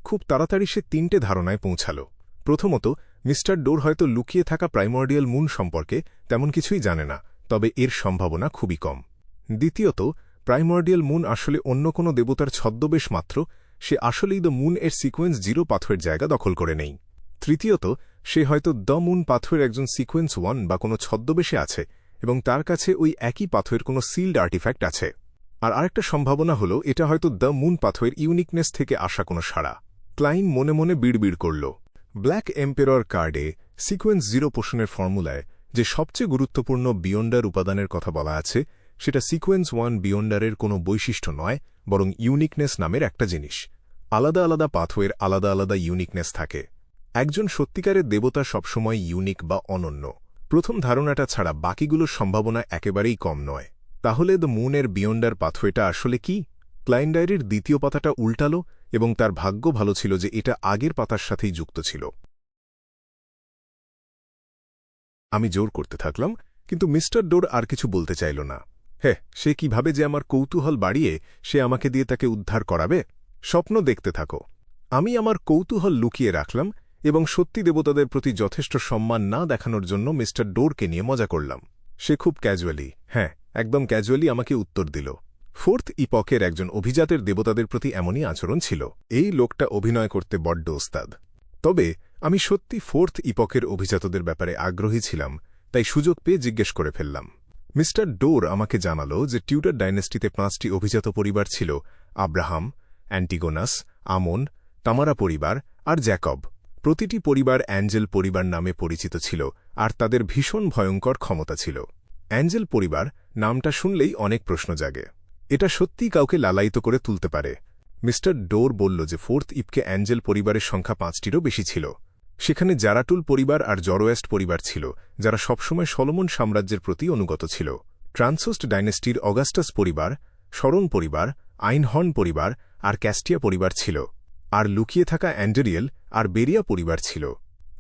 খুব তাড়াতাড়ি সে 3টে ধারণায় পৌঁছাল। প্রথমত, মিস্টার ডোর হয়তো লুকিয়ে থাকা প্রাইমর্ডিয়াল মুন সম্পর্কে তেমন কিছুই জানে না, তবে এর সম্ভাবনা খুবই কম। দ্বিতীয়ত, প্রাইমর্ডিয়াল মুন আসলে অন্য কোনো দেবতার ছদ্মবেশ মাত্র, সে আসলেই দ্য মুন এর সিকোয়েন্স 0 পাথরের জায়গা দখল করে নেই। তৃতীয়ত, সে হয়তো দ্য মুন পাথরের একজন সিকোয়েন্স 1 বা কোনো ছদ্মবেশে আছে এবং তার কাছে ওই একই পাথরের কোনো সিল্ড আর্টিফ্যাক্ট আছে। আর আরেকটা সম্ভাবনা হল এটা হয়তো দ্য মুন পাথরের ইউনিকনেস থেকে আসা কোনো সাড়া। ক্লাইন মনে মনে বিড়বিড় করল। ব্ল্যাক এম্পেরর কার্ডে সিকোয়েন্স 0 পোষণের ফর্মুলায় যে সবচেয়ে গুরুত্বপূর্ণ বিয়ন্ডার উপাদানের কথা বলা আছে, সেটা সিকোয়েন্স 1 বিয়ন্ডারের কোনো বৈশিষ্ট্য নয়, বরং ইউনিকনেস নামের একটা জিনিস। আলাদা আলাদা পাথওয়ের আলাদা আলাদা ইউনিকনেস থাকে। একজন সত্যিকারের দেবতা সবসময় ইউনিক বা অনন্য। প্রথম ধারণাটা ছাড়া বাকিগুলোর সম্ভাবনা একেবারেই কম নয়। তাহলে দ্য মুনের বিয়ন্ডার পাথওয়েটা আসলে কি? ক্লাইন ডায়েরির দ্বিতীয় পাতাটা উল্টালো এবং তার ভাগ্য ভালো ছিল যে এটা আগের পাতার সাথেই যুক্ত ছিল। আমি জোর করতে থাকলাম, কিন্তু মিস্টার ডোর আর কিছু বলতে চাইল না। সে কিভাবে যে আমার কৌতূহল বাড়িয়ে সে আমাকে দিয়ে তাকে উদ্ধার করাবে? স্বপ্ন দেখতে থাকো। আমি আমার কৌতূহল লুকিয়ে রাখলাম এবং সত্যি দেবতাদের প্রতি যথেষ্ট সম্মান না দেখানোর জন্য মিস্টার ডোরকে নিয়ে মজা করলাম। সে খুব ক্যাজুয়ালি, একদম ক্যাজুয়ালি আমাকে উত্তর দিল। ফোর্থ ইপকের একজন অভিজাতের দেবতাদের প্রতি এমনই আচরণ ছিল। এই লোকটা অভিনয় করতে বড্ড ওস্তাদ। তবে আমি সত্যি ফোর্থ ইপকের অভিজাতদের ব্যাপারে আগ্রহী ছিলাম, তাই সুযোগ পেয়ে জিজ্ঞেস করে ফেললাম। মিস্টার ডোর আমাকে জানালো যে টিউডার ডাইনেস্টিতে 5টি অভিজাত পরিবার ছিল: আব্রাহাম, অ্যান্টিগোনাস, আমন, তামারা পরিবার আর জ্যাকব। প্রতিটি পরিবার অ্যাঞ্জেল পরিবার নামে পরিচিত ছিল, আর তাদের ভীষণ ভয়ঙ্কর ক্ষমতা ছিল। অ্যাঞ্জেল পরিবার নামটা শুনলেই অনেক প্রশ্ন জাগে। এটা সত্যিই কাউকে লালায়িত করে তুলতে পারে। মিস্টার ডোর বলল যে ফোর্থ ইপকে অ্যাঞ্জেল পরিবারের সংখ্যা 5টিরও বেশি ছিল। সেখানে জারাটুল পরিবার আর জরোয়েস্ট পরিবার ছিল, যারা সবসময় সলোমন সাম্রাজ্যের প্রতি অনুগত ছিল। ট্রান্সোস্ট ডাইনেস্টির অগাস্টাস পরিবার, শরণ পরিবার, আইনহর্ন পরিবার আর ক্যাস্টিয়া পরিবার ছিল। আর লুকিয়ে থাকা অ্যান্ডেরিয়েল আর বেরিয়া পরিবার ছিল।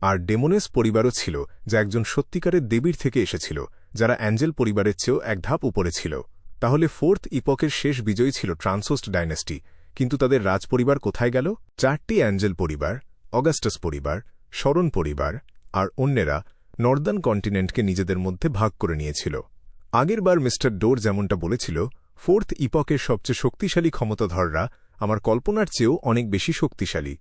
আর ডেমোনেস পরিবারও ছিল, যা একজন সত্যিকারের দেবীর থেকে এসেছিল, যারা অ্যাঞ্জেল পরিবারের চেয়েও এক ধাপ উপরে ছিল। তাহলে ফোর্থ ইপকের শেষ বিজয়ী ছিল ট্রান্সোস্ট ডাইনেস্টি, কিন্তু তাদের রাজপরিবার কোথায় গেল? 4টি অ্যাঞ্জেল পরিবার, অগাস্টাস পরিবার, শরণ পরিবার আর অন্যেরা নর্দার্ন কন্টিনেন্টকে নিজেদের মধ্যে ভাগ করে নিয়েছিল। আগেরবার মিস্টার ডোর যেমনটা বলেছিল, ফোর্থ ইপকের সবচেয়ে শক্তিশালী ক্ষমতাধররা আমার কল্পনার চেয়েও অনেক বেশি শক্তিশালী।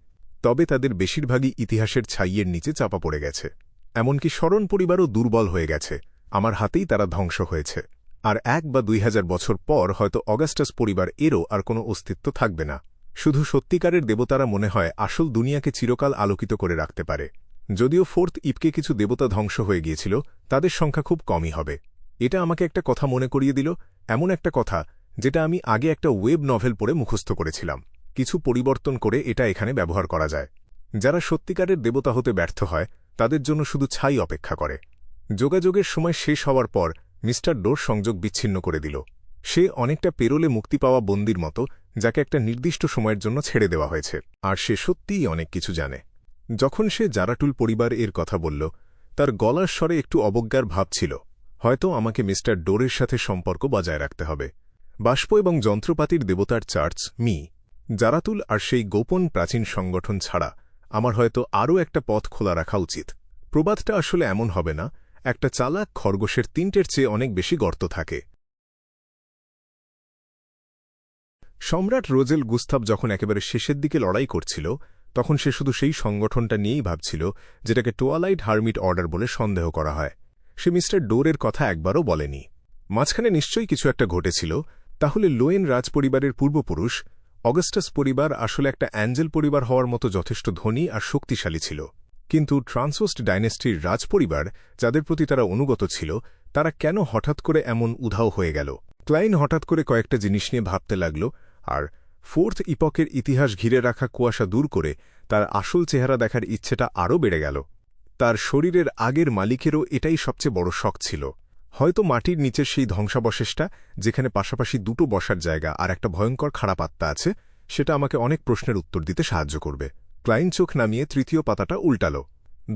তবে তাদের বেশিরভাগই ইতিহাসের ছাইয়ের নিচে চাপা পড়ে গেছে। এমনকি শরণ পরিবারও দুর্বল হয়ে গেছে, আমার হাতেই তারা ধ্বংস হয়েছে। আর 1 বা 2000 বছর পর হয়তো অগাস্টাস পরিবার এরও আর কোনো অস্তিত্ব থাকবে না। শুধু সত্যিকারের দেবতারা মনে হয় আসল দুনিয়াকে চিরকাল আলোকিত করে রাখতে পারে। যদিও ফোর্থ ইপকে কিছু দেবতা ধ্বংস হয়ে গিয়েছিল, তাদের সংখ্যা খুব কমই হবে। এটা আমাকে একটা কথা মনে করিয়ে দিল, এমন একটা কথা যেটা আমি আগে একটা ওয়েব নভেল পড়ে মুখস্থ করেছিলাম। কিছু পরিবর্তন করে এটা এখানে ব্যবহার করা যায়। যারা সত্যিকারের দেবতা হতে ব্যর্থ হয়, তাদের জন্য শুধু ছাই অপেক্ষা করে। যোগাযোগের সময় শেষ হওয়ার পর মিস্টার ডোর সংযোগ বিচ্ছিন্ন করে দিল। সে অনেকটা পেরোলে মুক্তি পাওয়া বন্দির মতো, যাকে একটা নির্দিষ্ট সময়ের জন্য ছেড়ে দেওয়া হয়েছে। আর সে সত্যিই অনেক কিছু জানে। যখন সে জারাটুল পরিবার এর কথা বলল, তার গলার স্বরে একটু অবজ্ঞার ভাব ছিল। হয়তো আমাকে মিস্টার ডোরের সাথে সম্পর্ক বজায় রাখতে হবে। বাষ্প এবং যন্ত্রপাতির দেবতার চার্চ জারাতুল আর সেই গোপন প্রাচীন সংগঠন ছাড়া আমার হয়তো আরও একটা পথ খোলা রাখা উচিত। প্রবাদটা আসলে এমন হবে না, একটা চালাক খরগোশের 3টের চেয়ে অনেক বেশি গর্ত থাকে। সম্রাট রোজেল গুস্তাভ যখন একেবারে শেষের দিকে লড়াই করছিল, তখন সে শুধু সেই সংগঠনটা নিয়েই ভাবছিল যেটাকে টোয়ালাইট হার্মিট অর্ডার বলে সন্দেহ করা হয়। সে মিস্টার ডোরের কথা একবারও বলেনি। মাঝখানে নিশ্চয়ই কিছু একটা ঘটেছিল। তাহলে লোয়েন রাজপরিবারের পূর্বপুরুষ অগাস্টাস পরিবার আসলে একটা অ্যাঞ্জেল পরিবার হওয়ার মতো যথেষ্ট ধনী আর শক্তিশালী ছিল। কিন্তু ট্রান্সওস্ট ডাইনেস্টির রাজপরিবার, যাদের প্রতি তারা অনুগত ছিল, তারা কেন হঠাৎ করে এমন উধাও হয়ে গেল? ক্লাইন হঠাৎ করে কয়েকটা জিনিস নিয়ে ভাবতে লাগল, আর ফোর্থ ইপকের ইতিহাস ঘিরে রাখা কুয়াশা দূর করে তার আসল চেহারা দেখার ইচ্ছেটা আরও বেড়ে গেল। তার শরীরের আগের মালিকেরও এটাই সবচেয়ে বড় শখ ছিল। হয়তো মাটির নিচের সেই ধ্বংসাবশেষটা, যেখানে পাশাপাশি দুটো বসার জায়গা আর একটা ভয়ঙ্কর খাড়া পাত্তা আছে, সেটা আমাকে অনেক প্রশ্নের উত্তর দিতে সাহায্য করবে। ক্লাইন চোখ নামিয়ে 3য় পাতাটা উল্টাল।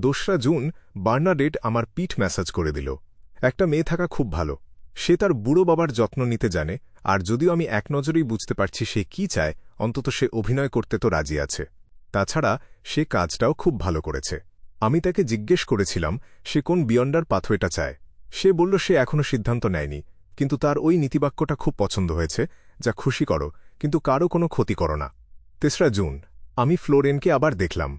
2রা জুন বার্নাডেট আমার পিঠ ম্যাসাজ করে দিল। একটা মেয়ে থাকা খুব ভালো। সে তার বুড়ো বাবার যত্ন নিতে জানে, আর যদিও আমি এক নজরেই বুঝতে পারছি সে কি চায়, অন্তত সে অভিনয় করতে তো রাজি আছে। তাছাড়া সে কাজটাও খুব ভালো করেছে। আমি তাকে জিজ্ঞেস করেছিলাম সে কোন বিয়ন্ডার পাথওয়েটা চায়। সে বলল সে এখনও সিদ্ধান্ত নেয়নি, কিন্তু তার ওই নীতিবাক্যটা খুব পছন্দ হয়েছে, যা খুশি করো কিন্তু কারও কোনো ক্ষতি করো না। 3রা জুন আমি ফ্লোরেনকে আবার দেখলাম।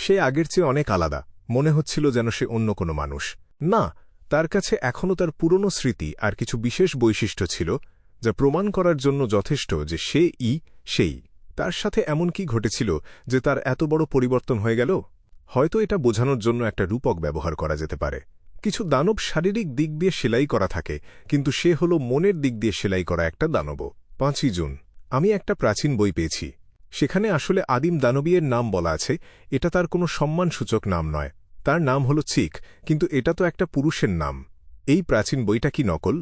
সে আগের চেয়ে অনেক আলাদা। মনে হচ্ছিল যেন সে অন্য কোনো মানুষ না। তার কাছে এখনও তার পুরনো স্মৃতি আর কিছু বিশেষ বৈশিষ্ট্য ছিল, যা প্রমাণ করার জন্য যথেষ্ট যে সেই। তার সাথে এমন কি ঘটেছিল যে তার এত বড় পরিবর্তন হয়ে গেল? হয়তো এটা বোঝানোর জন্য একটা রূপক ব্যবহার করা যেতে পারে। কিছু দানব শারীরিক দিক দিয়ে সেলাই করা থাকে, কিন্তু সে হল মনের দিক দিয়ে সেলাই করা একটা দানব। 5ই জুন আমি একটা প্রাচীন বই পেয়েছি। সেখানে আসলে আদিম দানবীয়ের নাম বলা আছে। এটা তার কোনো সম্মানসূচক নাম নয়। তার নাম হল চিক, কিন্তু এটা তো একটা পুরুষের নাম। এই প্রাচীন বইটা কি নকল?